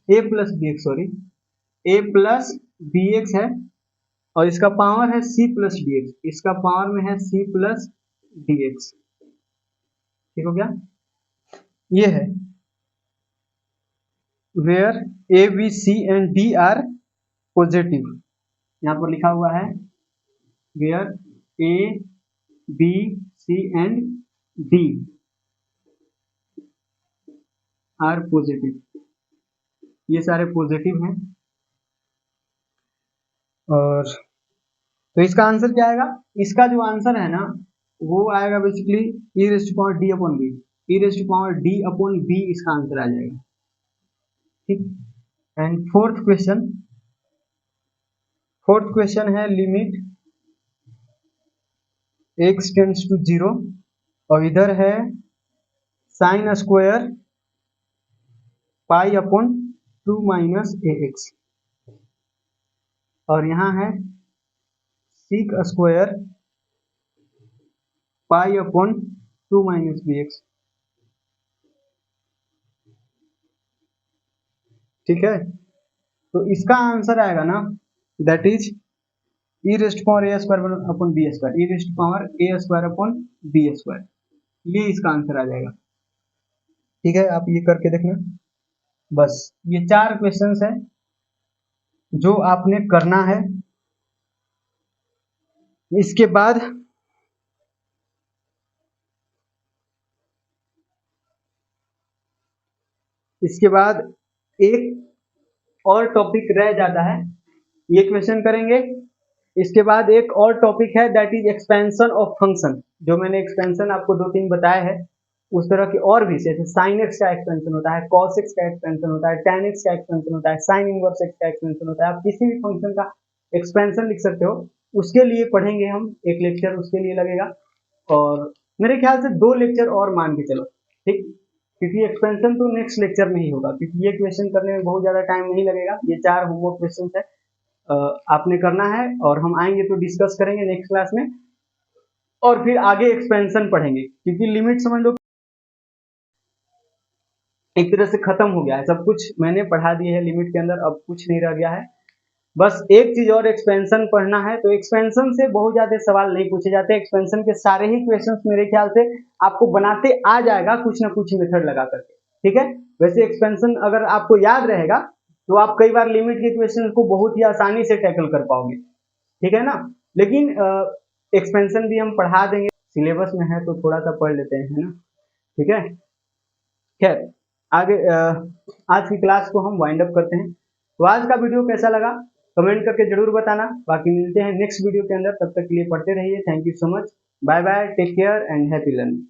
a plus b x, sorry a plus b x है, और इसका पावर है सी प्लस डी एक्स, इसका पावर में है सी प्लस डी एक्स, ठीक हो गया। ये है where a b c and d are positive, यहाँ पर लिखा हुआ है where a b c and d are positive, ये सारे पॉजिटिव हैं, और तो इसका आंसर क्या आएगा, इसका जो आंसर है ना वो आएगा basically e raise to power D upon B, e raise to power D upon B इसका आंसर आ जाएगा, ठीक। एंड फोर्थ क्वेश्चन है लिमिट x टेंड्स टू 0, और इधर है sine square pi upon 2 minus A X, और यहाँ है sec square pi upon 2 minus B X, ठीक है। तो इसका आंसर आएगा ना, that is e raise to power A square upon b square, e raise to power A square upon b square, ये इसका आंसर आ जाएगा। ठीक है, आप ये करके देखना। बस ये 4 क्वेश्चंस है जो आपने करना है। इसके बाद एक और टॉपिक रह जाता है, ये क्वेश्चन करेंगे। इसके बाद एक और टॉपिक है that is expansion of function. जो मैंने एक्सपेंशन आपको 2-3 बताए हैं, उस तरह के और भी, जैसे साइन एक्स का एक्सपेंशन होता है, कॉस एक्स का एक्सपेंशन होता है, tan एक्स का एक्सपेंशन होता है, साइन इनवर्स एक्स का एक्सपेंशन होता है। आप किसी भी फंक्शन का एक्सपेंशन लिख सकते हो। उसके लिए पढ़ेंगे हम, एक लेक्चर उसके लिए लगेगा, और मेरे ख्याल से 2 लेक्चर और मान के चलो, ठीक। क्योंकि एक्सपेंशन तो नेक्स्ट लेक्चर में ही होगा, क्योंकि ये क्वेश्चन करने में बहुत ज्यादा टाइम नहीं लगेगा। ये 4 होमवर्क क्वेश्चन है, आपने करना है, और हम आएंगे तो डिस्कस करेंगे नेक्स्ट क्लास में, और फिर आगे एक्सपेंशन पढ़ेंगे। क्योंकि लिमिट समझ लो एक तरह से खत्म हो गया है, सब कुछ मैंने पढ़ा दिए है लिमिट के अंदर, अब कुछ नहीं रह गया है। बस एक चीज और एक्सपेंशन पढ़ना है। तो एक्सपेंशन से बहुत ज्यादा सवाल नहीं पूछे जाते, एक्सपेंशन के सारे ही क्वेश्चंस मेरे ख्याल से आपको बनाते आ जाएगा कुछ ना कुछ मेथड लगा करके, ठीक है। वैसे एक्सपेंशन अगर आपको याद रहेगा तो आप कई बार लिमिट के क्वेश्चन को बहुत ही आसानी से टैकल कर पाओगे, ठीक है ना। लेकिन एक्सपेंशन भी हम पढ़ा देंगे, सिलेबस में है तो थोड़ा सा पढ़ लेते हैं, है ना, ठीक है। खैर, आगे आज की क्लास को हम वाइंड अप करते हैं। तो आज का वीडियो कैसा लगा कमेंट करके जरूर बताना। बाकी मिलते हैं नेक्स्ट वीडियो के अंदर, तब तक के लिए पढ़ते रहिए। Thank you so much, bye bye, take care and happy learning.